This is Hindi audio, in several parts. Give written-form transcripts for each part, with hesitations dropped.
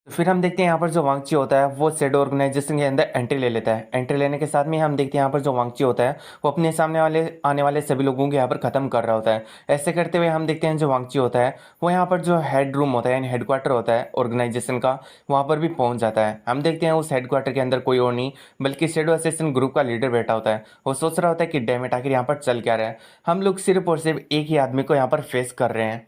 तो फिर हम देखते हैं यहाँ पर जो वांगची होता है वो सेड ऑर्गेनाइजेशन के अंदर एंट्री ले लेता है। एंट्री लेने के साथ में हम देखते हैं यहाँ पर जो वांगची होता है वो अपने सामने वाले आने वाले सभी लोगों को यहाँ पर ख़त्म कर रहा होता है। ऐसे करते हुए हम देखते हैं जो वांगची होता है वो यहाँ पर जो हेड रूम होता है यानी हेडक्वार्टर होता है ऑर्गेनाइजेशन का, वहाँ पर भी पहुँच जाता है। हम देखते हैं उस हेडक्वार्टर के अंदर कोई और नहीं बल्कि शेडो असिस्टेंट ग्रुप का लीडर बैठा होता है। वो सोच रहा होता है कि डैमेट आखिर यहाँ पर चल क्या रहा है, हम लोग सिर्फ और सिर्फ एक ही आदमी को यहाँ पर फेस कर रहे हैं,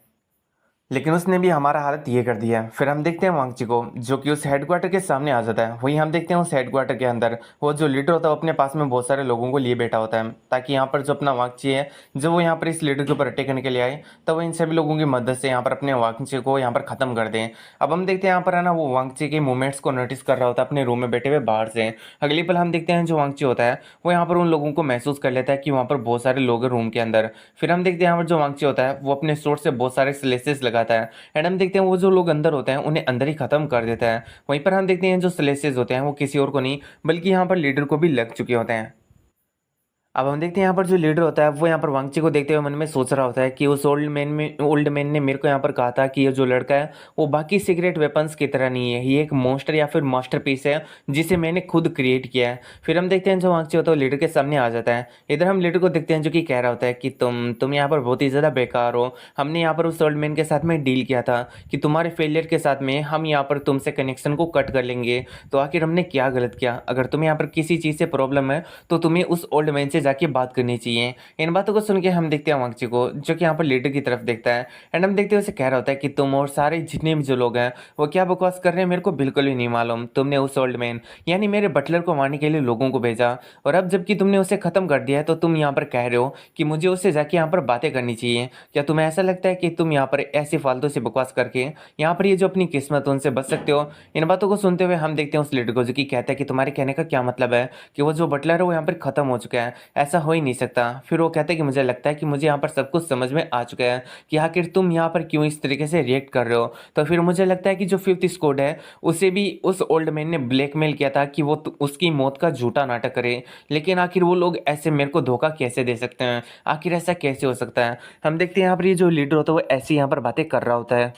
लेकिन उसने भी हमारा हालत ये कर दिया है। फिर हम देखते हैं वांगची को जो कि उस हेडक्वार्टर के सामने आ जाता है। वहीं हम देखते हैं उस हेडक्वार्टर के अंदर वो जो लीडर होता है वो अपने पास में बहुत सारे लोगों को लिए बैठा होता है ताकि यहाँ पर जो अपना वांगची है जब वो यहाँ पर इस लीडर के ऊपर अटैक करने के लिए आए तब वो इन सभी लोगों की मदद से यहाँ पर अपने वांगची को यहाँ पर खत्म कर दें। अब हम देखते हैं यहाँ पर है ना वो वांगची के मूवमेंट्स को नोटिस कर रहा होता है अपने रूम में बैठे हुए बाहर से। अगली पल हम देखते हैं जो वांगची होता है वो यहाँ पर उन लोगों को महसूस कर लेता है कि वहाँ पर बहुत सारे लोग हैं रूम के अंदर। फिर हम देखते हैं यहाँ पर जो वांगची होता है वो अपने सोर्स से बहुत सारे स्लेसेस लगाता है एंड हम देखते हैं वो जो लोग अंदर होते हैं उन्हें अंदर ही खत्म कर देता है। वहीं पर हम देखते हैं जो स्लेसेस होते हैं वो किसी और को नहीं बल्कि यहाँ पर लीडर को भी लग चुके होते हैं। अब हम देखते हैं यहाँ पर जो लीडर होता है वो यहाँ पर वांगची को देखते हुए मन में सोच रहा होता है कि उस ओल्ड मैन ने मेरे को यहाँ पर कहा था कि ये जो लड़का है वो बाकी सीक्रेट वेपन्स की तरह नहीं है, ये एक मॉन्स्टर या फिर मास्टरपीस है जिसे मैंने खुद क्रिएट किया है। फिर हम देखते हैं जो वांगची होता है वो लीडर के सामने आ जाता है। इधर हम लीडर को देखते हैं जो कि कह रहा होता है कि तुम यहाँ पर बहुत ही ज़्यादा बेकार हो। हमने यहाँ पर उस ओल्ड मैन के साथ में डील किया था कि तुम्हारे फेलियर के साथ में हम यहाँ पर तुमसे कनेक्शन को कट कर लेंगे। तो आखिर हमने क्या गलत किया? अगर तुम्हें यहाँ पर किसी चीज़ से प्रॉब्लम है तो तुम्हें उस ओल्ड मैन से जाके बात करनी चाहिए। इन बातों को सुन के हम देखते हैं वांगची को जो कि यहाँ पर लीडर की तरफ देखता है एंड हम देखते हैं उसे कह रहा होता है कि तुम और सारे जितने भी जो लोग हैं वो क्या बकवास कर रहे हैं मेरे को बिल्कुल भी नहीं मालूम। तुमने उस ओल्ड मैन यानी मेरे बटलर को मारने के लिए लोगों को भेजा और अब जबकि तुमने उसे खत्म कर दिया है तो तुम यहाँ पर कह रहे हो कि मुझे उससे जाके यहाँ पर बातें करनी चाहिए। क्या तुम्हें ऐसा लगता है कि तुम यहाँ पर ऐसी फालतू से बकवास करके यहाँ पर ये जो अपनी किस्मत उनसे बच सकते हो? इन बातों को सुनते हुए हम देखते हैं उस लीडर को जो कि कहता है कि तुम्हारे कहने का क्या मतलब है कि वो जो बटलर है वो यहाँ पर खत्म हो चुका है? ऐसा हो ही नहीं सकता। फिर वो कहते हैं कि मुझे लगता है कि मुझे यहाँ पर सब कुछ समझ में आ चुका है कि आखिर तुम यहाँ पर क्यों इस तरीके से रिएक्ट कर रहे हो। तो फिर मुझे लगता है कि जो फिफ्थ स्क्वाड है उसे भी उस ओल्ड मैन ने ब्लैकमेल किया था कि वो उसकी मौत का झूठा नाटक करे, लेकिन आखिर वो लोग ऐसे मेरे को धोखा कैसे दे सकते हैं? आखिर ऐसा कैसे हो सकता है? हम देखते हैं यहाँ पर ये जो लीडर होता है वो ऐसी यहाँ पर बातें कर रहा होता है।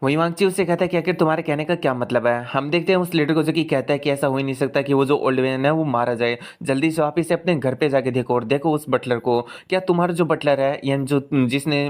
वही वांगची उससे कहता है कि आखिर तुम्हारे कहने का क्या मतलब है? हम देखते हैं उस लीडर को जो कि कहता है कि ऐसा हो ही नहीं सकता कि वो जो ओल्ड मैन है वो मारा जाए। जल्दी से वापिस से अपने घर पे जाके देखो और देखो उस बटलर को। क्या तुम्हारा जो बटलर है यानी जो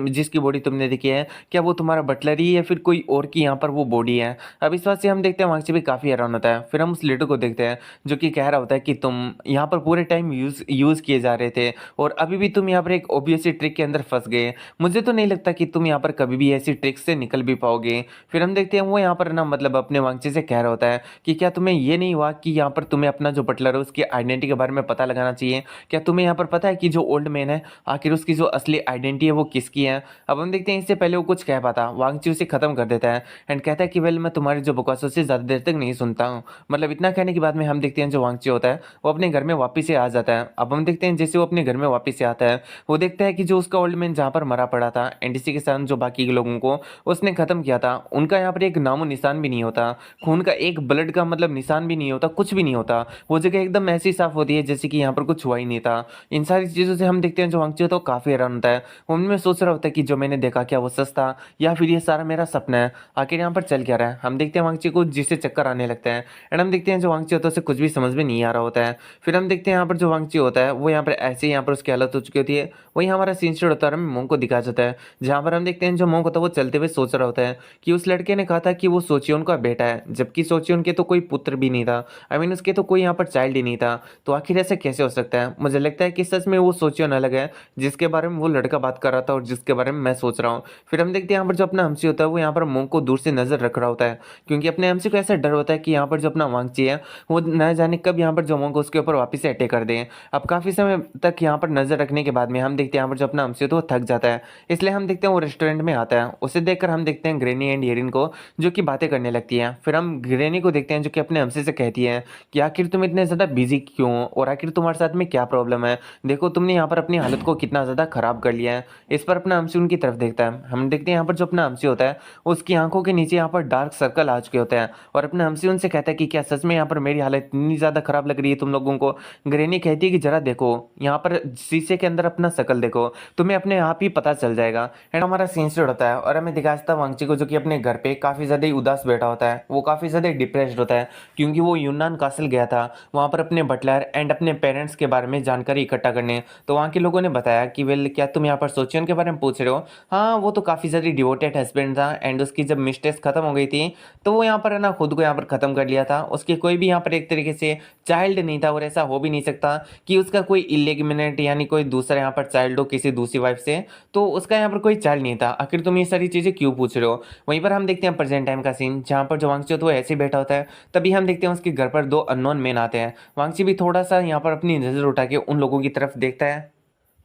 जिसकी बॉडी तुमने देखी है क्या वो तुम्हारा बटलर ही है या फिर कोई और की यहाँ पर वो बॉडी है? अब इस बात से हम देखते हैं वांगची भी काफ़ी हैरान होता है। फिर हम उस लीडर को देखते हैं जो कि कह रहा होता है कि तुम यहाँ पर पूरे टाइम यूज़ किए जा रहे थे और अभी भी तुम यहाँ पर एक ऑब्वियस ट्रिक के अंदर फंस गए। मुझे तो नहीं लगता कि तुम यहाँ पर कभी भी ऐसी ट्रिक से निकल भी पाओगे। फिर हम देखते हैं वो यहाँ पर ना मतलब अपने वांगची से कह रहा होता है कि क्या तुम्हें ये नहीं हुआ कि यहाँ पर तुम्हें अपना जो बटलर है उसकी आइडेंटिटी के बारे में पता लगाना चाहिए? क्या तुम्हें यहाँ पर पता है कि जो ओल्ड मैन है आखिर उसकी जो असली आइडेंटिटी है वो किसकी है? अब हम देखते हैं इससे पहले वो कुछ कह पाता वांगची उसे खत्म कर देता है एंड कहता है कि वेल मैं तुम्हारी जो बकवासों से ज़्यादा देर तक नहीं सुनता हूँ। मतलब इतना कहने के बाद में हम देखते हैं जो वांगची होता है वो अपने घर में वापिस से आ जाता है। अब हम देखते हैं जैसे वो अपने घर में वापिस से आता है वो देखता है कि जो उसका ओल्ड मैन जहाँ पर मरा पड़ा था एनडीसी के साथ जो बाकी के लोगों को उसने खत्म किया था उनका यहाँ पर एक नामो निशान भी नहीं होता, खून का एक ब्लड का मतलब निशान भी नहीं होता, कुछ भी नहीं होता। वो जगह एकदम ऐसी साफ होती है जैसे कि यहाँ पर कुछ हुआ ही नहीं था। इन सारी चीज़ों से हम देखते हैं जो वांगची होता है वो काफ़ी हैरान होता है। वो उनमें सोच रहा होता है कि जो मैंने देखा क्या वो सच था या फिर ये सारा मेरा सपना है? आखिर यहाँ पर चल क्या रहा है? हम देखते हैं वांगची को जिससे चक्कर आने लगता है एंड हम देखते हैं जो वांगची होता है उसे कुछ भी समझ में नहीं आ रहा होता है। फिर हम देखते हैं यहाँ पर जो वांगची होता है वो यहाँ पर ऐसे ही यहाँ पर उसकी हालत हो चुकी होती है। वही हमारा सीन स्टार्ट होता है, हमें मोंग को दिखाया जाता है जहाँ पर हम देखते हैं जो मोंग होता है वो चलते हुए सोच रहा होता है कि उस लड़के ने कहा था कि वो सोचियोन का बेटा है जबकि सोचियोन के तो कोई पुत्र भी नहीं था। आई मीन उसके तो कोई यहाँ पर चाइल्ड ही नहीं था। तो आखिर ऐसे कैसे हो सकता है? मुझे लगता है कि सच में वो सोचियोन अलग है जिसके बारे में वो लड़का बात कर रहा था और जिसके बारे में मैं सोच रहा हूँ। फिर हम देखते हैं यहाँ पर जो अपना हमसी होता है वो यहाँ पर मोंग को दूर से नजर रख रहा होता है क्योंकि अपने हमसी को ऐसा डर होता है कि यहाँ पर जो अपना वांगची है वो न जाने कब यहाँ पर जो मोंग उसके ऊपर वापिस से अटैक कर दें। अब काफी समय तक यहाँ पर नजर रखने के बाद में हम देखते हैं यहाँ पर जो अपना हमसी होता है वो थक जाता है, इसलिए हम देखते हैं वो रेस्टोरेंट में आता है। उसे देखकर हम देखते हैं ग्रेनी एंड येरिन को जो कि बातें करने लगती है। फिर हम ग्रेनी को देखते हैं जो कि अपने हमसे से कहती है कि आखिर तुम इतने ज़्यादा बिजी क्यों हो और आखिर तुम्हारे साथ में क्या प्रॉब्लम है? देखो तुमने यहाँ पर अपनी हालत को कितना ज़्यादा खराब कर लिया है। इस पर अपना हमसी उनकी तरफ देखता है। हम देखते हैं यहाँ पर जो अपना हमसी होता है उसकी आंखों के नीचे यहाँ पर डार्क सर्कल आ चुके होते हैं और अपना हमसी उनसे कहता है कि क्या सच में यहाँ पर मेरी हालत इतनी ज़्यादा खराब लग रही है तुम लोगों को? ग्रेनी कहती है कि जरा देखो यहाँ पर शीशे के अंदर अपना शकल देखो, तुम्हें अपने आप ही पता चल जाएगा। एंड हमारा सीन स्टार्ट होता है और हमें दिखाता है वांगची को जो कि अपने घर पे काफ़ी ज़्यादा ही उदास बैठा होता है, वो काफ़ी ज़्यादा डिप्रेस्ड होता है क्योंकि वो यूनान कासल गया था वहाँ पर अपने बटलर एंड अपने पेरेंट्स के बारे में जानकारी इकट्ठा करने। तो वहाँ के लोगों ने बताया कि वेल क्या तुम यहाँ पर सोचियन के बारे में पूछ रहे हो? हाँ, वो तो काफ़ी ज़्यादा डिवोटेड हस्बैंड था एंड उसकी जब मिस्टेक्स खत्म हो गई थी तो वो यहाँ पर है ना खुद को यहाँ पर ख़त्म कर लिया था। उसकी कोई भी यहाँ पर एक तरीके से चाइल्ड नहीं था और ऐसा हो भी नहीं सकता कि उसका कोई इलेगिमिनेट यानी कोई दूसरा यहाँ पर चाइल्ड हो किसी दूसरी वाइफ से। तो उसका यहाँ पर कोई चाइल्ड नहीं था। आखिर तुम ये सारी चीज़ें क्यों पूछ रहे हो? वहीं पर हम देखते हैं प्रेजेंट टाइम का सीन जहाँ पर जो वांगची होता है वो ऐसे ही बैठा होता है। तभी हम देखते हैं उसके घर पर दो अननोन मैन आते हैं। वांगची भी थोड़ा सा यहाँ पर अपनी नज़र उठा के उन लोगों की तरफ देखता है।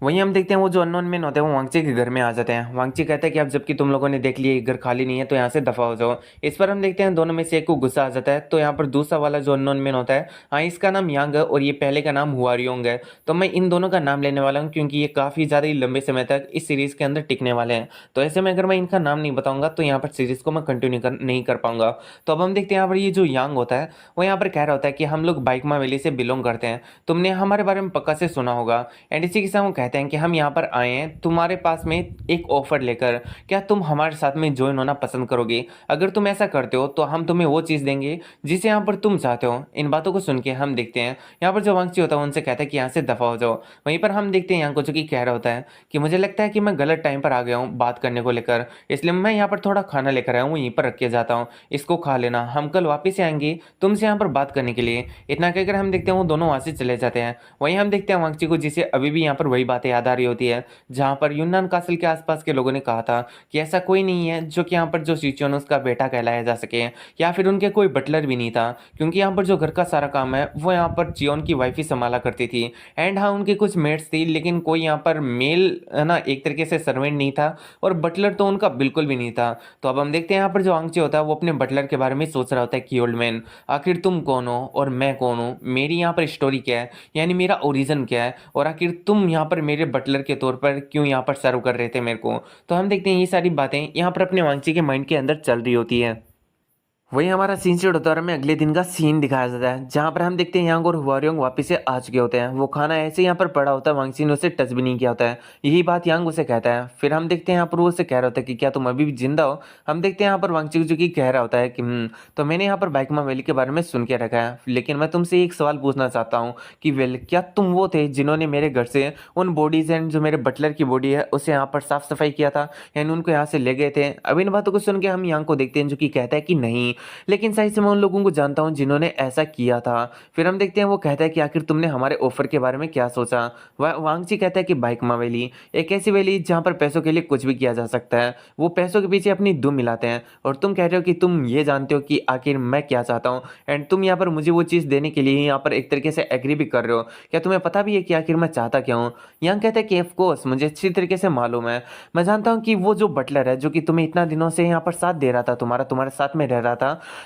वहीं हम देखते हैं वो जो अननोन मैन होते हैं वो वांगची के घर में आ जाते हैं। वांगची कहता है कि अब जबकि तुम लोगों ने देख लिया ये घर खाली नहीं है तो यहाँ से दफा हो जाओ। इस पर हम देखते हैं दोनों में से एक को गुस्सा आ जाता है। तो यहाँ पर दूसरा वाला जो अननोन मैन होता है, हाँ, इसका नाम यांग है और ये पहले का नाम हुआरियोंग है। तो मैं इन दोनों का नाम लेने वाला हूँ क्योंकि ये काफ़ी ज़्यादा ही लंबे समय तक इस सीरीज़ के अंदर टिकने वाले हैं। तो ऐसे में अगर मैं इनका नाम नहीं बताऊंगा तो यहाँ पर सीरीज़ को मैं कंटिन्यू नहीं कर पाऊंगा। तो अब हम देखते हैं यहाँ पर ये जो यांग होता है वो यहाँ पर कह रहा होता है कि हम लोग बाइकमा वैली से बिलोंग करते हैं, तुमने हमारे बारे में पक्का से सुना होगा। एंड इसी के साथ वो कहते हैं कि हम यहाँ पर आए हैं तुम्हारे पास में एक ऑफर लेकर, क्या तुम हमारे साथ में ज्वाइन होना पसंद करोगे? अगर तुम ऐसा करते हो तो हम तुम्हें वो चीज़ देंगे जिसे यहाँ पर तुम चाहते हो। इन बातों को सुन के हम देखते हैं यहाँ पर जो वांगची होता है उनसे कहता है कि यहाँ से दफा हो जाओ। वहीं पर हम देखते हैं यहाँ को जो कि कह रहा होता है कि मुझे लगता है कि मैं गलत टाइम पर आ गया हूँ बात करने को लेकर, इसलिए मैं यहाँ पर थोड़ा खाना लेकर आया हूँ, यहीं पर रख के जाता हूँ, इसको खा लेना, हम कल वापस आएंगे तुमसे यहाँ पर बात करने के लिए। इतना कहकर हम देखते हैं वो दोनों वहाँ से चले जाते हैं। वहीं हम देखते हैं वांगची को जिसे अभी भी यहाँ पर वही बातें याद आ रही होती है जहाँ पर यूनान कासल के आसपास के लोगों ने कहा था कि ऐसा कोई नहीं है जो कि यहाँ पर जो सिचुएन उसका बेटा कहलाया जा सके, या फिर उनके कोई बटलर भी नहीं था क्योंकि यहाँ पर जो घर का सारा काम है वो यहाँ पर जियोन की वाइफ ही संभाला करती थी। एंड हाँ, उनके कुछ मेट्स थी लेकिन कोई यहाँ पर मेल है ना एक तरीके से सर्वेंट नहीं था और बटलर तो उनका बिल्कुल भी नहीं था। तो अब हम देखते हैं यहाँ पर जो आंगचे होता है वो अपने बटलर के बारे में सोच रहा होता है कि ओल्ड मैन, आखिर तुम कौन हो और मैं कौन हूँ, मेरी यहाँ पर स्टोरी क्या है, यानी मेरा ओरिजिन क्या है, और आखिर तुम यहाँ पर मेरे बटलर के तौर पर क्यों यहाँ पर सर्व कर रहे थे मेरे को। तो हम देखते हैं ये सारी बातें यहाँ पर अपने वांगची के माइंड के अंदर चल रही होती है। वही हमारा सीन शेड होता है और हमें अगले दिन का सीन दिखाया जाता है जहाँ पर हम देखते हैं यांग और हुआरियोंग वापस से आ चुके होते हैं। वो खाना ऐसे यहाँ पर पड़ा होता है, वांगची ने उसे टच भी नहीं किया होता है। यही बात यांग उसे कहता है। फिर हम देखते हैं यहाँ पर वो उसे कह रहा होता है कि क्या तुम अभी भी जिंदा हो? हम देखते हैं यहाँ पर वांगची जो कि कह रहा होता है कि तो मैंने यहाँ पर बाइकमा वैली के बारे में सुन के रखा है, लेकिन मैं तुमसे एक सवाल पूछना चाहता हूँ कि वेल क्या तुम वो थे जिन्होंने मेरे घर से उन बॉडीज एंड जो मेरे बटलर की बॉडी है उसे यहाँ पर साफ सफाई किया था, यानी उनको यहाँ से ले गए थे? अब इन बातों को सुन के हम यांग को देखते हैं जो कि कहता है कि नहीं, लेकिन सही से मैं उन लोगों को जानता हूं जिन्होंने ऐसा किया था। फिर हम देखते हैं वो कहता है कि आखिर तुमने हमारे ऑफर के बारे में क्या सोचा? वांगची कहता है कि बाइकमा वैली एक ऐसी वैली जहां पर पैसों के लिए कुछ भी किया जा सकता है, वो पैसों के पीछे अपनी दुम मिलाते हैं, और तुम कह रहे हो कि तुम ये जानते हो कि आखिर मैं क्या चाहता हूँ एंड तुम यहाँ पर मुझे वो चीज़ देने के लिए यहाँ पर एक तरीके से एग्री भी कर रहे हो। क्या तुम्हें पता भी है कि आखिर मैं चाहता क्या हूँ? यांग कहता है कि ऑफकोर्स मुझे अच्छी तरीके से मालूम है, मैं जानता हूँ कि वो जो बटलर है जो कि तुम्हें इतना दिनों से यहाँ पर साथ दे रहा था, तुम्हारे साथ में रह रहा था,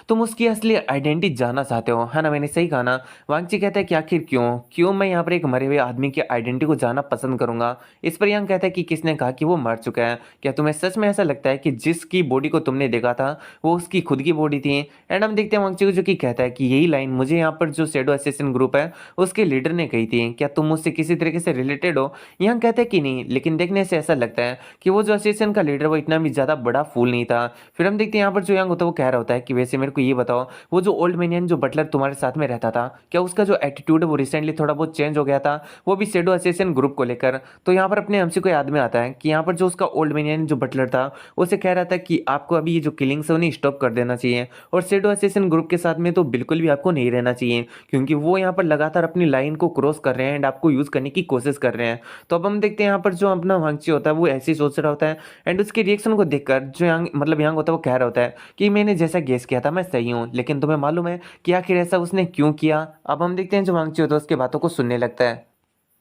तुम उसकी असली आइडेंटिटी जानना चाहते हो, है ना? मैंने सही कहा ना? वांगची कहता है कि आखिर क्यों क्यों मैं यहाँ पर एक मरे हुए आदमी की आइडेंटिटी को जानना पसंद करूंगा? इस पर यांग कहता है कि किसने कहा कि वो मर चुका है? क्या तुम्हें सच में ऐसा लगता है कि जिसकी बॉडी को तुमने देखा था वो उसकी खुद की बॉडी थी? एंड हम देखते हैं वांगची को जो कि कहता है कि यही लाइन मुझे यहाँ पर जो शैडो असैसिन ग्रुप है उसके लीडर ने कही थी, क्या तुम मुझसे किसी तरीके से रिलेटेड हो? यांग कहता है कि नहीं, लेकिन देखने से ऐसा लगता है कि वो जो असैसिन का लीडर वो इतना भी ज्यादा बड़ा फूल नहीं था। फिर हम देखते हैं यहाँ पर जो यांग होता है वो कह रहा होता है कि वैसे मेरे को ये बताओ, वो जो ओल्ड मैनियन जो बटलर तुम्हारे साथ में रहता था, क्या उसका जो एटीट्यूड है वो रिसेंटली थोड़ा बहुत चेंज हो गया था, वो भी शैडो असैसिन ग्रुप को लेकर? तो यहाँ पर अपने हमसे को याद में आता है कि यहाँ पर जो उसका ओल्ड मैनियन जो बटलर था उसे कह रहा था कि आपको अभी ये जो किलिंग्स है उन्हें स्टॉप कर देना चाहिए, और शैडो असैसिन ग्रुप के साथ में तो बिल्कुल भी आपको नहीं रहना चाहिए क्योंकि वो यहाँ पर लगातार अपनी लाइन को क्रॉस कर रहे हैं एंड आपको यूज करने की कोशिश कर रहे हैं। तो अब हम देखते हैं यहाँ पर जो अपना वांगची होता है वो ऐसे ही सोच रहा होता है एंड उसके रिएक्शन को देखकर जो यांग मतलब यांग होता है वो कह रहा होता है कि मैंने जैसा गेस किया था मैं सही हूँ, लेकिन तुम्हें मालूम है कि आखिर ऐसा उसने क्यों किया? अब हम देखते हैं जो वांगची होता है उसकी बातों को सुनने लगता है।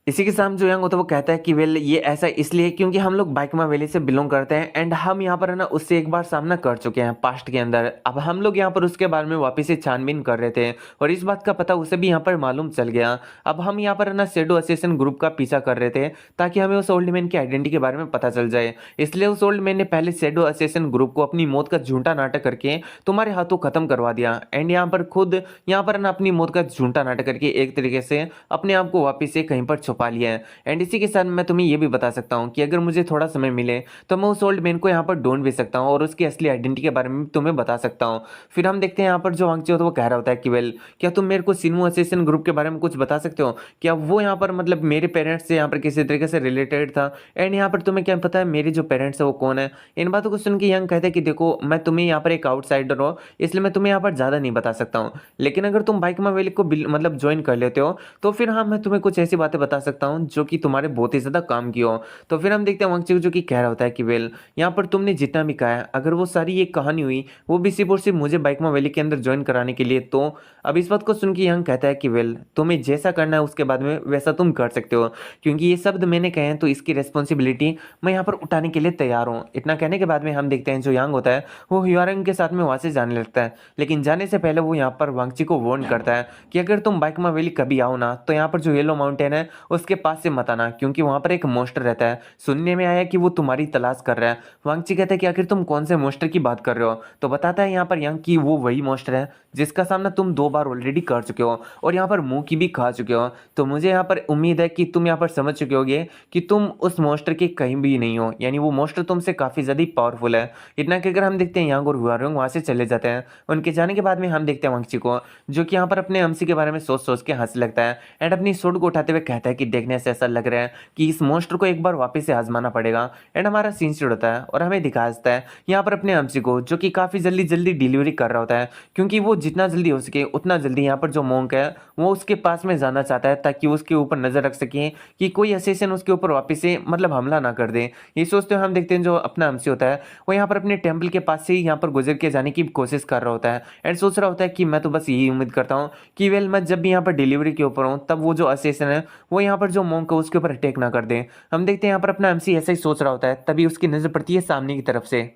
इसी के साथ जो यंग होता है वो कहता है कि वेल ये ऐसा इसलिए क्योंकि हम लोग बाइकमा वैली से बिलोंग करते हैं एंड हम यहाँ पर है ना उससे एक बार सामना कर चुके हैं पास्ट के अंदर। अब हम लोग यहाँ पर उसके बारे में वापस से छानबीन कर रहे थे और इस बात का पता उसे भी यहाँ पर मालूम चल गया। अब हम यहाँ पर है ना शैडो असैसिन ग्रुप का पीछा कर रहे थे ताकि हमें उस ओल्ड मैन की आइडेंटिटी के बारे में पता चल जाए, इसलिए उस ओल्ड मैन ने पहले शैडो असैसिन ग्रुप को अपनी मौत का झूठा नाटक करके तुम्हारे हाथों खत्म करवा दिया एंड यहाँ पर खुद यहाँ पर ना अपनी मौत का झूठा नाटक करके एक तरीके से अपने आप को वापिस से कहीं पर छुपा पा लिया है। एंड इसी के साथ मैं तुम्हें ये भी बता सकता हूँ कि अगर मुझे थोड़ा समय मिले तो मैं उस ओल्ड मैन को यहाँ पर ढूंढ भी सकता हूँ और उसकी असली आइडेंटिटी के बारे में तुम्हें बता सकता हूँ। फिर हम देखते हैं यहाँ पर जो वांगची होता है वो कह रहा होता है कि वेल, क्या तुम मेरे को सिन्हू असेसिन ग्रुप के बारे में कुछ बता सकते हो? क्या वो यहाँ पर मतलब मेरे पेरेंट्स से यहाँ पर किसी तरीके से रिलेटेड था? एंड यहाँ पर तुम्हें क्या पता है मेरे जो पेरेंट्स है वो कौन है? इन बातों को सुन के यंग कहते हैं कि देखो, मैं तुम्हें यहाँ पर एक आउटसाइडर हो, इसलिए मैं तुम्हें यहाँ पर ज़्यादा नहीं बता सकता हूँ, लेकिन अगर तुम बाइक मावेलिक को मतलब ज्वाइन कर लेते हो तो फिर हाँ, मैं तुम्हें कुछ ऐसी बातें बता सकता हूँ जो कि तुम्हारे बहुत ही ज़्यादा काम की हो। तो फिर हम देखते हैं वांगची जो कि कह रहा होता है कि वेल, यहाँ पर तुमने जितना भी कहा है, अगर वो सारी एक कहानी हुई वो भी सिर्फ और सिर्फ मुझे बाइक मावेलिक के अंदर ज्वाइन कराने के लिए, तो अब इस बात को सुन के यंग कहता है कि वेल, तुम्हें जैसा करना है उसके बाद में वैसा तुम कर सकते हो, क्योंकि ये शब्द मैंने कहे हैं तो इसकी रिस्पॉन्सिबिलिटी मैं यहाँ पर उठाने के लिए तैयार हूँ। इतना कहने के बाद में हम देखते हैं जो यांग होता है वो ह्यूआरएंग के साथ में वहाँ से जाने लगता है, लेकिन जाने से पहले वो यहाँ पर वांगची को वार्न करता है कि अगर तुम बाइक मावेली कभी आओ ना तो यहाँ पर जो येलो माउंटेन है उसके पास से मत आना, क्योंकि वहाँ पर एक मोस्टर रहता है, सुनने में आया कि वो तुम्हारी तलाश कर रहा है। वांगची कहता है कि आखिर तुम कौन से मोस्टर की बात कर रहे हो? तो बताता है यहाँ पर यांग कि वो वही मोस्टर है जिसका सामना तुम 2 बार ऑलरेडी कर चुके हो और यहाँ पर मुंह की भी खा चुके हो। तो मुझे यहाँ पर उम्मीद है कि तुम यहाँ पर समझ चुके होगे कि तुम उस मोस्टर के कहीं भी नहीं हो, यानी वो मोस्टर तुमसे काफ़ी ज़्यादा पावरफुल है। इतना कहकर हम देखते हैं यांग और हुआरंग वहाँ से चले जाते हैं। उनके जाने के बाद में हम देखते हैं वांगची को जो कि यहाँ पर अपने अमसी के बारे में सोच सोच के हंस लगता है एंड अपनी सोड को उठाते हुए कहता है कि देखने से ऐसा लग रहा है कि इस मोस्टर को एक बार वापस से आजमाना पड़ेगा। एंड हमारा सीन शुरू होता है और हमें दिखा देता है यहाँ पर अपने अमसी को जो कि काफ़ी जल्दी जल्दी डिलीवरी कर रहा होता है, क्योंकि वो जितना जल्दी हो सके उतना जल्दी यहाँ पर जो मोंक है वो उसके पास में जाना चाहता है ताकि उसके ऊपर नजर रख सके कि कोई असेसन उसके ऊपर वापस से मतलब हमला ना कर दे। ये सोचते हुए हम देखते हैं जो अपना अमसी होता है वो यहाँ पर अपने टेम्पल के पास से ही यहाँ पर गुजर के जाने की कोशिश कर रहा होता है एंड सोच रहा होता है कि मैं तो बस यही उम्मीद करता हूँ कि वेल, मैं जब भी यहाँ पर डिलीवरी के ऊपर हूँ तब वो जो असेसन है वो यहाँ पर जो मोंक है उसके ऊपर अटैक ना कर दे। हम देखते हैं यहाँ पर अपना एमसी ऐसा ही सोच रहा होता है, तभी उसकी नजर पड़ती है सामने की तरफ से।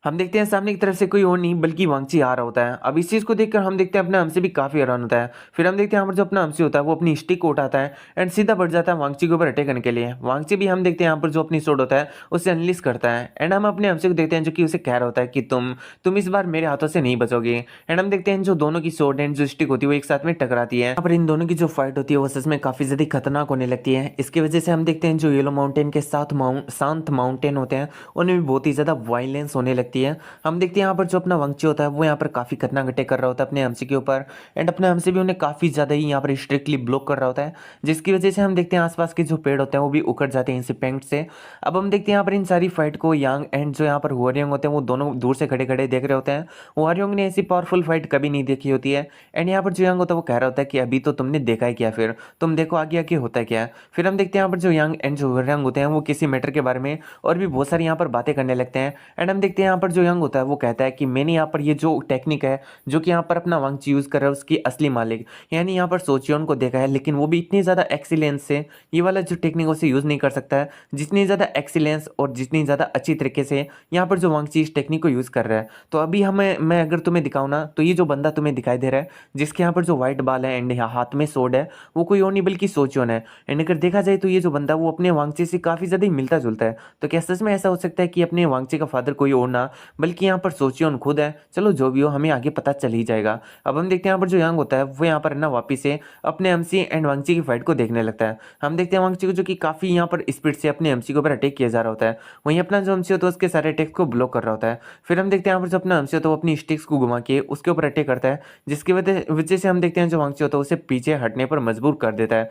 हम देखते हैं सामने की तरफ से कोई और नहीं बल्कि वांगची आ रहा होता है। अब इस चीज़ को देखकर हम देखते हैं अपना हमसे भी काफ़ी हैरान होता है। फिर हम देखते हैं यहाँ पर जो अपना हमसे होता है वो अपनी स्टिक को उठाता है एंड सीधा बढ़ जाता है वांगची के ऊपर अटैक करने के लिए। वांगची भी हम देखते हैं यहाँ पर जो अपनी सोड होता है उसे अनलिस्ट करता है एंड हम अपने हमसे को देखते हैं जो कि उसे कह रहा होता है कि तुम इस बार मेरे हाथों से नहीं बचोगे। एंड हम देखते हैं जो दोनों की सोड एंड जो स्टिक होती है वो एक साथ में टकराती है। यहाँ पर इन दोनों की जो फाइट होती है वो सच में काफ़ी ज़्यादा खतरनाक होने लगती है। इसकी वजह से हम देखते हैं जो येलो माउंटेन के साथ शांत माउंटेन होते हैं उनमें भी बहुत ही ज़्यादा वायलेंस होने लगती है। हम देखते हैं यहाँ पर जो अपना वांगची होता है वो यहाँ पर काफ़ी खतरनाक अटैक कर रहा होता है अपने एमसी के ऊपर एंड अपने एमसी भी उन्हें काफ़ी ज़्यादा ही यहाँ पर स्ट्रिक्टली ब्लॉक कर रहा होता है, जिसकी वजह से हम देखते हैं आसपास के जो पेड़ होते हैं वो भी उखड़ जाते हैं इंसिपेंट से। अब हम देखते हैं यहाँ पर इन सारी फाइट को यांग एंड जो यहाँ पर हुआरयोंग होते हैं वो दोनों दूर से खड़े खड़े देख रहे होते हैं। हुआरयोंग ने ऐसी पावरफुल फाइट कभी नहीं देखी होती है एंड यहाँ पर जो यांग होता है वो कह रहा होता है कि अभी तो तुमने देखा है क्या, फिर तुम देखो आगे आगे होता है क्या। फिर हम देखते हैं यहाँ पर जो यांग एंड जो हुआरयोंग होते हैं वो किसी मैटर के बारे में और भी बहुत सारी यहाँ पर बातें करने लगते हैं एंड हम देखते हैं यहाँ पर जो यांग होता है वो कहता है कि मैंने यहाँ पर ये जो टेक्निक है जो कि यहाँ पर अपना वांगची यूज़ कर रहा है उसकी असली मालिक यानी यहाँ पर सोचियोन को देखा है, लेकिन वो भी इतनी ज़्यादा एक्सीलेंस से ये वाला जो टेक्निक उसे यूज़ नहीं कर सकता है जितनी ज़्यादा एक्सीलेंस और जितनी ज़्यादा अच्छी तरीके से यहाँ पर जो वांगची इस टेक्निक को यूज़ कर रहा है। तो अभी मैं अगर तुम्हें दिखाऊँ ना तो ये जो बंदा तुम्हें दिखाई दे रहा है जिसके यहाँ पर जो व्हाइट बाल है एंड हाथ में सोड है वो कोई और नहीं बल्कि सोचियोन है। एंड अगर देखा जाए तो ये जो बंदा वो अपने वांगची से काफ़ी ज़्यादा मिलता जुलता है। तो क्या सच में ऐसा हो सकता है कि अपने वांगची का फादर कोई और ना बल्कि यहाँ पर सोचियोन खुद है? चलो जो भी हो हमें आगे पता चल ही जाएगा। अब हम देखते हैं यहाँ पर जो यांग होता है वो यहाँ पर ना वापिस से अपने एमसी एंड वांगची की फाइट को देखने लगता है। हम देखते हैं वांगची को जो कि काफ़ी यहाँ पर स्पीड से अपने एमसी के ऊपर अटैक किया जा रहा होता है, वहीं अपना जो एमसी होता है उसके सारे अटैक्स को ब्लॉक कर रहा होता है। फिर हम देखते हैं यहाँ पर जो अपना एमसी होता है वो अपनी स्टिक्स को घुमा के उसके ऊपर अटैक करता है, जिसकी वजह से हम देखते हैं जो वांगची होता है उसे पीछे हटने पर मजबूर कर देता है।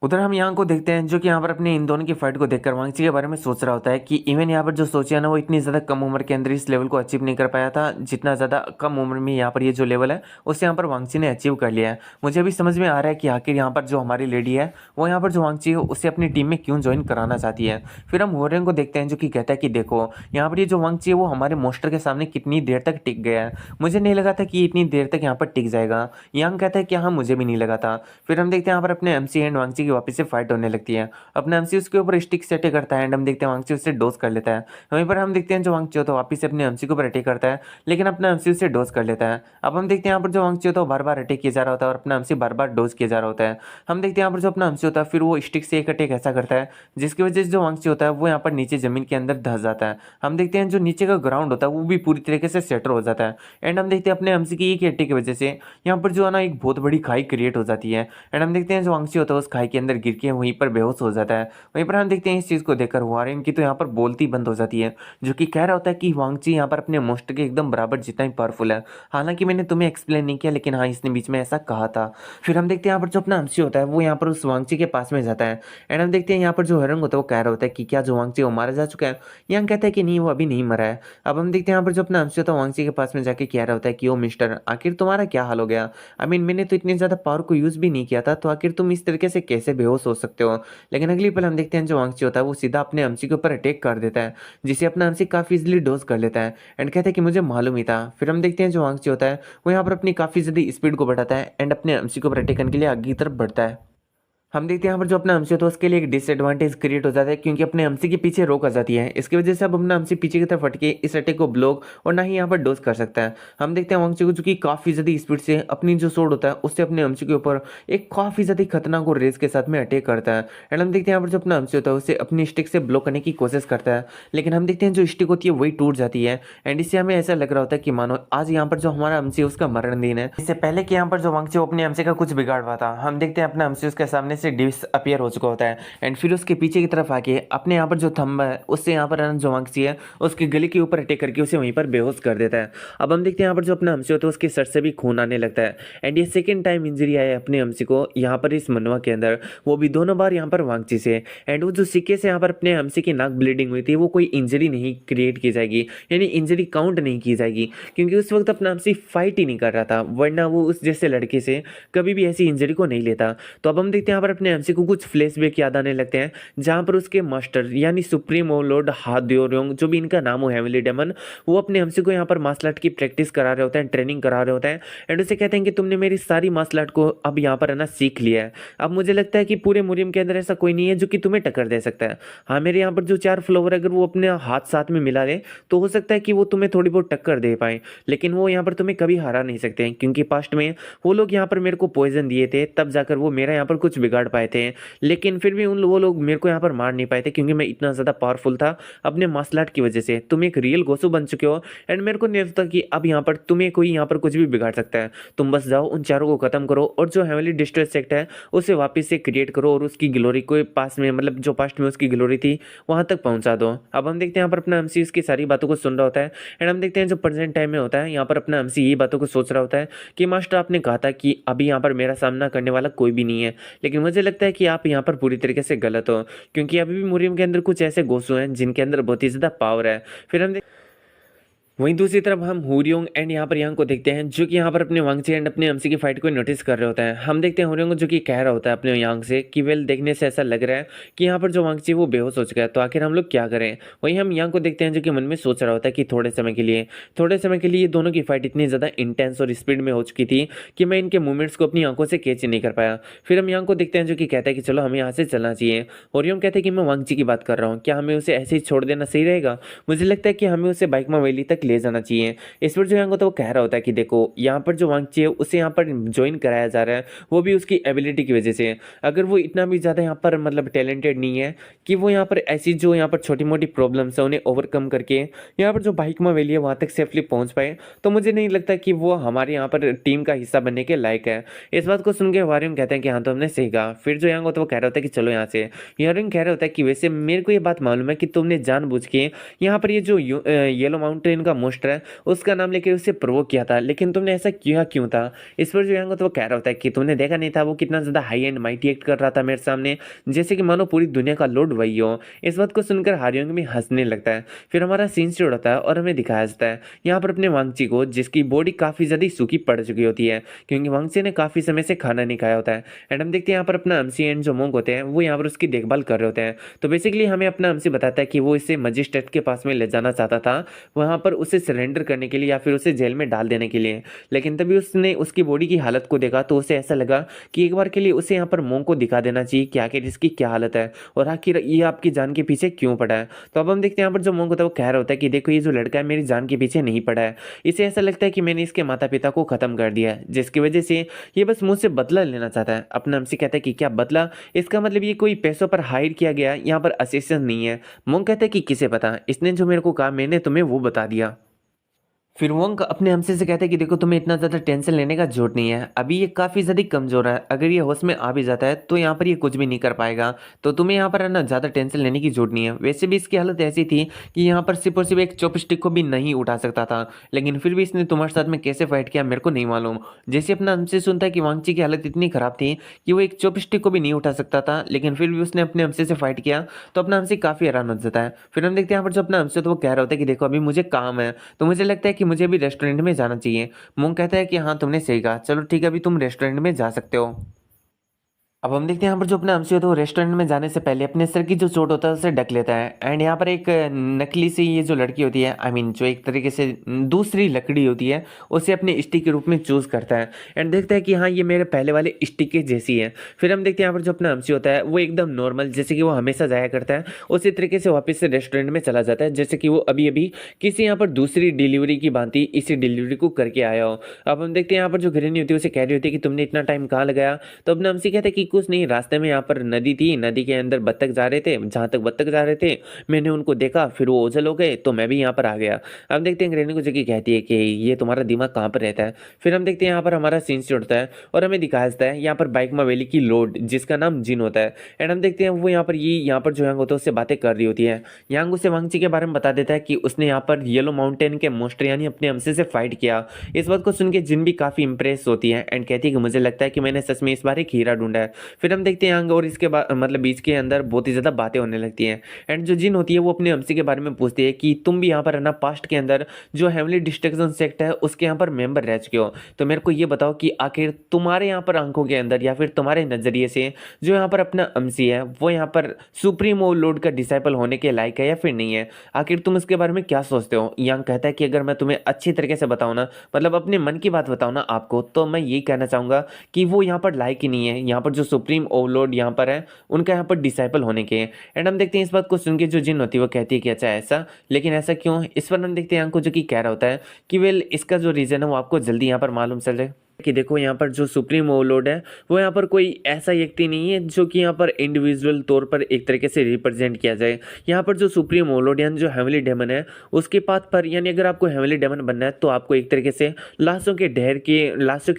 उधर हम यहाँ को देखते हैं जो कि यहाँ पर अपने इन दोनों की फाइट को देखकर वांगची के बारे में सोच रहा होता है कि इवन यहाँ पर जो सोचिया ना वो इतनी ज़्यादा कम उम्र के अंदर इस लेवल को अचीव नहीं कर पाया था जितना ज़्यादा कम उम्र में यहाँ पर ये जो लेवल है उसे यहाँ पर वांगची ने अचीव कर लिया है। मुझे अभी समझ में आ रहा है कि आखिर यहाँ पर जो हमारी लेडी है वो यहाँ पर जो वांगची है उसे अपनी टीम में क्यों ज्वाइन कराना चाहती है। फिर हम हुआरयोंग को देखते हैं जो कि कहता है कि देखो यहाँ पर ये जो वांगची है वो हमारे मोस्टर के सामने कितनी देर तक टिक गया है, मुझे नहीं लगा था कि इतनी देर तक यहाँ पर टिक जाएगा। यांग कहता है कि हाँ मुझे भी नहीं लगा था। फिर हम देखते हैं यहाँ पर अपने एमसी एंड वांगची की वापस से फाइट होने लगती है। अपना एमसी उसके ऊपर स्टिक से अटैक करता है एंड हम देखते हैं वांगची उससे डोज कर लेता है। वहीं पर हम देखते हैं जो वांगची होता है वापस से अपने एमसी के ऊपर अटैक करता है, लेकिन अपना एमसी उससे डोज कर लेता है। अब हम देखते हैं यहाँ पर जो वांगची होता है बार बार अटैक किया जा रहा होता है और अपना एमसी बार बार डोज किया जा रहा होता है। हम देखते हैं यहाँ पर जो अपना एमसी होता है फिर वो स्टिक से एक अटैक ऐसा करता है जिसकी वजह से जो वांगची होता है वो यहाँ पर नीचे जमीन के अंदर धस जाता है। हम देखते हैं जो नीचे का ग्राउंड होता है वो भी पूरी तरीके से सेटर हो जाता है एंड हम देखते हैं अपने एमसी की एक अटैक की वजह से यहाँ पर जो है ना एक बहुत बड़ी खाई क्रिएट हो जाती है एंड हम देखते हैं जो वांगची होता है उस खाई के अंदर गिर के वहीं पर बेहोश हो जाता है। वहीं पर हम देखते हैं इस चीज़ को देखकर वारेन की तो यहाँ पर बोलती बंद हो जाती है, जो कि कह रहा होता है कि वांगची यहाँ पर अपने मोस्ट के एकदम बराबर जितना ही पावरफुल है। हालाँकि मैंने तुम्हें एक्सप्लेन नहीं किया, लेकिन हाँ, इसने बीच में ऐसा कहा था। फिर हम देखते हैं यहाँ पर जो अपना अम्शी होता है वो यहाँ पर उस वांगची के पास में जाता है, एंड हम देखते हैं यहाँ पर जो हरंग होता है वो कह रहा होता है कि क्या जो वांगची वो मारा जा चुका है? यांग कहता है कि नहीं, वो अभी नहीं मरा है। अब हम देखते हैं यहाँ पर जो अपना अम्शी होता है वांगची के पास में जाके कह रहा होता है कि ओ मिस्टर, आखिर तुम्हारा क्या हाल हो गया? आई मीन मैंने तो इतनी ज़्यादा पावर को यूज़ भी नहीं किया था, तो आखिर तुम इस तरीके से कैसे बेहोश हो सकते हो? लेकिन अगली पल हम देखते हैं जो वांगची होता है वो सीधा अपने अम्शी के ऊपर अटैक कर देता है, जिसे अपना अम्शी काफ़ी ईज़िली डोज़ कर लेता है, एंड कहता है कि मुझे मालूम ही था। फिर हम देखते हैं जो वांगची होता है वो यहाँ पर अपनी काफ़ी ज़्यादा स्पीड को बढ़ाता है, एंड अपने अम्शी को ओवर अटैक करने के लिए आगे की तरफ बढ़ता है। हम देखते हैं यहाँ पर जो अपना अम्सी होता है उसके लिए एक डिसएडवांटेज क्रिएट हो जाता है, क्योंकि अपने अम्सी के पीछे रोक आ जाती है। इसकी वजह से अब अपना अम्सी पीछे की तरफ हटके इस अटैक को ब्लॉक और ना ही यहाँ पर डोज कर सकता है। हम देखते हैं वांगची को जो कि काफ़ी ज़्यादा स्पीड से अपनी जो सोड होता है उससे अपने अम्सी के ऊपर एक काफ़ी ज़्यादा खतरनाक और रेस के साथ में अटैक करता है, एंड हम देखते हैं यहाँ पर जो अपना अम्सी होता है उसे अपनी स्टिक से ब्लॉक करने की कोशिश करता है, लेकिन हम देखते हैं जो स्टिक होती है वही टूट जाती है, एंड इससे हमें ऐसा लग रहा होता है कि मानो आज यहाँ पर जो हमारा अम्सी है उसका मरण दिन है। इससे पहले कि यहाँ पर जो वांगची अपने अम्सी का कुछ बिगाड़ हुआ था, हम देखते हैं अपना अम्सी उसके सामने से डिसअपियर हो चुका होता है, एंड फिर उसके पीछे की तरफ आके अपने यहाँ पर जो थंब है उससे यहाँ पर जो वांगची है उसके गले के ऊपर अटैक करके उसे वहीं पर बेहोश कर देता है। अब हम देखते हैं यहाँ पर जो अपना अम्सी होता है उसके सर से भी खून आने लगता है, एंड ये सेकेंड टाइम इंजरी आया है अपने अम्सी को यहाँ पर इस मनवा के अंदर, वो भी दोनों बार यहाँ पर वांगची से। एंड वो जो सिक्के से यहाँ पर अपने अम्सी की नाक ब्लीडिंग हुई थी वो कोई इंजरी नहीं क्रिएट की जाएगी, यानी इंजरी काउंट नहीं की जाएगी, क्योंकि उस वक्त अपना अम्सी फाइट ही नहीं कर रहा था, वरना वो उस जैसे लड़के से कभी भी ऐसी इंजरी को नहीं लेता। तो अब हम देखते हैं यहाँ पर अपने एमसी को कुछ फ्लैशबैक याद आने लगते हैं, जहाँ पर उसके मास्टर यानी सुप्रीम ओवरलॉर्ड हाद्योरोंग, जो भी इनका नाम हो हेवनली डेमन, वो अपने एमसी को यहाँ पर मार्शल आर्ट की प्रैक्टिस करा रहे होते हैं, ट्रेनिंग करा रहे होते हैं, एंड उसे कहते हैं कि तुमने मेरी सारी मार्शल आर्ट को अब यहाँ पर है ना सीख लिया है। अब मुझे लगता है कि पूरे मुरियम के अंदर ऐसा कोई नहीं है जो कि तुम्हें टक्कर दे सकता है। हाँ, मेरे यहाँ पर जो 4 फ्लोवर अगर वो अपने हाथ साथ में मिला ले तो हो सकता है कि वो तुम्हें थोड़ी बहुत टक्कर दे पाए, लेकिन वो यहाँ पर तुम्हें कभी हरा नहीं सकते हैं, क्योंकि पास्ट में वो लोग यहाँ पर मेरे को पॉइजन दिए थे, तब जाकर वो मेरा यहाँ पर कुछ बिगाड़ पाए थे, लेकिन फिर भी वो लोग मेरे को यहाँ पर मार नहीं पाए थे, क्योंकि मैं इतना ज़्यादा पावरफुल था अपने मार्शल आर्ट की वजह से। तुम एक रियल गोसू बन चुके हो, एंड मेरे को नहीं लगता कि अब यहाँ पर तुम्हें कोई यहाँ पर कुछ भी बिगाड़ सकता है। तुम बस जाओ, उन चारों को खत्म करो, और जो हेवनली डिस्ट्रेस सेक्ट है उसे वापस से क्रिएट करो, और उसकी ग्लोरी को पास में, मतलब जो पास्ट में उसकी ग्लोरी थी वहाँ तक पहुँचा दो। अब हम देखते हैं यहाँ पर अपना एमसी इसकी सारी बातों को सुन रहा होता है, एंड हम देखते हैं जो प्रेजेंट टाइम में होता है यहाँ पर अपना एमसी ये बातों को सोच रहा होता है कि मास्टर आपने कहा था कि अभी यहाँ पर मेरा सामना करने वाला कोई भी नहीं है, लेकिन मुझे लगता है कि आप यहाँ पर पूरी तरीके से गलत हो, क्योंकि अभी भी मुरियम के अंदर कुछ ऐसे गोसू हैं जिनके अंदर बहुत ही ज़्यादा पावर है। फिर हम वहीं दूसरी तरफ हम हुरियोंग एंड यहाँ पर यांग को देखते हैं, जो कि यहाँ पर अपने वांगची एंड अपने एमसी की फाइट को नोटिस कर रहे होते हैं। हम देखते हैं हुरियोंग जो कि कह रहा होता है अपने यांग से कि वेल, देखने से ऐसा लग रहा है कि यहाँ पर जो वांगची वो बेहोश हो चुका है, तो आखिर हम लोग क्या करें। वहीं हम यांग को देखते हैं जो कि मन में सोच रहा होता है कि थोड़े समय के लिए ये दोनों की फाइट इतनी ज़्यादा इंटेंस और स्पीड में हो चुकी थी कि मैं इनके मूवमेंट्स को अपनी आंखों से कैच नहीं कर पाया। फिर हम यांग को देखते हैं जो कि कहता है कि चलो हमें यहाँ से चलना चाहिए। हुरियोंग कहते हैं कि मैं वांगची की बात कर रहा हूँ, क्या हमें उसे ऐसे ही छोड़ देना सही रहेगा? मुझे लगता है कि हमें उसे बाइकमा वैली तक ले जाना चाहिए। इस पर जो यांग होता है वो कह रहा होता है कि देखो, यहाँ पर जो वांगची है उसे यहाँ पर ज्वाइन कराया जा रहा है, वो भी उसकी एबिलिटी की वजह से। अगर वो इतना भी ज़्यादा यहाँ पर मतलब टैलेंटेड नहीं है कि वो यहाँ पर ऐसी जो यहाँ पर छोटी मोटी प्रॉब्लम्स है उन्हें ओवरकम करके यहाँ पर जो बाइकमा वैली है वहाँ तक सेफली पहुँच पाए, तो मुझे नहीं लगता कि वो हमारे यहाँ पर टीम का हिस्सा बनने के लायक है। इस बात को सुन के वारियम कहते हैं कि हाँ, तो हमने सही कहा। फिर जो यांग होता है वो कह रहा होता है कि चलो यहाँ से। वारियम कह रहा होता है कि वैसे मेरे को ये बात मालूम है कि तुमने जानबूझ के यहाँ पर ये जो येलो माउंटेन का मोस्टर है उसका नाम लेकर उसे प्रोवोक किया था, लेकिन तुमने ऐसा किया क्यों था? इस पर जो यांग होता है वो कह रहा होता है कि तुमने देखा नहीं था वो कितना ज़्यादा हाई एंड माइटी एक्ट कर रहा था मेरे सामने, जैसे कि मानो पूरी दुनिया का लॉर्ड वही हो। इस बात को सुनकर हारियोंग भी हंसने लगता है। फिर हमारा सीन शुरू होता है और हमें दिखाया जाता है यहाँ पर अपने वांगची को, जिसकी बॉडी काफ़ी ज़्यादा सूखी पड़ चुकी होती है, क्योंकि वांगची ने काफ़ी समय से खाना नहीं खाया होता है। एंड हम देखते हैं यहाँ पर अपना एमसी एंड जो मोंग होते हैं वो यहाँ पर उसकी देखभाल कर रहे होते हैं। तो बेसिकली हमें अपना एमसी बताता है कि वो इसे मजिस्ट्रेट के पास में ले जाना चाहता था, वहाँ पर उसे सरेंडर करने के लिए या फिर उसे जेल में डाल देने के लिए, लेकिन तभी उसने उसकी बॉडी की हालत को देखा तो उसे ऐसा लगा कि एक बार के लिए उसे यहाँ पर मोंग को दिखा देना चाहिए कि आखिर इसकी क्या हालत है और आखिर ये आपकी जान के पीछे क्यों पड़ा है। तो अब हम देखते हैं यहाँ पर जो मोंग होता है वो कह रहा होता है कि देखो, ये जो लड़का है मेरी जान के पीछे नहीं पड़ा है, इसे ऐसा लगता है कि मैंने इसके माता पिता को खत्म कर दिया है, जिसकी वजह से ये बस मुझसे बदला लेना चाहता है। अपना हमसे कहता है कि क्या बदला? इसका मतलब ये कोई पैसों पर हायर किया गया यहाँ पर असिस्टेंट नहीं है। मोंग कहता है कि किसे पता, इसने जो मेरे को कहा मैंने तुम्हें वो बता दिया। फिर वोंग अपने हमसे से कहता है कि देखो तुम्हें इतना ज़्यादा टेंशन लेने का ज़रूरत नहीं है। अभी ये काफ़ी ज़्यादा कमज़ोर है। अगर ये होश में आ भी जाता है तो यहाँ पर ये कुछ भी नहीं कर पाएगा। तो तुम्हें यहाँ पर है ना ज़्यादा टेंशन लेने की ज़रूरत नहीं है। वैसे भी इसकी हालत ऐसी थी कि यहाँ पर सिर्फ़ और सिर्फ़ एक चॉपस्टिक को भी नहीं उठा सकता था। लेकिन फिर भी इसने तुम्हारे साथ में कैसे फ़ाइट किया मेरे को नहीं मालूम। जैसे अपना हमसे सुनता है कि वांगची की हालत इतनी ख़राब थी कि वो एक चॉपस्टिक को भी नहीं उठा सकता था। लेकिन फिर भी उसने अपने हमसे से फ़ाइट किया। तो अपना हमसे काफ़ी हैरान हो जाता है। फिर हम देखते हैं यहाँ पर जो अपना हमसे तो वो कह रहा होता है कि देखो अभी मुझे काम है। तो मुझे लगता है कि मुझे भी रेस्टोरेंट में जाना चाहिए। मोंग कहता है कि हाँ, तुमने सही कहा। चलो ठीक है, अभी तुम रेस्टोरेंट में जा सकते हो। अब हम देखते हैं यहाँ पर जो अपना अमसी होता है वो रेस्टोरेंट में जाने से पहले अपने सर की जो चोट होता है उसे ढक लेता है। एंड यहाँ पर एक नकली सी ये जो लड़की होती है, आई मीन जो एक तरीके से दूसरी लकड़ी होती है, उसे अपने स्टिक के रूप में चूज करता है। एंड देखता है कि हाँ, ये मेरे पहले वाले स्टिक के जैसी है। फिर हम देखते हैं यहाँ पर जो अपना अमसी होता है वो एकदम नॉर्मल जैसे कि वो हमेशा जाया करता है उसी तरीके से वापस से रेस्टोरेंट में चला जाता है, जैसे कि वो अभी अभी किसी यहाँ पर दूसरी डिलीवरी की भांति इसी डिलीवरी को करके आया हो। अब हम देखते हैं यहाँ पर जो गृहिणी होती है उसे कह रही होती है कि तुमने इतना टाइम कहाँ लगाया। तो अपना हमसी कहते हैं कि कुछ नहीं, रास्ते में यहाँ पर नदी थी, नदी के अंदर बत्तख जा रहे थे, जहां तक बत्तख जा रहे थे मैंने उनको देखा, फिर वो ओझल हो गए तो मैं भी यहाँ पर आ गया। अब देखते हैं गृहिणी को जगह कहती है कि ये तुम्हारा दिमाग कहाँ पर रहता है। फिर हम देखते हैं यहाँ पर हमारा सीन चढ़ता है और हमें दिखाया जाता है यहाँ पर बाइक मावेली की लोड जिसका नाम जिन होता है। एंड हम देखते हैं वो यहाँ पर जो हैंग होता है उससे बातें कर रही होती है। यांग उसे वांगची के बारे में बता देता है कि उसने यहाँ पर येलो माउंटेन के मोस्टर यानी अपने हमसे से फाइट किया। इस बात को सुन के जिन भी काफी इंप्रेस होती है एंड कहती है कि मुझे लगता है कि मैंने सच में इस बार एक हीरा ढूंढा है। फिर हम देखते हैं यांग और इसके बाद मतलब बीच के अंदर बहुत ही ज्यादा बातें होने लगती हैं। एंड जो जिन होती है वो अपने हमसी के बारे में पूछती है कि तुम भी यहाँ पर है ना पास्ट के अंदर जो हेवनली डिस्ट्रक्शन सेक्ट है उसके यहाँ पर मेंबर रह चुके हो। तो मेरे को ये बताओ कि आखिर तुम्हारे यहाँ पर आंखों के अंदर या फिर तुम्हारे नजरिए से जो यहाँ पर अपना अमसी है वो यहाँ पर सुप्रीम ओवरलोड का डिसाइपल होने के लायक है या फिर नहीं है। आखिर तुम इसके बारे में क्या सोचते हो। यांग कहता है कि अगर मैं तुम्हें अच्छी तरीके से बताऊं ना, मतलब अपने मन की बात बताऊं ना आपको, तो मैं यही कहना चाहूंगा कि वो यहाँ पर लायक ही नहीं है यहाँ पर जो सुप्रीम ओवरलोड यहाँ पर है उनका यहाँ पर डिसाइपल होने के। एंड हम देखते हैं इस बात को सुन के जो जिन होती है वो कहती है कि अच्छा ऐसा, लेकिन ऐसा क्यों। इस पर हम देखते हैं यांग को जो कि कह रहा होता है कि वेल इसका जो रीजन है वो आपको जल्दी यहाँ पर मालूम चल जाए कि देखो यहाँ पर जो सुप्रीम ओवरलोड है वो यहाँ पर कोई ऐसा व्यक्ति नहीं है जो कि यहाँ पर इंडिविजुअल तौर पर एक तरीके से रिप्रेजेंट किया जाए। यहाँ पर जो सुप्रीम ओवरलोड यानी जो हेवनली डेमन है उसके पाथ पर, यानी अगर आपको हेवनली डेमन बनना है तो आपको एक तरीके से लाशों के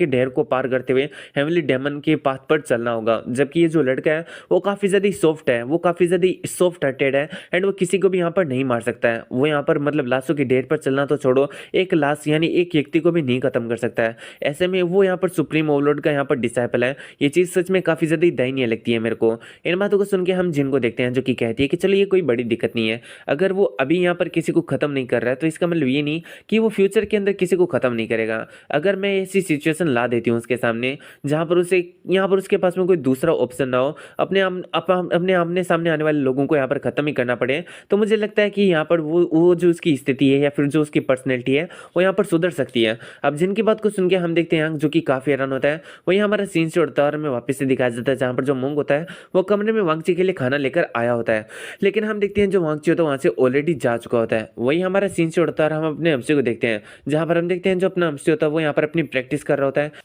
ढेर को पार करते हुए हेवनली डेमन के पाथ पर चलना होगा। जबकि ये जो लड़का है वो काफ़ी ज़्यादा सॉफ्ट है, वो काफ़ी ज़्यादा सॉफ्ट हार्टेड है एंड वो किसी को भी यहाँ पर नहीं मार सकता है। वो यहाँ पर मतलब लाशों के ढेर पर चलना तो छोड़ो, एक लाश यानी एक व्यक्ति को भी नहीं खत्म कर सकता है। ऐसे में वो यहाँ पर सुप्रीम ओवरलोड का यहाँ पर डिसाइपल है। ये चीज़ सच में काफ़ी ज़्यादा दयनीय लगती है मेरे को। इन बातों को सुन के हम जिन को देखते हैं जो कि कहती है कि चलो ये कोई बड़ी दिक्कत नहीं है, अगर वो अभी यहाँ पर किसी को ख़त्म नहीं कर रहा है तो इसका मतलब ये नहीं कि वो फ्यूचर के अंदर किसी को ख़त्म नहीं करेगा। अगर मैं ऐसी सिचुएशन ला देती हूँ उसके सामने जहाँ पर उसे यहाँ पर उसके पास में कोई दूसरा ऑप्शन ना हो, अपने आमने सामने आने वाले लोगों को यहाँ पर ख़त्म ही करना पड़े, तो मुझे लगता है कि यहाँ पर वो जो उसकी स्थिति है या फिर जो उसकी पर्सनैलिटी है वो यहाँ पर सुधर सकती है। अब जिनकी बात को सुन के हम देखते हैं जो कि काफ़ी हैरान होता है। वही हमारा सीन से उड़ता है और हमें वापस से दिखाया जाता है जहाँ पर जो मोंग होता है वो कमरे में वांगची के लिए खाना लेकर आया होता है। लेकिन हम देखते हैं जो वांगची होता है वहाँ से ऑलरेडी जा चुका होता है। वही हमारा सीन से उड़ता है और हम अपने हमसे को देखते हैं जहाँ पर हम देखते हैं जो अपना हमसे होता है वो यहाँ पर अपनी प्रैक्टिस कर रहा होता है।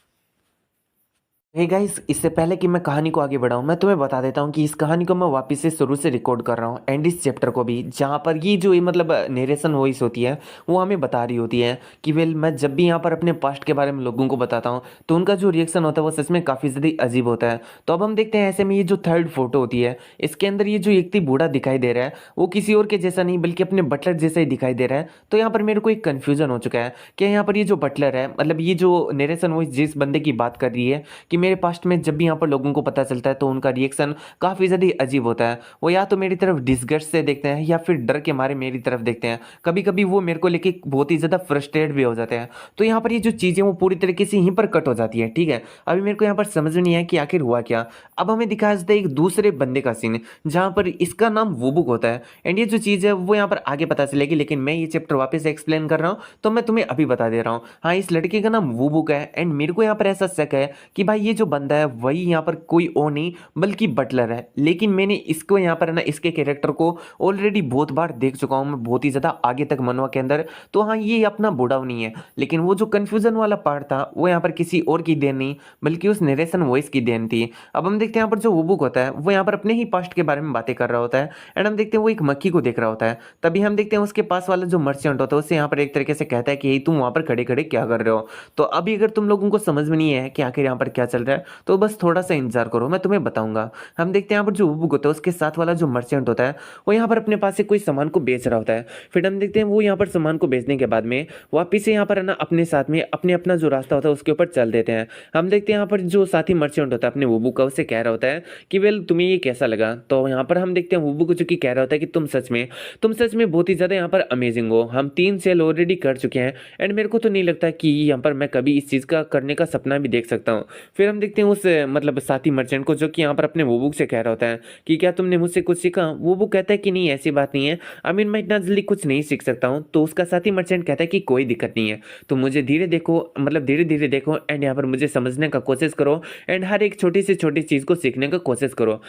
हे गाइस, इससे पहले कि मैं कहानी को आगे बढ़ाऊं मैं तुम्हें बता देता हूं कि इस कहानी को मैं वापस से शुरू से रिकॉर्ड कर रहा हूं एंड इस चैप्टर को भी, जहां पर ये जो मतलब नेरेशन वॉइस होती है वो हमें बता रही होती है कि वेल मैं जब भी यहाँ पर अपने पास्ट के बारे में लोगों को बताता हूँ तो उनका जो रिएक्शन होता है वो सच में काफ़ी ज़्यादा अजीब होता है। तो अब हम देखते हैं ऐसे में ये जो थर्ड फोटो होती है इसके अंदर ये जो व्यक्ति बूढ़ा दिखाई दे रहा है वो किसी और के जैसा नहीं बल्कि अपने बटलर जैसा ही दिखाई दे रहा है। तो यहाँ पर मेरे को एक कन्फ्यूजन हो चुका है कि यहाँ पर ये जो बटलर है, मतलब ये जो नेरेशन वॉइस जिस बंदे की बात कर रही है कि मेरे पास्ट में जब भी यहाँ पर लोगों को पता चलता है तो उनका रिएक्शन काफ़ी ज़्यादा अजीब होता है। वो या तो मेरी तरफ डिसगस्ट से देखते हैं या फिर डर के मारे मेरी तरफ देखते हैं। कभी कभी वो मेरे को लेके बहुत ही ज़्यादा फ्रस्ट्रेट भी हो जाते हैं। तो यहाँ पर ये जो चीज़ें वो पूरी तरीके से यहीं पर कट हो जाती है। ठीक है, अभी मेरे को यहाँ पर समझ नहीं आया कि आखिर हुआ क्या। अब हमें दिखाया जाता है एक दूसरे बंदे का सीन जहाँ पर इसका नाम वुबुक होता है एंड ये जो चीज़ है वो यहाँ पर आगे पता चलेगी, लेकिन मैं ये चैप्टर वापस एक्सप्लेन कर रहा हूँ तो मैं तुम्हें अभी बता दे रहा हूँ। हाँ, इस लड़के का नाम वुबुक है एंड मेरे को यहाँ पर ऐसा शक है कि भाई ये ये जो बंदा है वही यहाँ पर कोई और नहीं बल्कि बटलर है। लेकिन मैंने इसको यहाँ पर है ना, इसके कैरेक्टर को ऑलरेडी बहुत बार देख चुका हूँ मैं, बहुत ही ज़्यादा आगे तक मनवा के अंदर। तो हाँ, ये अपना बूढ़ा नहीं है, लेकिन वो जो कन्फ्यूजन वाला पार्ट था वो यहाँ पर किसी और की देन नहीं बल्कि उस नरेशन वॉइस की देन थी। अब हम देखते हैं यहाँ पर जो वुबुक होता है वो यहाँ पर अपने ही पास्ट के बारे में बातें कर रहा होता है। एंड हम देखते हैं वो एक मक्खी को देख रहा होता है। तभी हम देखते हैं उसके पास वाला जो मर्चेंट होता है उससे यहाँ पर एक तरीके से कहता है कि तुम वहाँ पर खड़े खड़े क्या कर रहे हो। तो अभी अगर तुम लोगों को समझ में नहीं है कि आखिर यहाँ पर क्या चल रहा है तो बस थोड़ा सा इंतजार करो, मैं तुम्हें बताऊंगा। हम देखते हैं यहाँ पर जो वुबुक होता है उसके साथ वाला जो मर्चेंट होता है वो यहाँ पर अपने पास से कोई सामान को बेच रहा होता है। फिर हम देखते हैं वो यहाँ पर सामान को बेचने के बाद में वापिस से यहाँ पर है ना अपने साथ में अपने अपना जो रास्ता होता है उसके ऊपर चल देते हैं। हम देखते हैं यहाँ पर जो साथी मर्चेंट होता है अपने वुबुक का उससे कह रहा होता है कि वेल तुम्हें ये कैसा लगा। तो यहाँ पर हम देखते हैं वुबुक जो कि कह रहा होता है कि तुम सच में बहुत ही ज़्यादा यहाँ पर अमेजिंग हो। हम 3 सेल ऑलरेडी कर चुके हैं एंड मेरे को तो नहीं लगता कि यहाँ पर मैं कभी इस चीज़ का करने का सपना भी देख सकता हूँ। फिर हम देखते हैं उस मतलब साथी मर्चेंट को जो कि यहाँ पर अपने वुबुक से कह रहा होता है कि क्या तुमने मुझसे कुछ सीखा। वुबुक कहता है कि नहीं ऐसी बात नहीं है, आई मीन मैं इतना जल्दी कुछ नहीं सीख सकता हूँ। तो उसका साथी मर्चेंट कहता है कि कोई दिक्कत नहीं है, तो मुझे धीरे देखो, मतलब धीरे धीरे देखो एंड यहाँ पर मुझे समझने का कोशिश करो एंड हर एक छोटी से छोटी चीज़ को सीखने का कोशिश करो।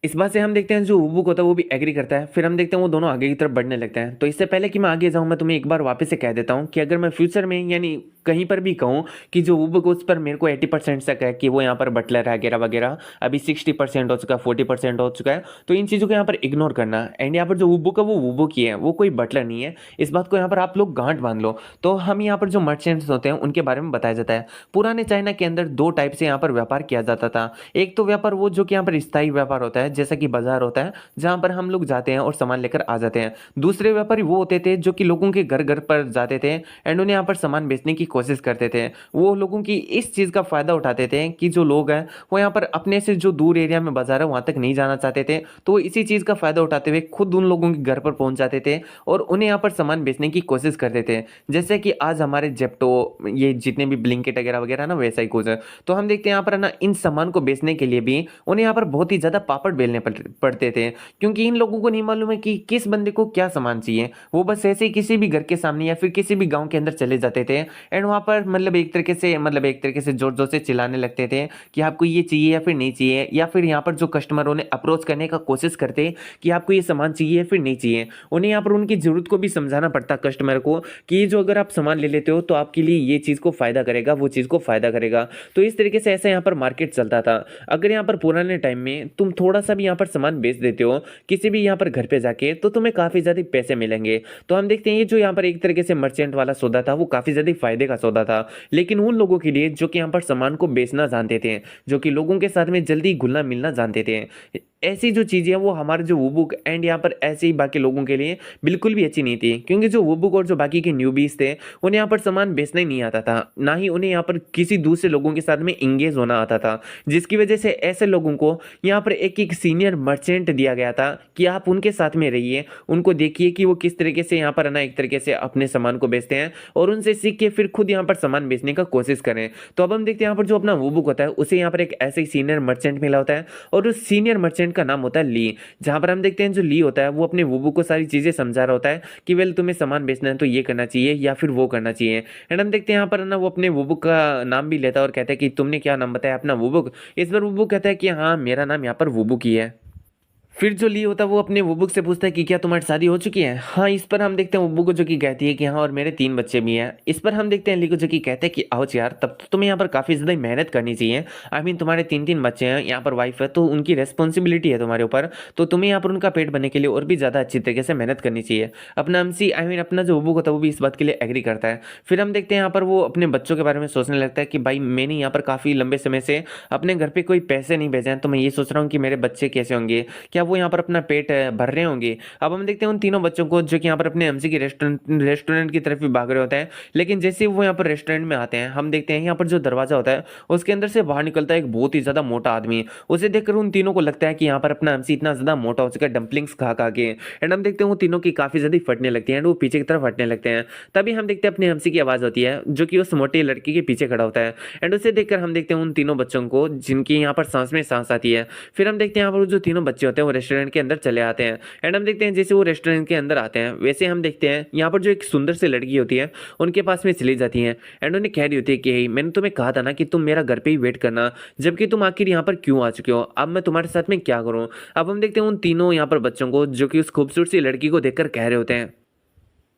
इस बात से हम देखते हैं जो वुबुक होता है वो भी एग्री करता है। फिर हम देखते हैं वो दोनों आगे की तरफ बढ़ने लगते हैं। तो इससे पहले कि मैं आगे जाऊं मैं तुम्हें एक बार वापस से कह देता हूं कि अगर मैं फ्यूचर में यानी कहीं पर भी कहूं कि जो वुबुक उस पर मेरे को 80% तक है कि वो यहाँ पर बटलर है वगैरह वगैरह, अभी 60% हो चुका है, 40% हो चुका है, तो इन चीज़ों को यहाँ पर इग्नोर करना। एंड यहाँ पर जो वुबुक है वो वुबुक ही है, वो कोई बटलर नहीं है। इस बात को यहाँ पर आप लोग गांठ बांध लो। तो हम यहाँ पर जो मर्चेंट्स होते हैं उनके बारे में बताया जाता है। पुराने चाइना के अंदर 2 टाइप से यहाँ पर व्यापार किया जाता था। एक तो व्यापार वो जो कि यहाँ पर स्थायी व्यापार होता है जैसा कि बाजार होता है जहां पर हम लोग जाते हैं और सामान लेकर आ जाते हैं। दूसरे व्यापारी वो होते थे जो कि लोगों के घर घर पर जाते थे एंड उन्हें यहाँ पर सामान बेचने की कोशिश करते थे। वो लोगों की इस चीज का फायदा उठाते थे कि जो लोग हैं वो यहाँ पर अपने से जो दूर एरिया में बाजार है वहां तक नहीं जाना चाहते थे, तो वो इसी चीज का फायदा उठाते हुए खुद उन लोगों के घर पर पहुंच जाते थे और उन्हें यहाँ पर सामान बेचने की कोशिश करते थे। जैसे कि आज हमारे जेप्टो ये जितने भी ब्लिंकिट वगैरह वगैरह ना वैसा ही कुछ है। तो हम देखते हैं यहाँ पर ना इन सामान को बेचने के लिए भी उन्हें यहाँ पर बहुत ही ज्यादा पापड़ बेलने पड़ते थे, क्योंकि इन लोगों को नहीं मालूम है कि किस बंदे को क्या सामान चाहिए। वो बस ऐसे ही किसी भी घर के सामने या फिर किसी भी गांव के अंदर चले जाते थे एंड वहां पर मतलब एक तरीके से जोर जोर से चिल्लाने लगते थे कि आपको ये चाहिए या फिर नहीं चाहिए, या फिर यहाँ पर जो कस्टमर उन्हें अप्रोच करने का कोशिश करते कि आपको ये सामान चाहिए या फिर नहीं चाहिए। उन्हें यहाँ पर उनकी जरूरत को भी समझाना पड़ता कस्टमर को कि ये जो अगर आप सामान ले लेते हो तो आपके लिए ये चीज़ को फायदा करेगा, वो चीज़ को फायदा करेगा। तो इस तरीके से ऐसा यहाँ पर मार्केट चलता था। अगर यहाँ पर पुराने टाइम में तुम थोड़ा सा भी यहाँ पर सामान बेच देते हो किसी भी यहाँ पर घर पे जाके तो तुम्हें काफी ज्यादा पैसे मिलेंगे। तो हम देखते हैं ये जो यहाँ पर एक तरीके से मर्चेंट वाला सौदा था वो काफी ज्यादा फायदे का सौदा था, लेकिन उन लोगों के लिए जो कि यहाँ पर सामान को बेचना जानते थे, जो कि लोगों के साथ में जल्दी घुलना मिलना जानते थे। ऐसी जो चीजें हैं वो हमारे जो वुबुक एंड यहाँ पर ऐसे ही बाकी लोगों के लिए बिल्कुल भी अच्छी नहीं थी, क्योंकि जो वुबुक और जो बाकी के न्यूबीज थे उन्हें यहाँ पर सामान बेचना ही नहीं आता था, ना ही उन्हें यहाँ पर किसी दूसरे लोगों के साथ में इंगेज होना आता था, जिसकी वजह से ऐसे लोगों को यहाँ पर एक एक सीनियर मर्चेंट दिया गया था कि आप उनके साथ में रहिए, उनको देखिए कि वो किस तरीके से यहाँ पर ना एक तरीके से अपने सामान को बेचते हैं और उनसे सीख के फिर खुद यहाँ पर सामान बेचने का कोशिश करें। तो अब हम देखते हैं यहाँ पर जो अपना वुबुक होता है उसे यहाँ पर एक ऐसे ही सीनियर मर्चेंट मिला होता है और उस सीनियर मर्चेंट का नाम होता है ली। जहां पर हम देखते हैं जो ली होता है वो अपने वुबुक को सारी चीजें समझा रहा होता है कि वेल तुम्हें सामान बेचना है तो ये करना चाहिए या फिर वो करना चाहिए। एंड हम देखते हैं यहाँ पर ना वो अपने वुबुक का नाम भी लेता है और कहता है कि तुमने क्या नाम बताया अपना वुबुक। इस बार वुबुक कहता है कि हाँ मेरा नाम यहाँ पर वुबुक ही है। फिर जो ली होता है वो अपने वुबुक से पूछता है कि क्या तुम्हारी शादी हो चुकी है। हाँ, इस पर हम देखते हैं वुबुक को जो कि कहती है कि हाँ और मेरे 3 बच्चे भी हैं। इस पर हम देखते हैं ली को जो कि कहते हैं कि आओ यार तब तो तुम्हें यहाँ पर काफी ज्यादा मेहनत करनी चाहिए। आई मीन तुम्हारे 3 बच्चे हैं, यहाँ पर वाइफ है तो उनकी रेस्पॉन्सिबिलिटी है तुम्हारे ऊपर, तो तुम्हें यहाँ पर उनका पेट भरने के लिए और भी ज्यादा अच्छी तरीके से मेहनत करनी चाहिए। अपना एमसी आई मीन अपना जो वुबुक होता है वो भी इस बात के लिए एग्री करता है। फिर हम देखते हैं यहाँ पर वो अपने बच्चों के बारे में सोचने लगता है कि भाई मैंने यहाँ पर काफी लंबे समय से अपने घर पे कोई पैसे नहीं भेजे हैं, तो मैं ये सोच रहा हूँ कि मेरे बच्चे कैसे होंगे, क्या वो यहाँ पर अपना पेट भर रहे होंगे। अब हम देखते हैं उन तीनों बच्चों को जो कि यहाँ पर अपने एमसी की रेस्टोरेंट की तरफ भी भाग रहे होते हैं, लेकिन जैसे वो यहाँ पर रेस्टोरेंट में आते हैं हम देखते हैं यहाँ पर जो दरवाजा होता है उसके अंदर से बाहर निकलता है एक बहुत ही ज्यादा मोटा आदमी। उसे देखकर उन तीनों को लगता है कि यहाँ पर अपना एमसी इतना ज्यादा मोटा हो चुका है डंपलिंग्स खा खा के। एंड हम देखते हैं वो तीनों की काफी ज्यादा फटने लगती है एंड वो पीछे की तरफ हटने लगते हैं। तभी हम देखते हैं अपने एमसी की आवाज होती है जो कि उस मोटी लड़की के पीछे खड़ा होता है एंड उसे देखकर हम देखते हैं उन तीनों बच्चों को जिनकी यहाँ पर सांस में सांस आती है। फिर हम देखते हैं यहाँ पर जो तीनों बच्चे होते हैं वो रेस्टोरेंट के अंदर चले आते हैं। एंड हम देखते हैं जैसे वो रेस्टोरेंट के अंदर आते हैं वैसे हम देखते हैं यहाँ पर जो एक सुंदर सी लड़की होती है उनके पास में चली जाती हैं एंड उन्हें कह रही होती है कि "हे, मैंने तुम्हें कहा था ना कि तुम मेरा घर पे ही वेट करना, जबकि तुम आखिर यहाँ पर क्यों आ चुके हो, अब मैं तुम्हारे साथ में क्या करूँ"। अब हम देखते हैं उन तीनों यहाँ पर बच्चों को जो कि उस खूबसूरत सी लड़की को देखकर कह रहे होते हैं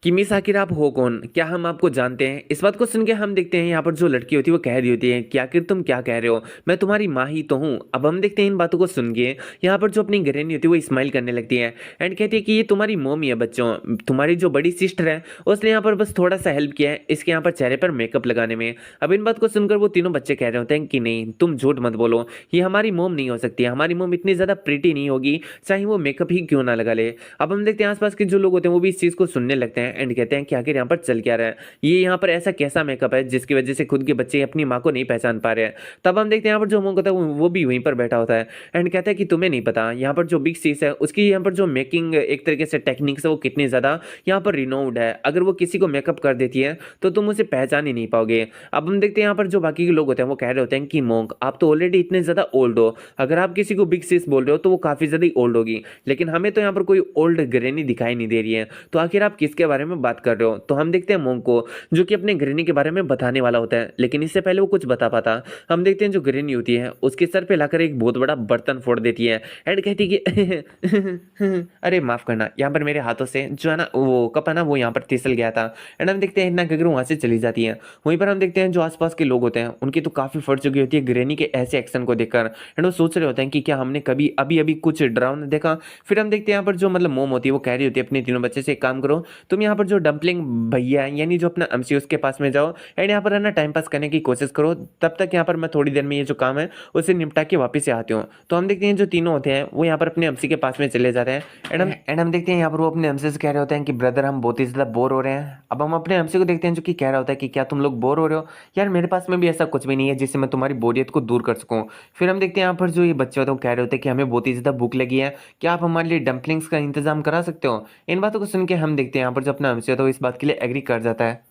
कि मिस आखिर आप हो कौन, क्या हम आपको जानते हैं। इस बात को सुन के हम देखते हैं यहाँ पर जो लड़की होती है वो कह रही होती है कि आखिर तुम क्या कह रहे हो, मैं तुम्हारी माँ ही तो हूँ। अब हम देखते हैं इन बातों को सुन के यहाँ पर जो अपनी गृहिणी होती है वो स्माइल करने लगती है एंड कहती है कि ये तुम्हारी मम्मी है बच्चों, तुम्हारी जो बड़ी सिस्टर है उसने यहाँ पर बस थोड़ा सा हेल्प किया है इसके यहाँ पर चेहरे पर मेकअप लगाने में। अब इन बात को सुनकर वो तीनों बच्चे कह रहे होते हैं कि नहीं तुम झूठ मत बोलो, ये हमारी मोम नहीं हो सकती, हमारी मोम इतनी ज़्यादा प्रिटी नहीं होगी चाहे वो मेकअप ही क्यों ना लगा ले। अब हम देखते हैं आसपास के जो लोग होते हैं वो भी इस चीज़ को सुनने लगते हैं एंड कहते हैं कि आखिर यहाँ पर चल क्या रहा है, ये यहाँ पर ऐसा कैसा मेकअप है जिसकी वजह से खुद के बच्चे अपनी माँ को नहीं पहचान पा रहे हैं। तब हम देखते हैं यहाँ पर जो मोंग होता है वो भी वहीं पर बैठा होता है एंड कहता है कि तुम्हें नहीं पता यहाँ पर जो बिग सीस है उसकी यहाँ पर जो मेकिंग एक तरीके से टेक्निक्स है वो कितनी ज़्यादा यहाँ पर रिनोव्ड है, अगर वो किसी को मेकअप कर देती है तो तुम उसे पहचान ही नहीं पाओगे। अब हम देखते हैं यहाँ पर जो बाकी के लोग होते हैं वो कह रहे होते हैं कि मोंग आप तो ऑलरेडी इतने ज़्यादा ओल्ड हो, अगर आप किसी को बिग सीस बोल रहे हो तो वो काफ़ी ज़्यादा ओल्ड होगी, लेकिन हमें तो यहाँ पर कोई ओल्ड ग्रैनी दिखाई नहीं दे रही है, तो आखिर आप किसके बारे में बात कर रहे हो। तो हम देखते हैं मोंग को जो कि अपने ग्रैनी के बारे में बताने वाला होता है, लेकिन इससे पहले वो कुछ बता पाता हम देखते हैं जो ग्रैनी होती है उसके सर पे लाकर एक बहुत बड़ा बर्तन फोड़ देती है एंड कहती है कि अरे माफ करना, यहाँ पर मेरे हाथों से जो है ना वो कप है ना वो यहाँ पर फिसल गया था। एंड हम देखते हैं इतना कहकर वहां से चली जाती है। वहीं पर हम देखते हैं जो आसपास के लोग होते हैं उनकी तो काफी फट चुकी होती है ग्रैनी के ऐसे एक्शन को देखकर एंड वो सोच रहे होते हैं कि क्या हमने कभी अभी अभी कुछ डरावना देखा। फिर हम देखते हैं यहाँ पर जो मतलब मोम होती है वो कह रही होती है अपने तीनों बच्चे से एक काम करो, तुम यहाँ पर जो डम्पलिंग भैया है यानी जो अपना अमसी उसके पास में जाओ एंड यहाँ पर है ना टाइम पास करने की कोशिश करो, तब तक यहाँ पर मैं थोड़ी देर में ये जो काम है उसे निपटा के वापस से आती हूँ। तो हम देखते हैं जो तीनों होते हैं वो यहाँ पर अपने अमसी के पास में चले जाते हैं एंड हम देखते हैं यहाँ पर वो अपने अमसी से कह रहे होते हैं कि ब्रदर हम बहुत ही ज़्यादा बोर हो रहे हैं। अब हम अपने अमसी को देखते हैं जो कि कह रहा होता है कि क्या तुम लोग बोर हो रहे हो, यार मेरे पास में भी ऐसा कुछ भी नहीं है जिससे मैं तुम्हारी बोरियत को दूर कर सकूँ। फिर हम देखते हैं यहाँ पर जो ये बच्चे होते हैं वो कह रहे होते हैं कि हमें बहुत ही ज़्यादा भूख लगी है, क्या आप हमारे लिए डम्पलिंग्स का इंतजाम करा सकते हो। इन बातों को सुन के हम देखते हैं यहाँ पर जो अपना अमसी होता है वो इस बात के लिए एग्री कर जाता है।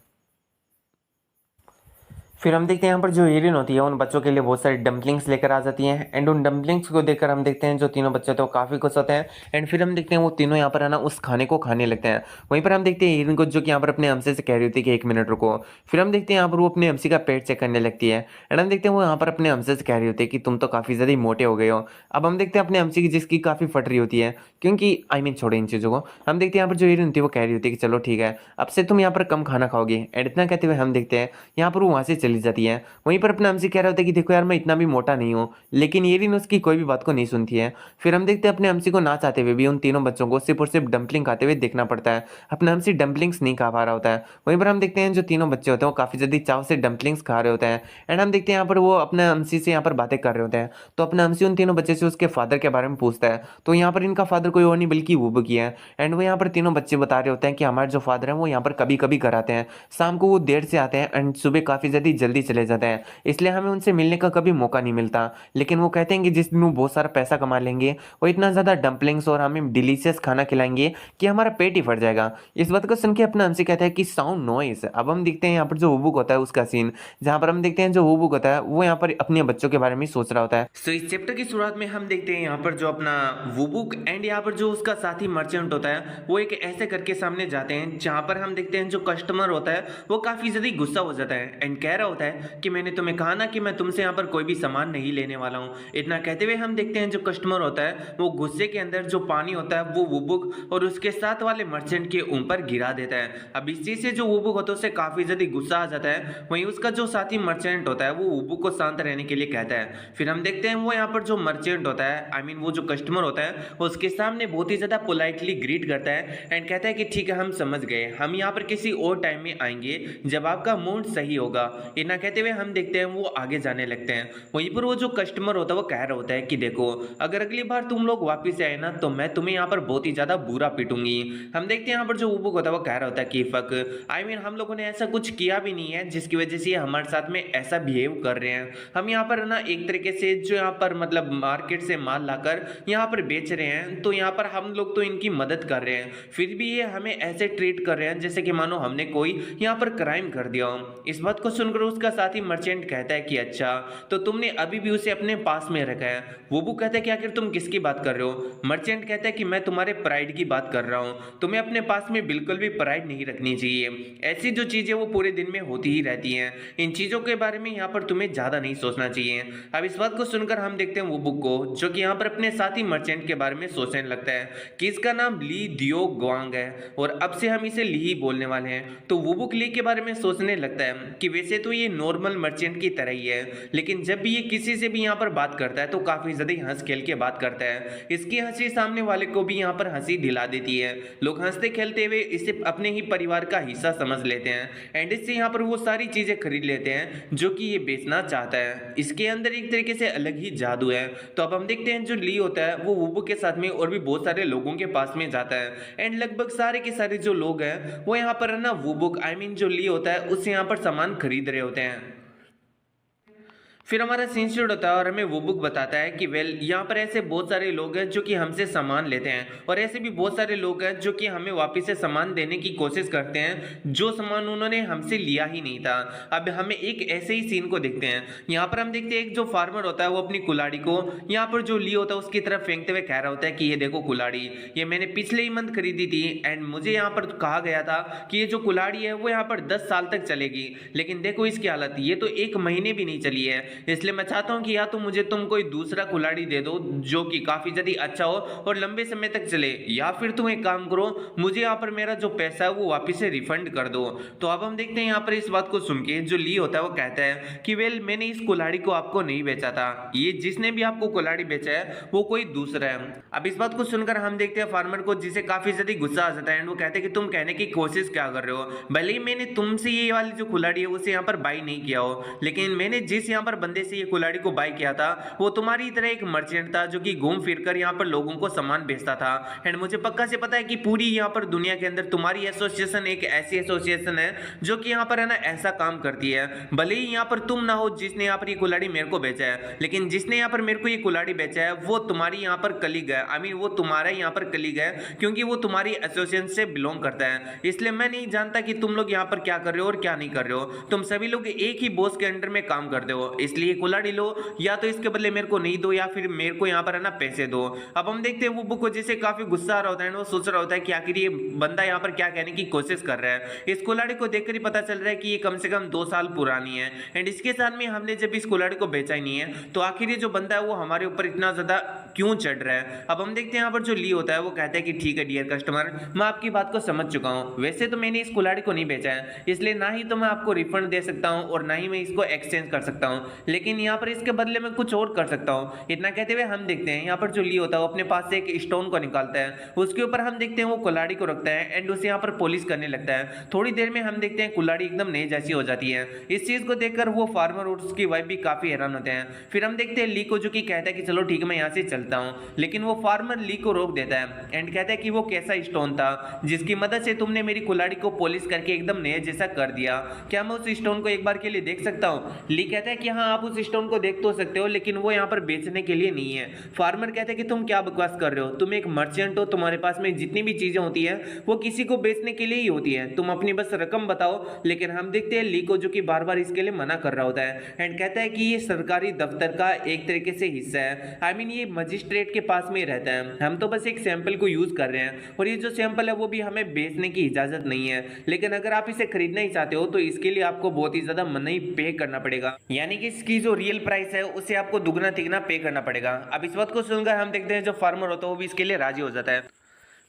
फिर हम देखते हैं यहाँ पर जो एरियन होती है उन बच्चों के लिए बहुत सारी डम्पलिंग्स लेकर आ जाती हैं एंड उन डम्पलिंग्स को देखकर हम देखते हैं जो तीनों बच्चे तो काफ़ी खुश होते हैं एंड फिर हम देखते हैं वो तीनों यहाँ पर है ना उस खाने को खाने लगते हैं। वहीं पर हम देखते हैं एरियन को जो कि यहाँ पर अपने अमसे से कह रही होती है कि 1 मिनट रुको। फिर हम देखते हैं यहाँ पर वो अपने अमसी का पेट चेक करने लगती है एंड हम देखते हैं वो यहाँ पर अपने अमसे से कह रही होती है कि तुम तो काफ़ी ज़्यादा मोटे हो गए हो। अब हम देखते हैं अपने अमसी की जिसकी काफ़ी फट रही होती है क्योंकि आई मीन छोड़े इन चीज़ों को। हम देखते हैं यहाँ पर जो एरियन होती है वो कह रही होती है कि चलो ठीक है अब से तुम यहाँ पर कम खाना खाओगी एंड इतना कहते हुए हम देखते हैं यहाँ पर वो वहाँ से चली जाती है। वहीं पर अपना अमसी कह रहा होता है कि देखो यार मैं इतना भी मोटा नहीं हूँ, लेकिन एरिन उसकी कोई भी बात को नहीं सुनती है। फिर हम देखते हैं अपने अमसी को ना चाहते हुए भी उन तीनों बच्चों को सिर्फ और सिर्फ डम्पलिंग खाते हुए देखना पड़ता है। अपना अमसी डम्पलिंग्स नहीं खा पा रहा होता है। वहीं पर हम देखते हैं जो तीनों बच्चे होते हैं वो काफ़ी जल्दी चाव से डम्पलिंग्स खा रहे होते हैं एंड हम देखते हैं यहाँ पर वो अपने अमसी से यहाँ पर बातें कर रहे होते हैं। तो अपना अमसी उन तीनों बच्चे से उसके फादर के बारे में पूछता है, तो यहाँ पर इनका फादर कोई और नहीं बल्कि वुबू की है एंड वो यहाँ पर तीनों बच्चे बता रहे होते हैं कि हमारे जो फादर हैं वो यहाँ पर कभी कभी घर आते हैं, शाम को वो देर से आते हैं एंड सुबह काफ़ी जल्दी जल्दी चले जाते हैं, इसलिए हमें उनसे मिलने का कभी मौका नहीं मिलता। लेकिन वो कहते हैं कि जिस दिन वो बहुत सारा पैसा कमा लेंगे वो इतना ज़्यादा डम्पलिंग्स और हमें डिलीशियस खाना खिलाएंगे कि हमारा पेट ही फट जाएगा। इस बात को सुन के अपना हमसे कहता है कि साउंड नॉइस। अब हम देखते हैं यहाँ पर जो वुबुक होता है उसका सीन, जहाँ पर हम देखते हैं जो वुबुक होता है वो यहाँ पर अपने बच्चों के बारे में सोच रहा होता है। सो इस चैप्टर की शुरुआत में हम देखते हैं यहाँ पर जो अपना वुबुक एंड यहाँ पर जो उसका साथी मर्चेंट होता है वो एक ऐसे करके सामने जाते हैं जहाँ पर हम देखते हैं जो कस्टमर होता है वो काफ़ी ज़्यादा गुस्सा हो जाता है एंड कह रहा होता है कि मैंने तुम्हें कहा ना कि मैं तुमसे यहाँ पर कोई भी सामान नहीं लेने वाला हूँ। इतना कहते हुए हम देखते हैं जो कस्टमर होता है वो गुस्से के अंदर जो पानी होता है वो वुबुक और उसके साथ वाले मर्चेंट के ऊपर गिरा देता है। अब इस चीज़ से जो वुबुक होता है उसे काफ़ी ज़्यादा गुस्सा आ जाता है। वहीं उसका जो साथी मर्चेंट होता है वो वुबुक को शांत रहने के लिए कहता है। फिर हम देखते हैं वो यहाँ पर जो मर्चेंट होता है आई मीन वो जो कस्टमर होता है उसके सामने बहुत ही ज़्यादा पोलाइटली ग्रीट करता है एंड कहता है कि ठीक है हम समझ गए, हम यहाँ पर किसी और टाइम में आएंगे जब आपका मूड सही होगा। इतना कहते हुए हम देखते हैं वो आगे जाने लगते हैं। वहीं पर वो जो कस्टमर होता है वो कह रहा होता है कि देखो अगर अगली बार तुम लोग वापस आए ना तो मैं तुम्हें यहाँ पर बहुत ही ज्यादा बुरा पीटूंगी। हम देखते हैं यहाँ पर जो उबुक होता है वो कह रहा होता है कि फक आई मीन हम लोगों ने ऐसा कुछ किया भी नहीं है जिसकी वजह से ये हमारे साथ में ऐसा बिहेव कर रहे हैं। हम यहाँ पर ना एक तरीके से जो यहाँ पर मतलब मार्केट से माल लाकर यहाँ पर बेच रहे हैं, तो यहाँ पर हम लोग तो इनकी मदद कर रहे हैं, फिर भी ये हमें ऐसे ट्रीट कर रहे हैं जैसे कि मानो हमने कोई यहाँ पर क्राइम कर दिया हो। इस बात को सुनकर उसका साथी मर्चेंट कहता है कि अच्छा, तो तुमने अभी भी उसे अपने पास में रखा है। वुबुक कहता है कि आखिर तुम किसकी बात कर रहे हो? मर्चेंट कहता है कि मैं तुम्हारे प्राइड की बात कर रहा हूँ, तुम्हें अपने पास में बिल्कुल भी प्राइड नहीं रखनी चाहिए। ऐसी जो चीजें वो पूरे दिन में होती ही रहती हैं, इन चीजों के बारे में यहाँ पर तुम्हें ज्यादा नहीं सोचना चाहिए। अब इस बात को सुनकर हम देखते हैं वुबुक को, जो कि यहाँ पर अपने साथी मर्चेंट के बारे में सोचने लगता है कि इसका नाम ली दियो ग्वांग है और अब से हम इसे ली ही बोलने वाले हैं। तो वुबुक ली के बारे में सोचने लगता है कि वैसे तो ये नॉर्मल मर्चेंट की तरह ही है, लेकिन जब भी ये किसी से भी यहाँ पर बात करता है तो काफी ज्यादा हंस खेल के बात करता है। इसकी हंसी सामने वाले को भी यहाँ पर हंसी दिला देती है। लोग हंसते खेलते हुए इसे अपने ही परिवार का हिस्सा समझ लेते हैं एंड इससे यहाँ पर वो सारी चीजें खरीद लेते हैं जो कि ये बेचना चाहता है। इसके अंदर एक तरीके से अलग ही जादू है। तो अब हम देखते हैं जो ली होता है वो वुबुक के साथ में और भी बहुत सारे लोगों के पास में जाता है एंड लगभग सारे के सारे जो लोग हैं वो यहाँ पर है ना वुबुक जो ली होता है उससे यहाँ पर सामान खरीद रहे होते हैं। फिर हमारा सीन शुरू होता है और हमें वुबुक बताता है कि वेल यहाँ पर ऐसे बहुत सारे लोग हैं जो कि हमसे सामान लेते हैं और ऐसे भी बहुत सारे लोग हैं जो कि हमें वापस से सामान देने की कोशिश करते हैं जो सामान उन्होंने हमसे लिया ही नहीं था। अब हमें एक ऐसे ही सीन को देखते हैं। यहाँ पर हम देखते हैं एक जो फार्मर होता है वो अपनी कुल्हाड़ी को यहाँ पर जो ली होता है उसकी तरफ फेंकते हुए कह रहा होता है कि ये देखो कुल्हाड़ी, ये मैंने पिछले ही मंथ खरीदी थी एंड मुझे यहाँ पर कहा गया था कि ये जो कुल्हाड़ी है वो यहाँ पर 10 साल तक चलेगी, लेकिन देखो इसकी हालत, ये तो 1 महीने भी नहीं चली है। इसलिए मैं चाहता हूं कि या तो मुझे तुम कोई दूसरा कुल्हाड़ी दे दो जो कि काफी ज्यादा अच्छा हो और लंबे समय तक चले, या फिर तुम एक काम करो, मुझे यहाँ पर मेरा जो पैसा है वो वापस से रिफंड कर दो। तो अब हम देखते हैं यहाँ पर इस बात को सुन के जो ली होता है वो कहता है कि वेल मैंने इस कुल्हाड़ी को आपको नहीं बेचा था, ये जिसने भी आपको कुल्हाड़ी बेचा है वो कोई दूसरा है। अब इस बात को सुनकर हम देखते हैं फार्मर को, जिसे काफी ज्यादा गुस्सा आ जाता है एंड वो कहते हैं कि तुम कहने की कोशिश क्या कर रहे हो, भले ही मैंने तुमसे ये वाली जो कुल्हाड़ी है उसे यहाँ पर बाई नहीं किया हो, लेकिन मैंने जिस यहाँ पर बंदे से ये कुल्हाड़ी को बाई किया था वो तुम्हारी तरह एक मर्चेंट था जो कि घूम फिर कर यहाँ पर लोगों को सामान बेचता था एंड मुझे पक्का से पता है कि पूरी यहाँ पर दुनिया के अंदर तुम्हारी एसोसिएशन एक ऐसी एसोसिएशन है जो कि यहाँ पर है ना ऐसा काम करती है। भले ही यहाँ पर तुम ना हो जिसने यहाँ पर ये कुल्हाड़ी मेरे को बेचा है, लेकिन जिसने यहाँ पर मेरे को ये कुल्हाड़ी बेचा है वो तुम्हारी यहाँ पर कलीग है, आई मीन वो तुम्हारा यहाँ पर कलीग है क्योंकि वो तुम्हारी एसोसिएशन से बिलोंग करता है। इसलिए मैं नहीं जानता कि तुम लोग यहाँ पर क्या कर रहे हो और क्या नहीं कर रहे हो, तुम सभी लोग एक ही बॉस के अंडर में काम करते हो, इसलिए कुल्हाड़ी लो या तो इसके बदले मेरे को नहीं दो या फिर मेरे को यहाँ पर है ना पैसे दो। अब हम देखते हैं वो बुक को जिसे काफी गुस्सा आ रहा होता है, वो सोच रहा होता है कि आखिर ये बंदा यहाँ पर क्या कहने की कोशिश कर रहा है। इस कुल्हाड़ी को देखकर ही पता चल रहा है कि ये कम से कम 2 साल पुरानी है एंड इसके साथ में हमने जब इस कुल्हाड़ी को बेचा ही नहीं है तो आखिर ये जो बंदा है वो हमारे ऊपर इतना ज्यादा क्यों चढ़ रहा है। अब हम देखते हैं यहाँ पर जो ली होता है वो कहता है कि ठीक है डियर कस्टमर, मैं आपकी बात को समझ चुका हूँ, वैसे तो मैंने इस कुल्हाड़ी को नहीं बेचा है इसलिए ना ही तो मैं आपको रिफंड दे सकता हूँ और ना ही मैं इसको एक्सचेंज कर सकता हूँ, लेकिन यहाँ पर इसके बदले में कुछ और कर सकता हूँ। इतना कहते हुए हम देखते हैं यहाँ पर जो ली होता है वो अपने पास से एक स्टोन को निकालता है, उसके ऊपर हम देखते हैं वो कुल्हाड़ी को रखता है एंड उसे यहाँ पर पॉलिश करने लगता है। थोड़ी देर में हम देखते हैं कुल्हाड़ी एकदम नई जैसी हो जाती है। इस चीज को देखकर वो फार्मर और उसकी वाइफ भी काफी हैरान होते हैं। फिर हम देखते हैं ली को जो कि कहता है कि चलो ठीक है मैं यहाँ से चलता हूँ, लेकिन वो फार्मर ली को रोक देता है एंड कहता है कि वो कैसा स्टोन था जिसकी मदद से तुमने मेरी कुल्हाड़ी को पॉलिश करके एकदम नए जैसा कर दिया, क्या मैं उस स्टोन को एक बार के लिए देख सकता हूँ? ली कहता है कि हाँ आप उस स्टोन को देख तो सकते हो लेकिन वो यहाँ पर बेचने के लिए नहीं है। फार्मर कहता है कि तुम क्या बकवास कर रहे हो, तुम एक मर्चेंट हो, तुम्हारे पास में जितनी भी चीजें होती है वो किसी को बेचने के लिए ही होती है, तुम अपनी बस रकम बताओ। लेकिन हम देखते हैं ली को जो कि बार बार इसके लिए मना कर रहा होता है एंड कहता है कि ये सरकारी दफ्तर का एक तरीके से हिस्सा है, आई मीन ये मजिस्ट्रेट के पास में रहता है, हम तो बस एक सैंपल को यूज कर रहे हैं और ये जो सैंपल है वो भी हमें बेचने की इजाजत नहीं है, लेकिन अगर आप इसे खरीदना ही चाहते हो तो इसके लिए आपको बहुत ही ज्यादा मनी पे करना पड़ेगा, यानी कि इसकी जो रियल प्राइस है उसे आपको दुगना तिगना पे करना पड़ेगा। अब इस बात को सुनकर हम देखते हैं जो फार्मर होता है वो भी इसके लिए राजी हो जाता है।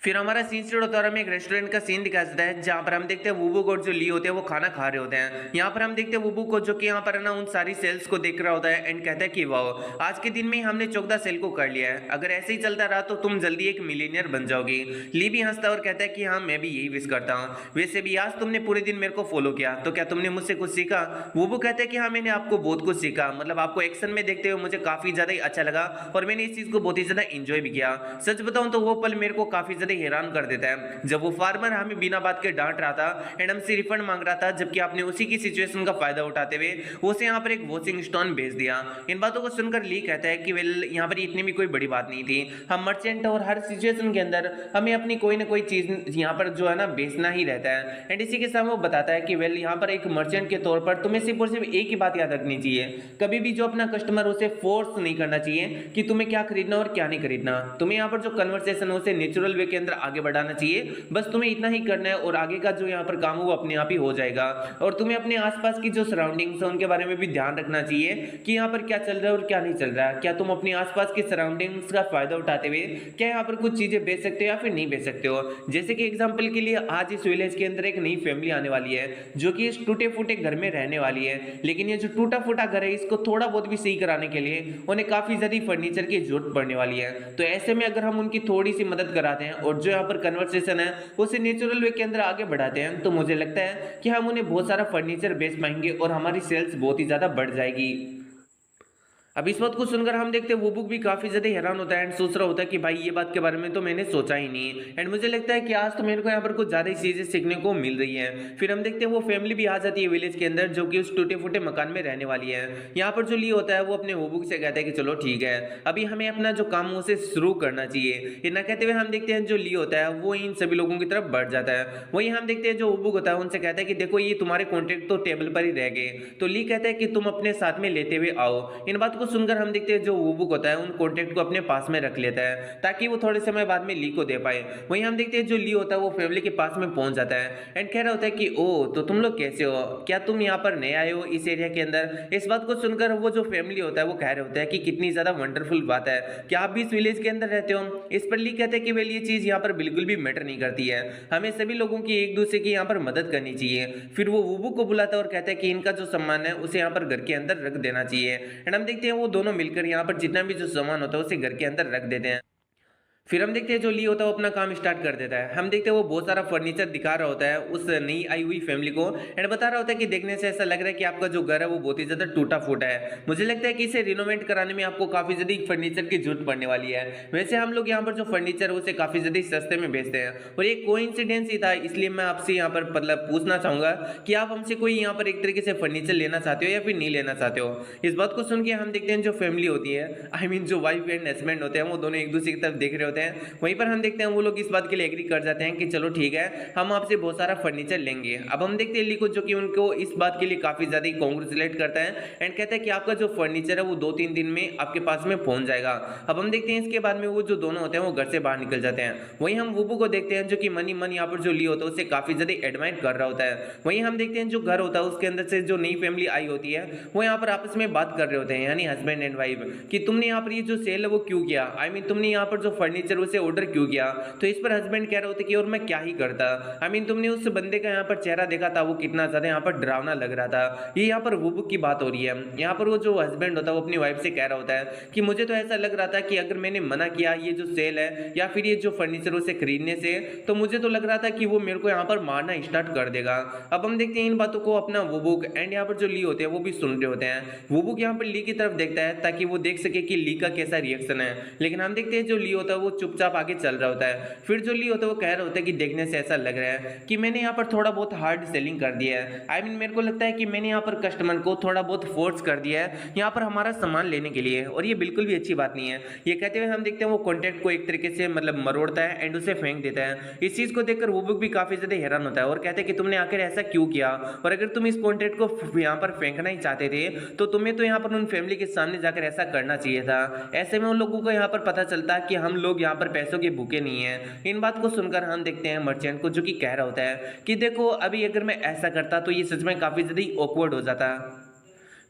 फिर हमारा सीन शुरू होता है और हमें एक रेस्टोरेंट का सीन दिखाया जाता है जहाँ पर हम देखते हैं वुबुक और जो ली होते हैं वो खाना खा रहे होते हैं। यहाँ पर हम देखते हैं वुबुक को जो कि यहाँ पर ना उन सारी सेल्स को देख रहा होता है एंड कहता है कि वाह आज के दिन में हमने 14 सेल को कर लिया है, अगर ऐसे ही चलता रहा तो तुम जल्दी एक मिलीनियर बन जाओगी। ली भी हंसता और कहता है कि हाँ मैं भी यही विश करता हूँ, वैसे भी आज तुमने पूरे दिन मेरे को फॉलो किया तो क्या तुमने मुझसे कुछ सीखा? वुबुक कहता है कि हाँ मैंने आपको बहुत कुछ सीखा, मतलब आपको एक्शन में देखते हुए मुझे काफी ज्यादा अच्छा लगा और मैंने इस चीज को बहुत ही ज्यादा इंजॉय भी किया। सच बताऊं तो वो पल मेरे को काफी ज्यादा ज्यादा हैरान कर देता है जब वो फार्मर हमें बिना बात के डांट रहा था एंड हमसे रिफंड मांग रहा था, जबकि आपने उसी की सिचुएशन का फायदा उठाते हुए उसे यहाँ पर एक वॉशिंग स्टोन भेज दिया। इन बातों को सुनकर ली कहता है कि वेल यहाँ पर इतनी भी कोई बड़ी बात नहीं थी, हम मर्चेंट और हर सिचुएशन के अंदर हमें अपनी कोई ना कोई चीज यहाँ पर जो है ना बेचना ही रहता है। एंड इसी के साथ वो बताता है कि वेल यहाँ पर एक मर्चेंट के तौर पर तुम्हें सिर्फ और सिर्फ एक ही बात याद रखनी चाहिए, कभी भी जो अपना कस्टमर उसे फोर्स नहीं करना चाहिए कि तुम्हें क्या खरीदना और क्या नहीं खरीदना। तुम्हें यहाँ पर जो कन्वर्सेशन है उसे नेचुरल वे के अंदर आगे बढ़ाना चाहिए, बस तुम्हें इतना ही करना है और आगे का जो यहाँ पर काम है वो अपने आप ही हो जाएगा। और तुम्हें अपने आसपास की जो सराउंडिंग्स है उनके बारे में भी ध्यान रखना चाहिए कि यहाँ पर क्या चल रहा है और क्या नहीं चल रहा है, क्या तुम अपने आसपास की सराउंडिंग्स का फायदा उठाते हुए क्या यहाँ पर कुछ चीजें बेच सकते हो या फिर नहीं बेच सकते हो। जैसे कि एग्जांपल के लिए आज इस विलेज के अंदर एक नई फैमिली आने वाली है जो कि इस टूटे फूटे घर में रहने वाली है, लेकिन ये जो टूटा फूटा घर है इसको थोड़ा बहुत भी सही कराने के लिए उन्हें काफी ज्यादा फर्नीचर की जरूरत पड़ने वाली है। तो ऐसे में अगर हम उनकी थोड़ी सी मदद कराते हैं और जो यहाँ पर कन्वर्सेशन है उसे नेचुरल वे के अंदर आगे बढ़ाते हैं तो मुझे लगता है कि हम उन्हें बहुत सारा फर्नीचर बेच पाएंगे और हमारी सेल्स बहुत ही ज्यादा बढ़ जाएगी। अब इस बात को सुनकर हम देखते हैं वो बुक भी काफी ज्यादा हैरान होता है एंड सोच रहा होता है कि भाई ये बात के बारे में तो मैंने सोचा ही नहीं। एंड मुझे लगता है कि आज तो मेरे को यहाँ पर कुछ ज्यादा ही चीजें सीखने को मिल रही है। फिर हम देखते हैं वो फैमिली भी आ जाती है विलेज के अंदर जो कि उस टूटे फूटे मकान में रहने वाली है। यहाँ पर जो ली होता है वो अपने वो बुक से कहता है कि चलो ठीक है अभी हमें अपना जो काम उसे शुरू करना चाहिए। इतना कहते हुए हम देखते हैं जो ली होता है वो इन सभी लोगों की तरफ बढ़ जाता है। वही हम देखते हैं जो वो बुक होता है उनसे कहता है कि देखो ये तुम्हारे कॉन्ट्रैक्ट तो टेबल पर ही रह गए, तो ली कहता है कि तुम अपने साथ में लेते हुए आओ। इन बात को सुनकर हम देखते हैं जो वो बुक होता है उन कॉन्ट्रैक्ट को अपने पास में रख लेता है ताकि वो थोड़े समय बाद में ली को दे पाए। वहीं हम देखते हैं जो ली होता है वो फैमिली के पास में पहुंच जाता है एंड कह रहा होता है कि ओ तो तुम लोग कैसे हो, क्या तुम यहाँ पर नए आए हो इस एरिया के अंदर। इस बात को सुनकर वो जो फैमिली होता है वो कह रहे होता है कि कितनी ज्यादा वंडरफुल बात है, क्या आप भी इस विलेज के अंदर रहते हो। इस पर ली कहते हैं कि वेल ये चीज यहाँ पर बिल्कुल भी मैटर नहीं करती है, हमें सभी लोगों की एक दूसरे की यहाँ पर मदद करनी चाहिए। फिर वो वुबू को बुलाता है और कहता है कि इनका जो सामान है उसे यहाँ पर घर के अंदर रख देना चाहिए। एंड हम देखते हैं वो दोनों मिलकर यहाँ पर जितना भी जो सामान होता है उसे घर के अंदर रख देते हैं। फिर हम देखते हैं जो ली होता है वो अपना काम स्टार्ट कर देता है। हम देखते हैं वो बहुत सारा फर्नीचर दिखा रहा होता है उस नई आई हुई फैमिली को एंड बता रहा होता है कि देखने से ऐसा लग रहा है कि आपका जो घर है वो बहुत ही ज्यादा टूटा फूटा है, मुझे लगता है कि इसे रिनोवेट कराने में आपको काफी ज्यादा फर्नीचर की जरूरत पड़ने वाली है। वैसे हम लोग यहाँ पर जो फर्नीचर है उसे काफी ज्यादा सस्ते में बेचते हैं और ये कोइंसिडेंस ही था, इसलिए मैं आपसे यहाँ पर मतलब पूछना चाहूंगा कि आप हमसे कोई यहाँ पर एक तरीके से फर्नीचर लेना चाहते हो या फिर नहीं लेना चाहते हो। इस बात को सुन के हम देखते हैं जो फैमिली होती है आई मीन जो वाइफ एंड हस्बैंड होते हैं वो दोनों एक दूसरे की तरफ देख रहे होते हैं। वहीं पर हम देखते हैं वो लोग इस बात के लिए एग्री कर जाते हैं कि चलो ठीक है हम आपसे बहुत सारा फर्नीचर लेंगे। अब हम देखते हैं ली को जो कि उनको इस बात के लिए काफी ज्यादा कांग्रेचुलेट करता है एंड कहता है कि आपका जो फर्नीचर है वो 2-3 दिन में आपके पास में पहुंच जाएगा। अब हम देखते हैं इसके बाद में वो जो दोनों होते हैं वो घर से बाहर निकल जाते हैं। वहीं हम वुबू को देखते हैं जो कि मनी मन यहाँ पर जो ली होता है उसे काफी ज्यादा एडमायर कर रहा होता है। वहीं हम देखते हैं जो घर होता है उसके अंदर से जो नई फैमिली आई होती है वो यहाँ पर आपस में बात कर रहे होते हैं यानी हस्बैंड एंड वाइफ कि तुमने यहाँ पर ये जो सेल है वो क्यों किया, आई मीन तुमने यहाँ पर जो फर्नीचर उसे ऑर्डर क्यों किया। तो इस पर हस्बैंड कह रहे होते कि और मैं क्या ही करता, आई मीन तुमने उस बंदे का यहाँ पर चेहरा देखा था वो कितना ज्यादा यहाँ पर डरावना लग रहा था। ये यहाँ पर वुबू की बात हो रही है। यहाँ पर वो जो हस्बैंड होता है वो अपनी वाइफ से कह रहा होता है कि मुझे तो ऐसा लग रहा था कि अगर मैंने मना किया ये जो सेल है या फिर ये जो फर्नीचर उसे खरीदने से तो मुझे तो लग रहा था कि वो मेरे को यहाँ पर मारना स्टार्ट कर देगा। अब हम देखते हैं इन बातों को अपना वुबुक एंड यहाँ पर जो ली होते हैं वो भी सुन रहे होते हैं। वुबुक यहाँ पर ली की तरफ देखता है ताकि वो देख सके कि ली का कैसा रिएक्शन है, लेकिन हम देखते हैं जो ली होता है वो चुपचाप आगे चल रहा होता है। फिर जो ली होता है वो कह रहा होता है कि देखने से ऐसा लग रहा है कि मैंने यहाँ पर थोड़ा बहुत हार्ड सेलिंग कर दिया है, आई मीन मेरे को लगता है कि मैंने यहाँ पर कस्टमर को थोड़ा बहुत फोर्स कर दिया है यहाँ पर हमारा सामान लेने के लिए, और ये बिल्कुल भी अच्छी बात नहीं है। ये कहते हुए हम देखते हैं वो कॉन्ट्रैक्ट को एक तरीके से मतलब मरोड़ता है एंड उसे फेंक देता है। इस चीज को देखकर वो भी काफी ज्यादा हैरान होता है और कहते हैं कि तुमने आखिर ऐसा क्यों किया, और अगर तुम इस कॉन्ट्रैक्ट को यहाँ पर फेंकना ही चाहते थे तो तुम्हें तो यहाँ पर उन फैमिली के सामने जाकर ऐसा करना चाहिए था। ऐसे में उन लोगों को यहाँ पर पता चलता कि हम लोग यहाँ पर पैसों के भूखे नहीं है। इन बात को सुनकर हम देखते हैं मर्चेंट को जो कि कह रहा होता है कि देखो अभी अगर मैं ऐसा करता तो ये सच में काफी ज्यादा ऑकवर्ड हो जाता।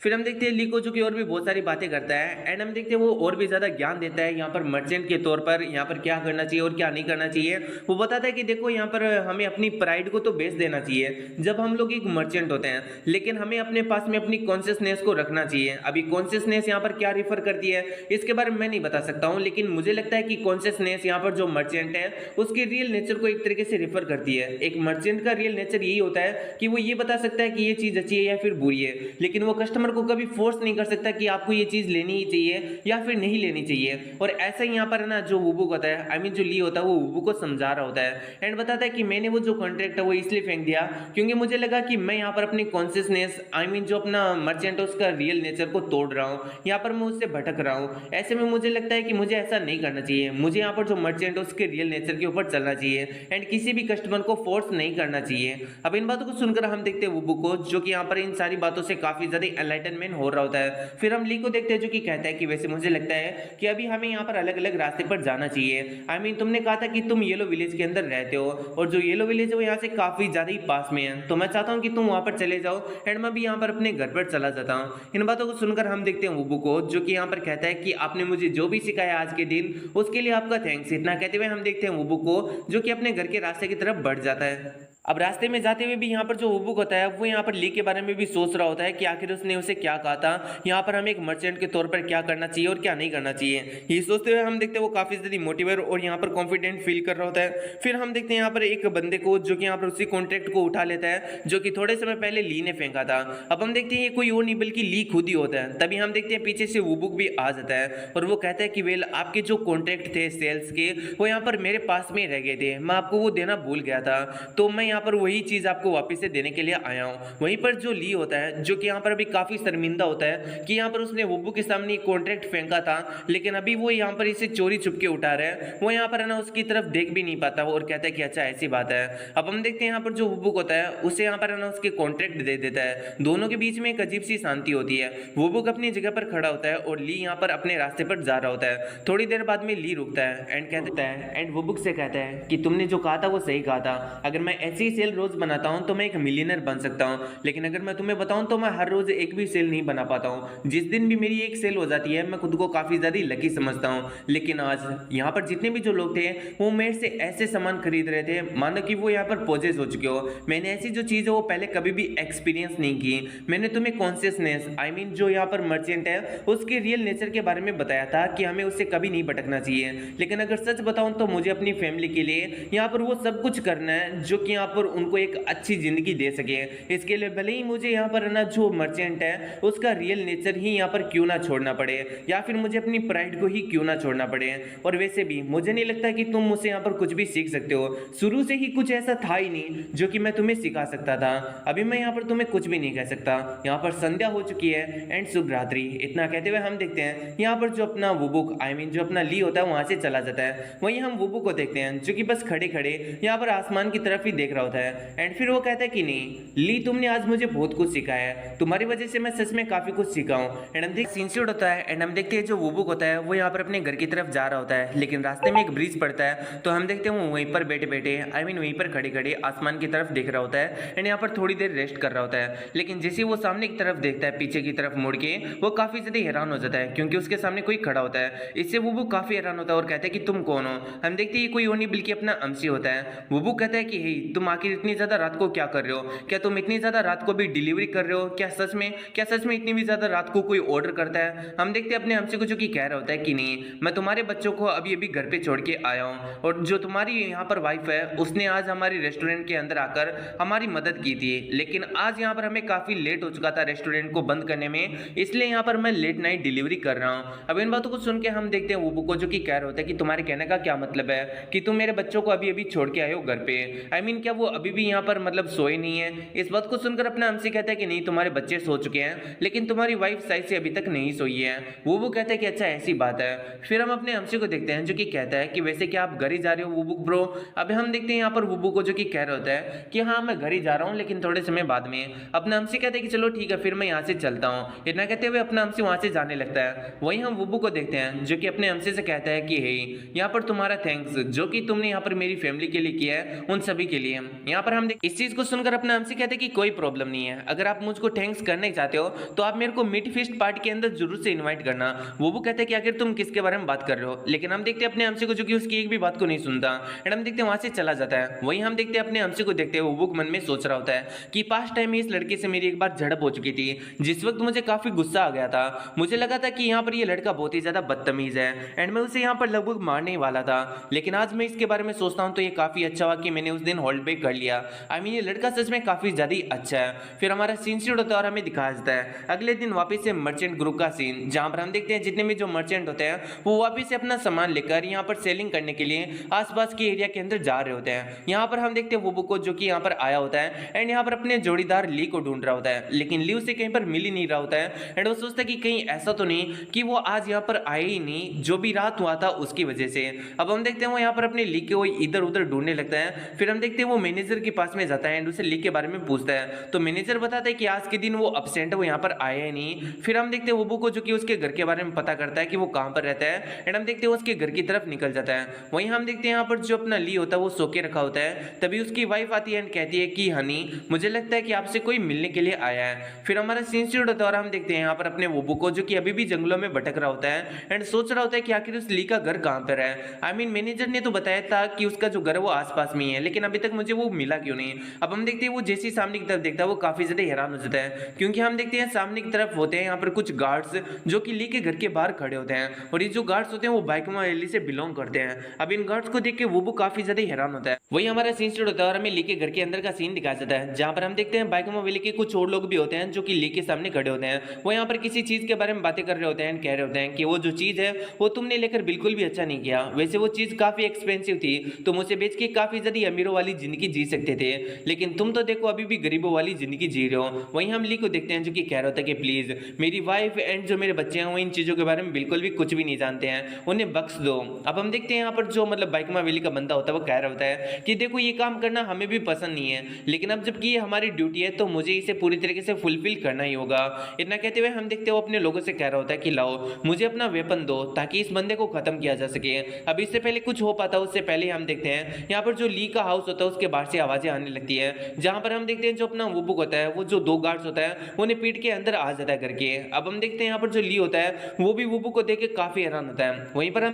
फिर हम देखते हैं ली को जो कि और भी बहुत सारी बातें करता है एंड हम देखते हैं वो और भी ज्यादा ज्ञान देता है यहाँ पर मर्चेंट के तौर पर यहाँ पर क्या करना चाहिए और क्या नहीं करना चाहिए। वो बताता है कि देखो यहाँ पर हमें अपनी प्राइड को तो बेच देना चाहिए जब हम लोग एक मर्चेंट होते हैं, लेकिन हमें अपने पास में अपनी कॉन्शियसनेस को रखना चाहिए। अभी कॉन्शियसनेस यहाँ पर क्या रिफर करती है इसके बारे में मैं नहीं बता सकता हूँ, लेकिन मुझे लगता है कि कॉन्शियसनेस यहाँ पर जो मर्चेंट है उसके रियल नेचर को एक तरीके से रिफर करती है। एक मर्चेंट का रियल नेचर यही होता है कि वो ये बता सकता है कि ये चीज अच्छी है या फिर बुरी है, लेकिन वो कस्टमर कस्टमर को कभी फोर्स नहीं कर सकता कि आपको ये चीज लेनी ही चाहिए या फिर नहीं लेनी चाहिए। और ऐसा ही यहाँ पर है ना जो वुबुक होता है, आई मीन जो ली होता है, वो वुबुक को समझा रहा होता है एंड बताता है कि मैंने वो जो कॉन्ट्रैक्ट है वो इसलिए फेंक दिया क्योंकि मुझे लगा कि मैं यहाँ पर अपनी कॉन्शियसनेस, आई मीन जो अपना मर्चेंट है उसका रियल नेचर को तोड़ रहा हूँ, यहाँ पर मैं उससे भटक रहा हूँ। ऐसे में मुझे लगता है कि मुझे ऐसा नहीं करना चाहिए, मुझे यहाँ पर जो मर्चेंट है उसके रियल नेचर के ऊपर चलना चाहिए एंड किसी भी कस्टमर को फोर्स नहीं करना चाहिए। अब इन बातों को सुनकर हम देखते हैं वुबुक को, जो कि यहाँ पर इन सारी बातों से काफी ज्यादा एनलाइटनमेंट हो रहा होता है। फिर हम ली को देखते हैं जो कि कहता है कि वैसे मुझे लगता है कि अभी हमें यहाँ पर अलग अलग रास्ते पर जाना चाहिए। आई मीन तुमने कहा था कि तुम येलो विलेज के अंदर रहते हो और जो येलो विलेज है वो यहाँ से काफी ज्यादा ही पास में है, तो मैं चाहता हूँ कि तुम वहां पर चले जाओ एंड मैं भी यहाँ पर अपने घर पर चला जाता हूँ। इन बातों को सुनकर हम देखते हैं वुबुक को, जो कि यहाँ पर कहता है कि आपने मुझे जो भी सिखाया आज के दिन उसके लिए आपका थैंक्स। इतना कहते हुए हम देखते हैं वुबुक को, जो कि अपने घर के रास्ते की तरफ बढ़ जाता है। अब रास्ते में जाते हुए भी यहाँ पर जो वुबुक होता है वो यहाँ पर ली के बारे में भी सोच रहा होता है कि आखिर उसने उसे क्या कहा था, यहाँ पर हमें एक मर्चेंट के तौर पर क्या करना चाहिए और क्या नहीं करना चाहिए। ये सोचते हुए हम देखते हैं वो काफी ज्यादा मोटिवेट और यहाँ पर कॉन्फिडेंट फील कर रहा होता है। फिर हम देखते हैं यहाँ पर एक बंदे को, जो कि यहाँ पर उसी कॉन्ट्रैक्ट को उठा लेता है जो कि थोड़े समय पहले ली ने फेंका था। अब हम देखते हैं ये कोई और नहीं बल्कि ली खुद ही होता है। तभी हम देखते हैं पीछे से वुबुक भी आ जाता है और वो कहता है कि वेल, आपके जो कॉन्ट्रैक्ट थे सेल्स के वो यहाँ पर मेरे पास में रह गए थे, मैं आपको वो देना भूल गया था, तो मैं यहाँ पर वही चीज आपको वापस से देने के लिए आया हूँ। वहीं पर जो ली होता है, जो कि यहाँ पर अभी काफी शर्मिंदा होता है कि यहाँ पर उसने वुबुक के सामने कॉन्ट्रैक्ट फेंका था, लेकिन अभी वो यहाँ पर इसे चोरी छुप के उठा रहा है। वो यहाँ पर है ना उसकी तरफ देख भी नहीं पाता और कहता है कि अच्छा ऐसी बात है। अब हम देखते हैं यहाँ पर जो वुबुक होता है उसे यहाँ पर है ना उसके कॉन्ट्रैक्ट दे देता है। दोनों के बीच में एक अजीब सी शांति होती है। वुबुक अपनी जगह पर खड़ा होता है और ली यहाँ पर अपने रास्ते पर जा रहा होता है। थोड़ी देर बाद में ली रुकता है एंड कहता है एंड वुबुक से कहता है कि तुमने जो कहा था वो सही कहा था, अगर मैं ऐसी ही सेल रोज बनाता हूँ तो मैं एक मिलियनर बन सकता हूँ, लेकिन अगर मैं तुम्हें बताऊं तो मैं हर रोज एक भी सेल नहीं बना पाता हूँ। जिस दिन भी मेरी एक सेल हो जाती है मैं खुद को काफी ज्यादा लकी समझता हूँ। लेकिन आज यहाँ पर जितने भी जो लोग थे वो मेरे से ऐसे सामान खरीद रहे थे मानो कि वो यहाँ पर पोजेस हो चुके हो। मैंने ऐसी जो चीज है वो पहले कभी भी एक्सपीरियंस नहीं की। मैंने तुम्हें कॉन्शियसनेस, आई मीन जो यहाँ पर मर्चेंट है उसके रियल नेचर के बारे में बताया था कि हमें उससे कभी नहीं भटकना चाहिए। लेकिन अगर सच बताऊं तो मुझे अपनी फैमिली के लिए यहाँ पर वो सब कुछ करना है जो कि यहाँ पर उनको एक अच्छी जिंदगी दे सके। इसके लिए भले ही मुझे यहाँ पर ना जो मर्चेंट है उसका रियल नेचर ही यहाँ पर क्यों ना छोड़ना पड़े, या फिर मुझे अपनी प्राइड को ही क्यों ना छोड़ना पड़े। और वैसे भी मुझे नहीं लगता कि तुम मुझसे यहाँ पर कुछ भी सीख सकते हो। शुरू से ही कुछ ऐसा था ही नहीं जो कि मैं तुम्हें सिखा सकता था। अभी मैं यहाँ पर तुम्हें कुछ भी नहीं कह सकता। यहाँ पर संध्या हो चुकी है एंड शुभ रात्रि। इतना कहते हुए हम देखते हैं यहाँ पर जो अपना वुबुक, आई मीन जो अपना ली होता है वहां से चला जाता है। वहीं हम वुबुक को देखते हैं जो कि बस खड़े खड़े यहाँ पर आसमान की तरफ ही देख रहा होता है। एंड फिर वो कहता है कि नहीं ली, तुमने आज मुझे बहुत कुछ सिखाया है, तुम्हारी वजह से मैं सच में काफी कुछ सीखा हूँ। एंड हम देखते सिंसियर होता है एंड हम देखते हैं जो वुबुक होता है वो यहाँ पर अपने घर की तरफ जा रहा होता है, लेकिन रास्ते में एक ब्रिज पड़ता है तो हम देखते हैं वो वहीं पर बैठे बैठे, आई मीन वहीं पर खड़े खड़े आसमान की तरफ देख रहा होता है एंड यहाँ पर थोड़ी देर रेस्ट कर रहा होता है। लेकिन जैसे वो सामने की तरफ देखता है, पीछे की तरफ मुड़ के, वो काफी ज्यादा हैरान हो जाता है क्योंकि उसके सामने कोई खड़ा होता है। इससे वुबुक काफी हैरान होता है और कहता है कि तुम कौन हो। हम देखते हैं कोई और नहीं बल्कि अपना अमसी होता है। वुबुक कहता है कि हे, तुम आखिर इतनी ज्यादा रात को क्या कर रहे हो? क्या तुम इतनी ज्यादा रात को भी डिलीवरी कर रहे हो? क्या सच में इतनी भी ज्यादा रात को कोई ऑर्डर करता है? हम देखते हैं अपने हमसे को जो कि कह रहा होता है कि नहीं, मैं तुम्हारे बच्चों को अभी अभी घर पे छोड़ के आया हूँ और जो तुम्हारी यहाँ पर वाइफ है उसने आज हमारे रेस्टोरेंट के अंदर आकर हमारी मदद की थी, लेकिन आज यहाँ पर हमें काफी लेट हो चुका था रेस्टोरेंट को बंद करने में, इसलिए यहाँ पर मैं लेट नाइट डिलीवरी कर रहा हूँ। अब इन बातों को सुन के हम देखते हैं वुबुक को जो कि कह रहा होता है कि तुम्हारे कहने का क्या मतलब है कि तुम मेरे बच्चों को अभी अभी छोड़ के आए हो घर पे? आई मीन क्या वो अभी भी यहाँ पर मतलब सोए नहीं है? इस बात को सुनकर अपना हमसे कहता है कि नहीं, तुम्हारे बच्चे सो चुके हैं लेकिन तुम्हारी वाइफ शायद से अभी तक नहीं सोई है। वो कहता है कि अच्छा ऐसी बात है। फिर हम अपने हमसे को देखते हैं जो कि कहता है कि वैसे क्या आप घर ही जा रहे हो वुबुक ब्रो? अब हम देखते हैं यहाँ पर वुबुक को जो कि कह रहा होता है कि हाँ मैं घर ही जा रहा हूँ लेकिन थोड़े समय बाद में। अपना हमसे कहते हैं कि चलो ठीक है फिर मैं यहाँ से चलता हूँ। इतना कहते हुए अपना हमसे वहां से जाने लगता है। वहीं हम वुबुक को देखते हैं जो कि अपने हमसे से कहता है कि हे, यहाँ पर तुम्हारा थैंक्स जो कि तुमने यहाँ पर मेरी फैमिली के लिए किया है, उन सभी के लिए। यहाँ पर हम इस चीज को सुनकर अपने हमसे कहते हैं कि कोई प्रॉब्लम नहीं है, अगर आप मुझको थैंक्स करने चाहते हो तो आप मेरे को मीट फीस्ट पार्टी के अंदर जरूर से इनवाइट करना। वो कहते हैं कि आखिर तुम किसके बारे में बात कर रहे हो? लेकिन हम देखते हैं अपने हमसे को जो कि उसकी एक भी बात को नहीं सुनता एंड हम देखते हैं वहां से चला जाता है। वहीं हम देखते हैं अपने हमसे को देखते हुए वो मन में सोच रहा होता है कि पास्ट टाइम में इस लड़के से मेरी एक बार झड़प हो चुकी थी, जिस वक्त मुझे काफी गुस्सा आ गया था। मुझे लगा था कि यहाँ पर ये लड़का बहुत ही ज्यादा बदतमीज है एंड मैं उसे यहाँ पर लगभग मारने ही वाला था, लेकिन आज मैं इसके बारे में सोचता हूँ तो ये काफी अच्छा हुआ कि मैंने उस दिन होल्ड बैक कर लिया। आई मीन ये लड़का सच में काफी ज्यादा अच्छा है। फिर हमारा सीन शूट होता है और हमें दिखाया जाता है अगले दिन वापस से मर्चेंट ग्रुप का सीन, जहां पर हम देखते हैं जितने भी जो मर्चेंट होते हैं वो वापस से अपना सामान लेकर यहाँ पर सेलिंग करने के लिए आसपास के एरिया के अंदर जा रहे होते हैं। यहाँ पर हम देखते हैं वो को जो कि यहाँ पर आया होता है एंड यहाँ पर अपने जोड़ीदार ली को ढूंढ रहा होता है, लेकिन ली उसे कहीं पर मिल ही नहीं रहा होता है एंड वो सोचता है कि कहीं ऐसा तो नहीं कि वो आज यहाँ पर आए ही नहीं, जो भी रात हुआ था उसकी वजह से। अब हम देखते हैं वो यहाँ पर अपने ली को इधर उधर ढूंढने लगता है। फिर हम देखते हैं वो मैनेजर के पास में जाता है एंड उसे ली के बारे में पूछता है, तो मैनेजर बताता है कि आज के दिन वो एब्सेंट है, वो यहाँ पर आया ही नहीं। फिर हम देखते हैं वो को जो कि उसके घर के बारे में पता करता है कि वो कहाँ पर रहता है एंड हम देखते हैं उसके घर की तरफ निकल जाता है। वहीं हम देखते हैं यहाँ पर जो अपना ली होता है वो सो के रखा होता है। तभी उसकी वाइफ आती है एंड कहती है कि हनी मुझे लगता है कि आपसे कोई मिलने के लिए आया है। फिर हमारा सीन शूट होता है और हम देखते हैं यहाँ पर अपने वो को जो कि अभी भी जंगलों में भटक रहा होता है एंड सोच रहा होता है कि आखिर उस ली का घर कहाँ पर है। आई मीन मैनेजर ने तो बताया था कि उसका जो घर है वो आसपास में ही है, लेकिन अभी तक मुझे वो मिला क्यों नहीं। अब हम देखते हैं वो जैसे ही सामने की तरफ देखता है वो काफी ज्यादा हैरान हो जाता है, क्योंकि हम देखते हैं सामने की तरफ होते हैं यहाँ पर कुछ गार्ड्स जो कि ली के घर के बाहर खड़े होते हैं और ये जो गार्ड्स होते हैं वो बाइकमा वैली से बिलोंग करते हैं। अब इन गार्ड्स को देख के वो काफी ज्यादा हैरान होता है। वही हमारा सीन स्टार्ट होता है और हमें ली के घर के अंदर का सीन दिखाया जाता है, जहां पर हम देखते हैं बाइकमा वैली के कुछ और लोग भी होते हैं जो कि ली के सामने खड़े होते हैं। वो यहाँ पर किसी चीज के बारे में बातें कर रहे होते हैं, कह रहे होते हैं कि वो जो चीज है वो तुमने लेकर बिल्कुल भी अच्छा नहीं किया, वैसे वो चीज काफी एक्सपेंसिव थी, तुम उसे बेच के काफी ज्यादा अमीरों वाली जिंदगी जी सकते थे, लेकिन तुम तो देखो अभी भी गरीबों वाली जिंदगी जी रहे हो। वहीं हम ली को देखते हैं जो कि कह रहा होता है कि प्लीज मेरी वाइफ एंड जो मेरे बच्चे हैं वो इन चीजों के बारे में बिल्कुल भी कुछ भी नहीं जानते हैं, उन्हें बख्श दो। अब हम देखते हैं यहाँ पर जो मतलब बाइकमा वैली का बंदा होता है वो कह रहा होता है कि देखो ये काम करना हमें भी पसंद नहीं है, लेकिन अब जबकि ये हमारी ड्यूटी है तो मुझे इसे पूरी तरीके से फुलफिल करना ही होगा। इतना कहते हुए हम देखते हैं वो अपने लोगों से कह रहा होता है कि लाओ मुझे अपना वेपन दो ताकि इस बंदे को खत्म किया जा सके। अब इससे पहले कुछ हो पाता उससे पहले हम देखते हैं यहाँ पर जो ली का हाउस होता है उसके बाहर से आवाजें आने लगती है, जहां पर हम देखते हैं जो अपना वुबुक होता है वो जो दो गार्ड्स होता है उन्हें पीट के अंदर आ जाता है करके। अब हम देखते हैं यहाँ पर जो ली होता है वो भी वुबुक को देख के काफी हैरान होता है। वहीं पर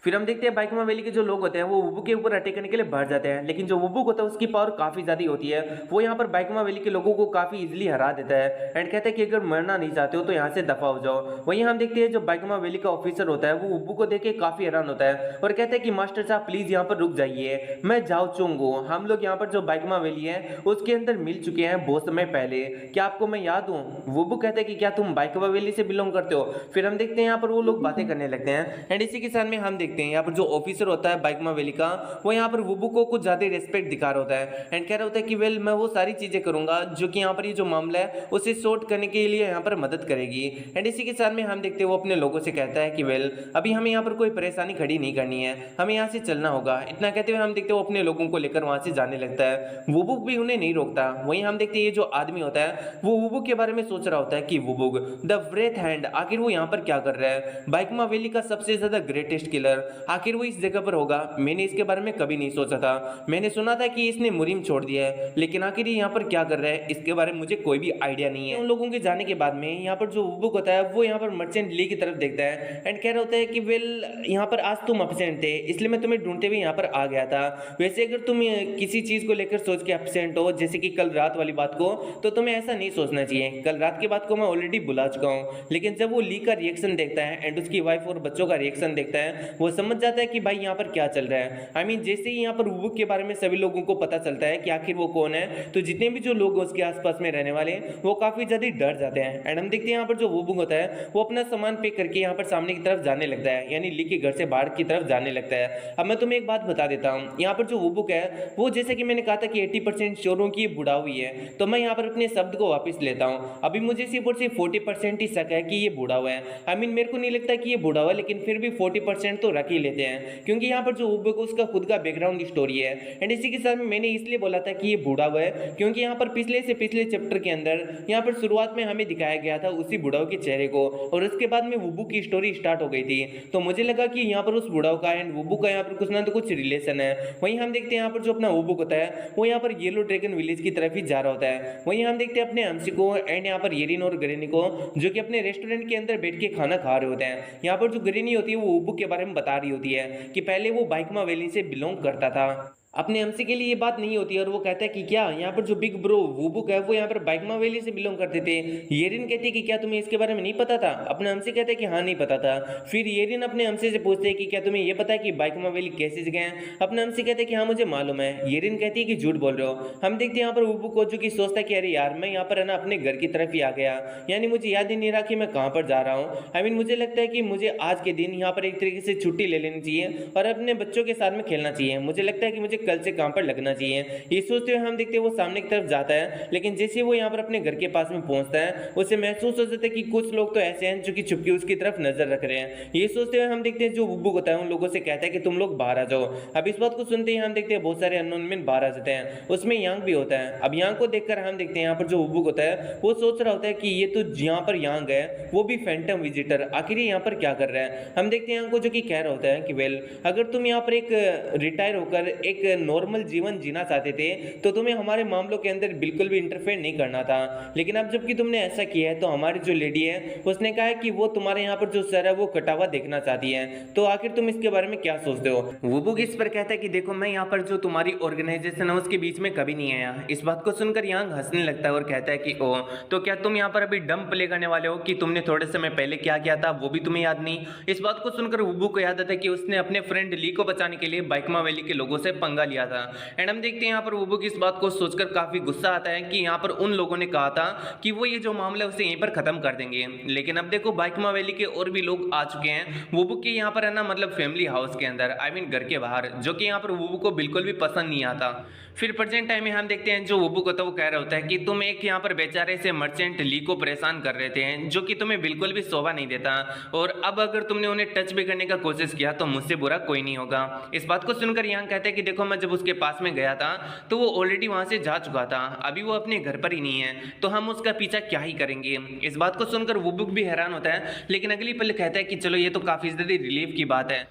फिर हम देखते हैं बाइकमा वैली के जो लोग होते हैं वो वुबुक के ऊपर अटैक करने के लिए बढ़ जाते हैं, लेकिन जो वुबुक होता है उसकी पावर काफी ज्यादा होती है। वो यहाँ पर बाइकमा वैली के लोगों को काफी इजीली हरा देता है एंड कहता है कि अगर मरना नहीं चाहते हो तो यहाँ से दफा हो जाओ। वहीं हम देखते हैं जो बाइकमा वैली का ऑफिसर होता है वो वुबुक को देख के काफी हैरान होता है और कहता है कि मास्टर साहब प्लीज यहाँ पर रुक जाइए, मैं जाओ चूंगू, हम लोग यहाँ पर जो बाइकमा वैली है उसके अंदर मिल चुके हैं बहुत समय पहले, क्या आपको मैं याद हूँ? वुबुक कहता है कि क्या तुम बाइकमा वैली से बिलोंग करते हो? फिर हम देखते हैं यहाँ पर वो लोग बातें करने लगते हैं एंड इसी के साथ में हम देखते हैं यहाँ पर जो ऑफिसर होता है बाइकमा वैली का वो यहाँ पर वुबुक को कुछ ज्यादा रिस्पेक्ट दिखा रहा होता है एंड कह रहा होता है कि वेल मैं वो सारी चीजें करूंगा जो कि यहाँ पर ये जो मामला है उसे सॉर्ट करने के लिए यहाँ पर मदद करेगी। एंड इसी के साथ में हम देखते हैं वो अपने लोगों से कहता है कि वेल अभी हमें यहाँ पर कोई परेशानी खड़ी नहीं करनी है, हमें यहाँ से चलना होगा। इतना कहते हुए हम देखते हैं वो अपने लोगों को लेकर वहां से जाने लगता है। वुबुक भी उन्हें नहीं रोकता। वहीं हम देखते हैं ये जो आदमी होता है वो वुबुक के बारे में सोच रहा होता है कि वुबुक द ब्रेथ हैंड आखिर वो यहाँ पर क्या कर रहा है, बाइकमा वैली का सबसे ज्यादा ग्रेटेस्ट किलर आखिर वो इस जगह पर होगा। मैंने इसके बारे में कभी नहीं सोचा था, मैंने सुना था कि इसने मुरीम छोड़ दिया है, लेकिन आखिर यहाँ पर क्या कर रहा है इसके बारे में मुझे कोई भी आइडिया नहीं है। उन लोगों के जाने के बाद में यहाँ पर जो वुबुक होता है वो यहाँ पर मर्चेंट ली की तरफ देखता है एंड कह रहा होता है कि वेल यहाँ पर आज तुम एब्सेंट थे इसलिए मैं तुम्हें ढूंढते हुए यहाँ पर आ गया था। वैसे अगर तुम किसी चीज को लेकर सोच के एब्सेंट हो जैसे कि कल रात वाली बात को, तो तुम्हें ऐसा नहीं सोचना चाहिए। कल रात की बात को मैं ऑलरेडी भुला चुका हूँ, लेकिन जब वो ली का रिएक्शन देखता है एंड उसकी वाइफ और बच्चों का रिएक्शन देखता है वो समझ जाता है कि भाई यहाँ पर क्या चल रहा है। आई मीन जैसे ही यहाँ पर वुबुक के बारे में सभी लोगों को पता चलता है कि आखिर वो कौन है, तो जितने भी जो लोग उसके आसपास में रहने वाले वो काफी ज्यादा डर जाते हैं। एंड हम देखते हैं यहाँ पर जो वुबुक होता है वो अपना सामान पैक करके यहाँ पर सामने की तरफ जाने लगता है, यानी ली के घर से बाहर की तरफ जाने लगता है। अब मैं तुम्हें एक बात बता देता हूँ, यहाँ पर जो वुबुक है वो जैसे कि मैंने कहा था कि 80% चोरों की बुढ़ा हुई है, तो मैं यहाँ पर अपने शब्द को वापस लेता हूँ। अभी मुझे सिर्फ और सिर्फ 40% ही शक है कि ये बूढ़ा हुआ है। आई मीन मेरे को नहीं लगता कि ये बूढ़ा हुआ है, लेकिन फिर भी 40% तो रख ही लेते हैं, क्योंकि यहाँ पर जो वुबुक उसका खुद का बैकग्राउंड स्टोरी है। एंड इसी के साथ में मैंने इसलिए बोला था कि ये बूढ़ा हुआ है क्योंकि यहाँ पर पिछले से पिछले चैप्टर के अंदर यहाँ पर शुरुआत में हमें दिखाया गया था उसी बुढ़ाओ के चेहरे को, और उसके बाद में वुबुक की स्टोरी स्टार्ट हो गई थी। तो मुझे लगा कि यहाँ पर उस बुढ़ाओ का एंड वुबुक का यहाँ पर कुछ ना तो कुछ रिलेशन है। वहीं हम देखते हैं यहाँ पर जो अपना वुबुक होता है वो यहाँ पर येलो ड्रैगन विलेज की तरफ ही जा रहा होता है। वहीं हम देखते हैं अपने हंसी को एंड यहाँ पर येरिन और ग्रेनी को जो कि अपने रेस्टोरेंट के अंदर बैठ के खाना खा रहे होते हैं। यहाँ पर जो ग्रेनी होती है वो वुबुक के बारे में बता रही होती है कि पहले वो बाइकमा वैली से बिलोंग करता था। अपने हमसे के लिए ये बात नहीं होती है और वो कहता है कि क्या यहाँ पर जो बिग ब्रो वूबुक है वो यहाँ पर बाइकमा वैली से बिलोंग करते थे। येरिन कहती है कि क्या तुम्हें इसके बारे में नहीं पता था? अपने हमसे कहते हैं कि हाँ नहीं पता था। फिर येरिन अपने हमसे से पूछते हैं कि क्या तुम्हें ये पता है कि बाइकमा वैली कैसी जगह है? अपने हमसे कहते हैं कि हाँ मुझे मालूम है। येरिन कहती है कि झूठ बोल रहे हो। हम देखते हैं यहाँ पर वूबुक को जो कि सोचता है कि अरे यार मैं यहाँ पर है ना अपने घर की तरफ ही आ गया, यानी मुझे याद ही नहीं रहा कि मैं कहाँ पर जा रहा हूँ। मुझे लगता है कि मुझे आज के दिन यहाँ पर एक तरीके से छुट्टी ले लेनी चाहिए और अपने बच्चों के साथ में खेलना चाहिए। मुझे लगता है कि मुझे कल से काम पर लगना चाहिए। ये सोचते हुए हम देखते हैं वो सामने की तरफ जाता है, लेकिन जैसे वो यहाँ पर अपने घर के पास में पहुंचता है उसे महसूस हो जाता है कि कुछ लोग तो ऐसे हैं जो कि छुपके उसकी तरफ नजर रख रहे हैं। ये सोचते हुए हम देखते हैं जो बुब्बू होता है उन लोगों से कहता है कि तुम लोग बाहर आ जाओ। अब इस बात को सुनते ही हम देखते हैं बहुत सारे अननोन मैन बाहर आ जाते हैं, उसमें यांग भी होता है। अब यांग को देखकर हम देखते हैं यहाँ पर जो बुब्बू होता है वो सोच रहा होता है कि ये तो यहाँ पर यांग है, वो भी फैंटम विजिटर, आखिर यहाँ पर क्या कर रहा है। हम देखते हैं यांग को जो कि कह रहा होता है कि वेल अगर तुम यहाँ पर एक रिटायर होकर एक नॉर्मल जीवन जीना चाहते थे तो तुम्हें हमारे मामलों के अंदर बिल्कुल भी इंटरफेयर नहीं करना था, लेकिन अब जबकि तुमने ऐसा किया है तो हमारी जो लेडी है उसने कहा है कि वो तुम्हारे यहाँ पर जो सर है वो कटा हुआ देखना चाहती है, तो आखिर तुम इसके बारे में क्या सोचते हो? वुबुक इस पर कहता है कि देखो मैं यहाँ पर जो तुम्हारी ऑर्गेनाइजेशन है उसके बीच में कभी नहीं आया। इस बात को सुनकर यांग हंसने लगता है और कहता है कि ओ तो क्या तुम यहाँ पर अभी डम प्ले करने वाले हो कि तुमने थोड़े समय पहले क्या किया था वो भी तुम्हें याद नहीं? इस बात को सुनकर वुबुक को याद आता है कि उसने अपने फ्रेंड ली को बचाने के लिए बाइकमा वैली के लोगों से पंगा लिया था। एंड हम देखते हैं यहाँ पर वुबुक इस बात को सोचकर काफी गुस्सा आता है कि यहाँ पर उन लोगों ने कहा था कि वो ये जो मामला है उसे यहीं पर खत्म कर देंगे, लेकिन अब देखो बाइकमा वैली के और भी लोग आ चुके हैं वुबुक के यहाँ पर है ना, मतलब फैमिली हाउस के अंदर, घर के बाहर, जो कि यहाँ पर वुबुक को बिल्कुल भी पसंद नहीं आता। फिर प्रेजेंट टाइम में हम देखते हैं जो वुबुक होता है वो कह रहा होता है कि तुम एक यहाँ पर बेचारे से मर्चेंट ली को परेशान कर रहे थे जो कि तुम्हें बिल्कुल भी शोभा नहीं देता, और अब अगर तुमने उन्हें टच भी करने का कोशिश किया तो मुझसे बुरा कोई नहीं होगा। इस बात को सुनकर यहाँ कहते हैं कि देखो मैं जब उसके पास में गया था तो वो ऑलरेडी वहां से जा चुका था, अभी वो अपने घर पर ही नहीं है तो हम उसका पीछा क्या ही करेंगे। इस बात को सुनकर वुबुक भी हैरान होता है, लेकिन अगली पल कहता है कि चलो ये तो काफी ज्यादा रिलीफ की बात है।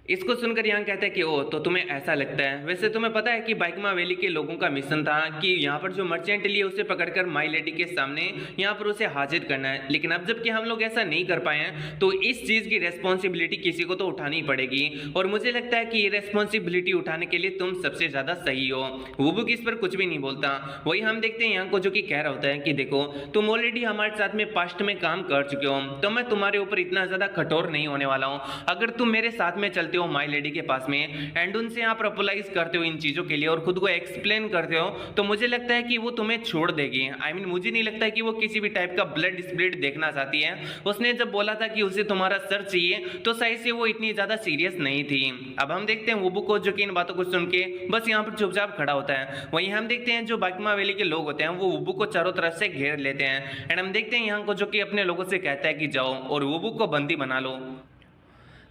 इसको सुनकर यहाँ कहता है कि ओ तो तुम्हें ऐसा लगता है, वैसे तुम्हें पता है कि बाइकमा वैली के लोगों का मिशन था कि यहाँ पर जो मर्चेंट लिए उसे पकड़कर माई लेडी के सामने यहाँ पर उसे हाजिर करना है, लेकिन अब जबकि हम लोग ऐसा नहीं कर पाए हैं तो इस चीज की रेस्पॉन्सिबिलिटी किसी को तो उठानी पड़ेगी, और मुझे लगता है कि ये रेस्पॉन्सिबिलिटी उठाने के लिए तुम सबसे ज्यादा सही हो। वुबुक इस पर कुछ भी नहीं बोलता। वही हम देखते हैं यहाँ को जो कि कह रहा होता है कि देखो तुम ऑलरेडी हमारे साथ में पास्ट में काम कर चुके हो तो मैं तुम्हारे ऊपर इतना ज्यादा कठोर नहीं होने वाला हूँ। अगर तुम मेरे साथ में चलते हो माई लेडी के पास में एंड उनसे आप अपोलाइज करते हो इन चीजों के लिए और खुद को एक्सप्लेन करते हो तो मुझे लगता है कि वो तुम्हें छोड़ देगी। मुझे नहीं लगता है कि वो किसी भी टाइप का ब्लड स्प्लिट देखना चाहती है। उसने जब बोला था कि उसे तुम्हारा सर चाहिए तो शायद से वो इतनी ज्यादा सीरियस नहीं थी। अब हम देखते हैं वुबुक को जो कि इन बातों को सुन के बस यहाँ पर चुपचाप खड़ा होता है। वहीं हम देखते हैं जो बाइकमा वैली के लोग होते हैं वो वुबुक को चारों तरफ से घेर लेते हैं एंड हम देखते हैं यहाँ को जो कि अपने लोगों से कहता है कि जाओ और वुबुक को बंदी बना लो।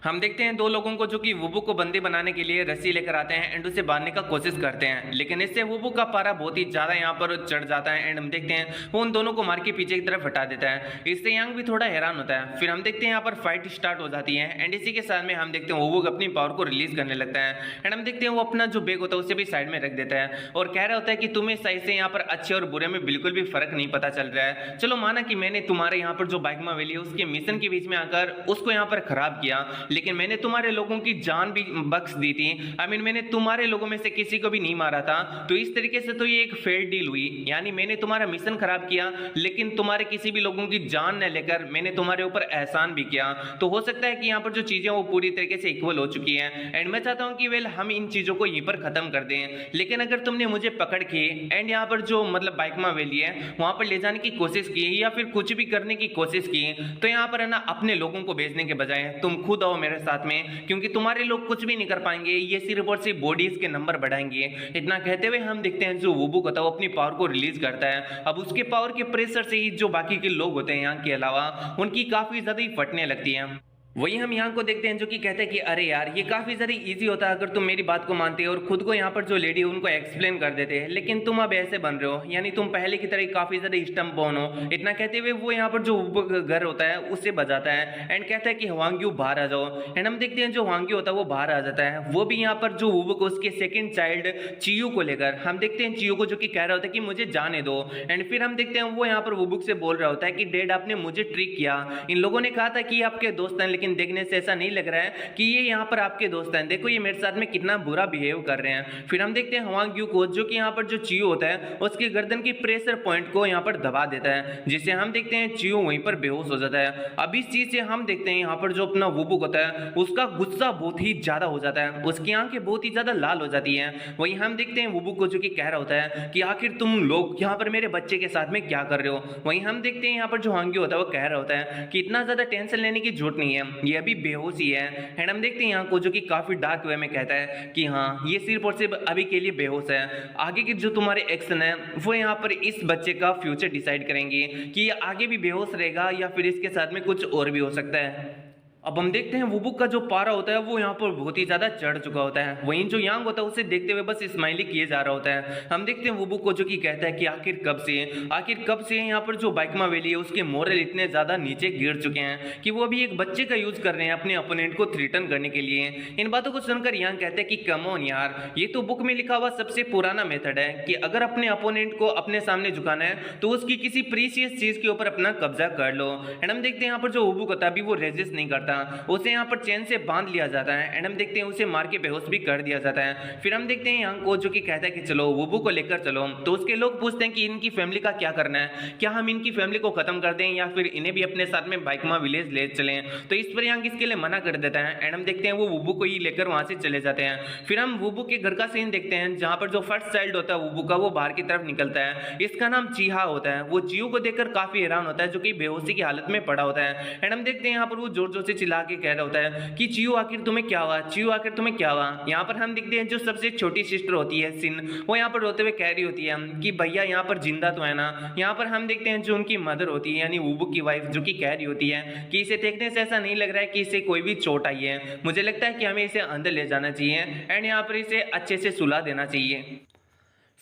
हम देखते हैं दो लोगों को जो कि वुबुक को बंदी बनाने के लिए रस्सी लेकर आते हैं एंड उसे बांधने का कोशिश करते हैं, लेकिन इससे वुबुक का पारा बहुत ही ज्यादा यहाँ पर चढ़ जाता है एंड हम देखते हैं वो उन दोनों को मार के पीछे की तरफ हटा देता है। इससे यांग भी थोड़ा हैरान होता है। फिर हम देखते हैं यहाँ पर फाइट स्टार्ट हो जाती है एंड इसी के साथ में हम देखते हैं वुबुक अपनी पावर को रिलीज करने लगता है एंड हम देखते हैं वो अपना जो बैग होता है उसे भी साइड में रख देता है और कह रहा होता है कि तुम्हें सही से यहाँ पर अच्छे और बुरे में बिल्कुल भी फर्क नहीं पता चल रहा है। चलो माना कि मैंने तुम्हारे यहाँ पर जो बाइकमा वैली है उसके मिशन के बीच में आकर उसको यहाँ पर खराब किया, लेकिन मैंने तुम्हारे लोगों की जान भी बख्श दी थी। मैंने तुम्हारे लोगों में से किसी को भी नहीं मारा था, तो इस तरीके से तो ये एक फेयर डील हुई, यानी मैंने तुम्हारा मिशन खराब किया लेकिन तुम्हारे किसी भी लोगों की जान न लेकर मैंने तुम्हारे ऊपर एहसान भी किया। तो हो सकता है कि यहाँ पर जो चीजें वो पूरी तरीके से इक्वल हो चुकी हैं एंड मैं चाहता हूँ कि वेल हम इन चीजों को यहीं पर खत्म कर दें। लेकिन अगर तुमने मुझे पकड़ के एंड यहाँ पर जो मतलब बाइकमा वैली है वहां पर ले जाने की कोशिश की या फिर कुछ भी करने की कोशिश की तो यहाँ पर है ना अपने लोगों को भेजने के बजाय तुम खुद आओ मेरे साथ में, क्योंकि तुम्हारे लोग कुछ भी नहीं कर पाएंगे, ये सिर्फ और सिर्फ बॉडीज के नंबर बढ़ाएंगे। इतना कहते हुए हम देखते हैं जो वुबुक होता है वो अपनी पावर को रिलीज करता है। अब उसके पावर के प्रेशर से ही जो बाकी के लोग होते हैं यहाँ के अलावा उनकी काफी ज्यादा ही फटने लगती है। वही हम यहाँ को देखते हैं जो कि कहते हैं कि अरे यार ये काफी सारी इजी होता है अगर तुम मेरी बात को मानते हो और खुद को यहाँ पर जो लेडी है उनको एक्सप्लेन कर देते हैं, लेकिन तुम अब ऐसे बन रहे हो, यानी तुम पहले की तरह काफी ज्यादा स्टम्प बॉन हो। इतना कहते हुए वो यहाँ पर जो घर होता है उससे बजाता है एंड कहता है कि हवांग्यू बाहर आ जाओ। एंड हम देखते हैं जो हवांग्यू होता है वो बाहर आ जाता है, वो भी यहाँ पर जो वुबुक उसके सेकंड चाइल्ड चियू को लेकर। हम देखते हैं चियू को जो कि कह रहा होता है कि मुझे जाने दो एंड फिर हम देखते हैं वो यहाँ पर वुबुक से बोल रहा होता है कि डैड आपने मुझे ट्रिक किया, इन लोगों ने कहा था कि आपके दोस्त हैं लेकिन लेकिन देखने से ऐसा नहीं लग रहा है कि ये यहाँ पर आपके दोस्त हैं। देखो ये मेरे साथ में कितना बुरा बिहेव कर रहे हैं। फिर हम देखते हैं हवांग यू को, जो कि यहाँ पर जो चियो होता है उसके गर्दन की प्रेशर पॉइंट को यहाँ पर दबा देता है, जिससे हम देखते हैं चियो वहीं पर बेहोश हो जाता है। अब इस चीज से हम देखते हैं यहाँ पर जो अपना वुबुक होता है उसका गुस्सा बहुत ही ज्यादा हो जाता है, उसकी आंखें बहुत ही ज्यादा लाल हो जाती हैं। वहीं हम देखते हैं वुबुक को जो कि कह रहा होता है कि आखिर तुम लोग यहाँ पर मेरे बच्चे के साथ में क्या कर रहे हो। वहीं हम देखते हैं यहाँ पर जो हांग्यू होता है वो कह रहा होता है कि इतना ज्यादा टेंशन लेने की जरूरत नहीं है, ये अभी बेहोश ही है। एंड हम देखते हैं यहाँ को जो कि काफी डार्क वे में कहता है कि हाँ ये सिर्फ और सिर्फ अभी के लिए बेहोश है, आगे के जो तुम्हारे एक्शन है वो यहाँ पर इस बच्चे का फ्यूचर डिसाइड करेंगे कि ये आगे भी बेहोश रहेगा या फिर इसके साथ में कुछ और भी हो सकता है। अब हम देखते हैं वुबुक का जो पारा होता है वो यहाँ पर बहुत ही ज्यादा चढ़ चुका होता है। वहीं जो यांग होता है उसे देखते हुए बस स्माइली किए जा रहा होता है। हम देखते हैं वुबुक को जो कि कहता है कि आखिर कब से यहाँ पर जो बाइकमा वैली है उसके मोरल इतने ज्यादा नीचे गिर चुके हैं कि वो अभी एक बच्चे का यूज कर रहे हैं अपने अपोनेंट को थ्रेटन करने के लिए। इन बातों को सुनकर यांग कहते हैं कि कम ऑन यार, ये तो बुक में लिखा हुआ सबसे पुराना मेथड है कि अगर अपने अपोनेंट को अपने सामने झुकाना है तो उसकी किसी प्रीशियस चीज के ऊपर अपना कब्जा कर लो। एंड हम देखते हैं यहाँ पर जो वुबुक होता है अभी वो रेजिस्ट नहीं करता, उसे यहाँ पर चैन से बांध लिया जाता है। एंड हम देखते हैं उसे मार के बेहोश भी कर दिया जाता है। फिर हम देखते हैं यांग को जो कि कहता है कि चलो वुबुक को लेकर चलो। तो उसके लोग पूछते हैं कि इनकी फैमिली का क्या करना है, क्या हम इनकी फैमिली को खत्म कर दें या फिर इन्हें भी अपने साथ में बाइकमा विलेज ले चलें। तो इस पर यांग इसके लिए मना कर देता है। एंड हम देखते हैं वो वुबुक को ही लेकर वहां से चले जाते हैं। फिर हम वुबुक के घर का सीन देखते हैं जहां पर जो फर्स्ट चाइल्ड होता है वुबुक का वो बाहर की तरफ निकलता है। इसका नाम चीहा होता है। वो चियो को देखकर काफी हैरान होता है जो कि बेहोशी की हालत में पड़ा होता है। एंड हम देखते हैं यहाँ पर वो जोर जोर से चिल्ला के कह रहा होता है कि चियो आखिर तुम्हें क्या हुआ, चियो आखिर तुम्हें क्या हुआ। यहाँ पर हम देखते हैं जो सबसे छोटी सिस्टर होती है सिन, वो यहाँ पर रोते हुए कह रही होती है कि भैया यहाँ पर जिंदा तो है ना। यहाँ पर हम देखते हैं जो उनकी मदर होती है यानी वुबुक की वाइफ जो कि कह रही होती है कि इसे देखने से ऐसा नहीं लग रहा है कि इसे कोई भी चोट आई है, मुझे लगता है कि हमें इसे अंदर ले जाना चाहिए एंड यहाँ पर इसे अच्छे से सुला देना चाहिए।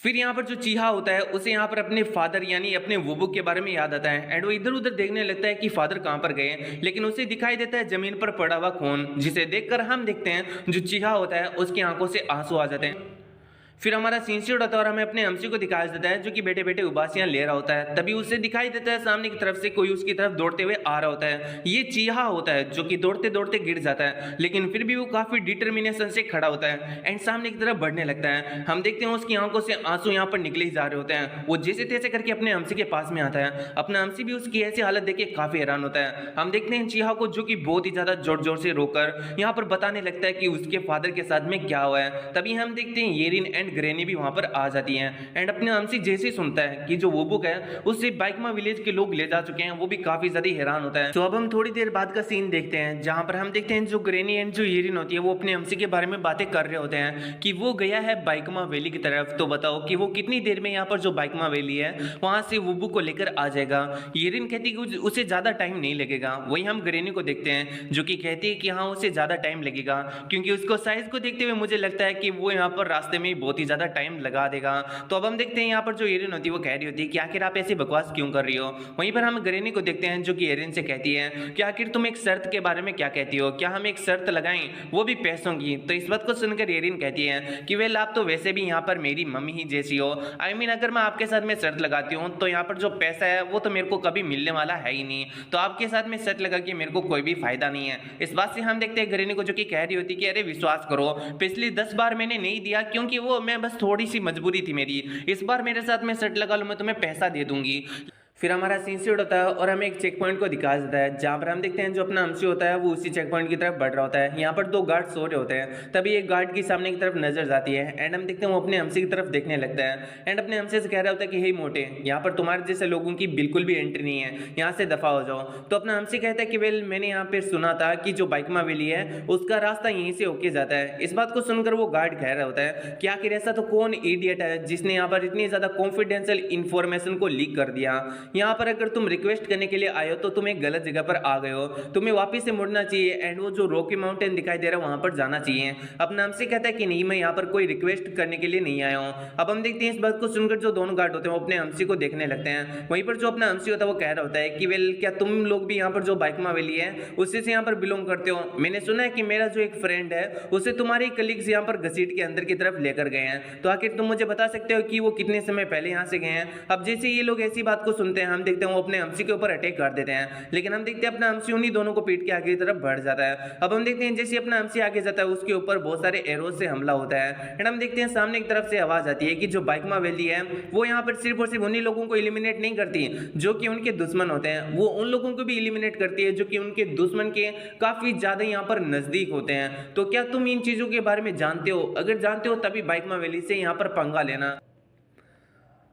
फिर यहाँ पर जो चीहा होता है उसे यहाँ पर अपने फादर यानी अपने वुबुक के बारे में याद आता है। एंड वो इधर उधर देखने लगता है कि फादर कहाँ पर गए, लेकिन उसे दिखाई देता है जमीन पर पड़ा हुआ खून, जिसे देखकर हम देखते हैं जो चीहा होता है उसकी आंखों से आंसू आ जाते हैं। फिर हमारा सीन शूट होता है और हमें अपने एमसी को दिखाया जाता है जो कि बेटे बेटे उबासियां ले रहा होता है। तभी उसे दिखाई देता है सामने की तरफ से कोई उसकी तरफ दौड़ते हुए आ रहा होता है। ये चीहा होता है जो कि दौड़ते दौड़ते गिर जाता है, लेकिन फिर भी वो काफी डिटर्मिनेशन से खड़ा होता है एंड सामने की तरफ बढ़ने लगता है। हम देखते हैं उसकी आंखों से आंसू यहाँ पर निकले ही जा रहे होते हैं। वो जैसे तैसे करके अपने एमसी के पास में आता है। अपना एमसी भी उसकी ऐसी हालत देख के काफी हैरान होता है। हम देखते हैं चीहा को जो कि बहुत ही ज्यादा जोर जोर से रोकर यहाँ पर बताने लगता है कि उसके फादर के साथ में क्या हुआ है। तभी हम देखते हैं येरिन एंड ग्रेनी भी वहां पर आ जाती हैं। एंड अपने एमसी जैसे सुनता है कि जो वुबुक है उससे बाइकमा विलेज के लोग ले जा चुके हैं, वो भी काफी ज्यादा हैरान होता है। तो अब हम थोड़ी देर बाद का सीन देखते हैं जहां पर हम देखते हैं जो ग्रेनी एंड जो येरिन होती है वो अपने एमसी के बारे में बातें कर रहे होते हैं कि वो गया है बाइकमा वैली की तरफ। तो बताओ कि वो कितनी देर में यहाँ पर जो बाइकमा वैली है वहां से वुबुक को लेकर आ जाएगा। येरिन कहती है कि उसे ज्यादा टाइम नहीं लगेगा। वही हम ग्रेनी को देखते हैं जो कि कहती है कि हाँ उसे ज्यादा टाइम लगेगा, क्योंकि उसको साइज को देखते हुए मुझे लगता है कि वो यहाँ पर रास्ते में बहुत ही ज्यादा टाइम लगा देगा। तो अब हम देखते हैं यहाँ पर जो एरिन होती है वो कह रही होती है कि आखिर आप ऐसी बकवास क्यों कर रही हो। वहीं पर हम ग्रेनी को देखते हैं जो कि एरिन से कहती है कि आखिर तुम एक शर्त के बारे में क्या कहती हो, क्या हम एक शर्त लगाएं वो भी पैसों की। तो इस बात को सुनकर एरिन कहती है कि वेल आप तो वैसे भी यहाँ पर मेरी मम्मी ही जैसी हो। आई मीन अगर मैं आपके साथ में शर्त लगाती हूँ तो यहाँ पर जो पैसा है वो तो मेरे को कभी मिलने वाला है ही नहीं, तो आपके साथ में शर्त लगा के मेरे को कोई भी फायदा नहीं है। इस बात से हम देखते हैं ग्रेनी को जो कि कह रही होती कि अरे विश्वास करो पिछली 10 बार मैंने नहीं दिया क्योंकि वो मैं बस थोड़ी सी मजबूरी थी मेरी, इस बार मेरे साथ में शर्त लगा लो मैं तुम्हें पैसा दे दूंगी। फिर हमारा सीन शूट होता है और हमें एक चेक पॉइंट को दिखाया जाता है जहाँ पर हम देखते हैं जो अपना एमसी होता है वो उसी चेक पॉइंट की तरफ बढ़ रहा होता है। यहाँ पर 2 गार्ड सो रहे होते हैं। तभी एक गार्ड की सामने की तरफ नजर जाती है एंड हम देखते हैं वो अपने एमसी की तरफ देखने लगता है एंड अपने एमसी से कह रहा होता है कि हे मोटे, यहाँ पर तुम्हारे जैसे लोगों की बिल्कुल भी एंट्री नहीं है, यहाँ से दफा हो जाओ। तो अपना एमसी कहता है कि वेल मैंने यहाँ पर सुना था कि जो बाइकमा वैली है उसका रास्ता यहीं से होके जाता है। इस बात को सुनकर वो गार्ड कह रहा होता है कि आखिर ऐसा तो कौन इडियट है जिसने यहाँ पर इतनी ज्यादा कॉन्फिडेंशियल इंफॉर्मेशन को लीक कर दिया। यहाँ पर अगर तुम रिक्वेस्ट करने के लिए आए हो तो तुम एक गलत जगह पर आ गए हो, तुम्हें वापस से मुड़ना चाहिए एंड वो जो रॉकी माउंटेन दिखाई दे रहा है वहां पर जाना चाहिए। अपना हमसे कहता है कि नहीं मैं यहाँ पर कोई रिक्वेस्ट करने के लिए नहीं आया हूँ। अब हम देखते हैं इस बात को सुनकर जो दोनों गार्ड होते हैं वो अपने हमसी को देखने लगते हैं। वहीं पर जो अपना हमसी होता है वो कह रहा होता है कि वेल क्या तुम लोग भी यहाँ पर जो बाइकमा वैली है उसी से यहाँ पर बिलोंग करते हो। मैंने सुना है कि मेरा जो एक फ्रेंड है उसे तुम्हारे कलीग्स यहाँ पर घसीट के अंदर की तरफ लेकर गए हैं, तो आखिर तुम मुझे बता सकते हो कि वो कितने समय पहले यहाँ से गए हैं। अब जैसे ये लोग ऐसी बात को सुनते होते हैं हम देखते हैं वो अपने अमसी के ऊपर अटैक कर देते हैं, लेकिन हम देखते हैं अपना अमसी उन्हीं दोनों को पीट के आगे की तरफ बढ़ जाता है। अब हम देखते हैं जैसे अपना अमसी आगे जाता है उसके ऊपर बहुत सारे एरोज से हमला होता है एंड हम देखते हैं सामने की तरफ से आवाज आती है कि जो बाइकमा वैली है वो यहाँ पर सिर्फ और सिर्फ उन्हीं लोगों को इलिमिनेट नहीं करती जो कि उनके दुश्मन होते हैं, वो उन लोगों को भी इलिमिनेट करती है जो कि उनके दुश्मन के काफी ज्यादा यहाँ पर नजदीक होते हैं। तो क्या तुम इन चीजों के बारे में जानते हो? अगर जानते हो तभी बाइकमा वैली से यहाँ पर पंगा लेना।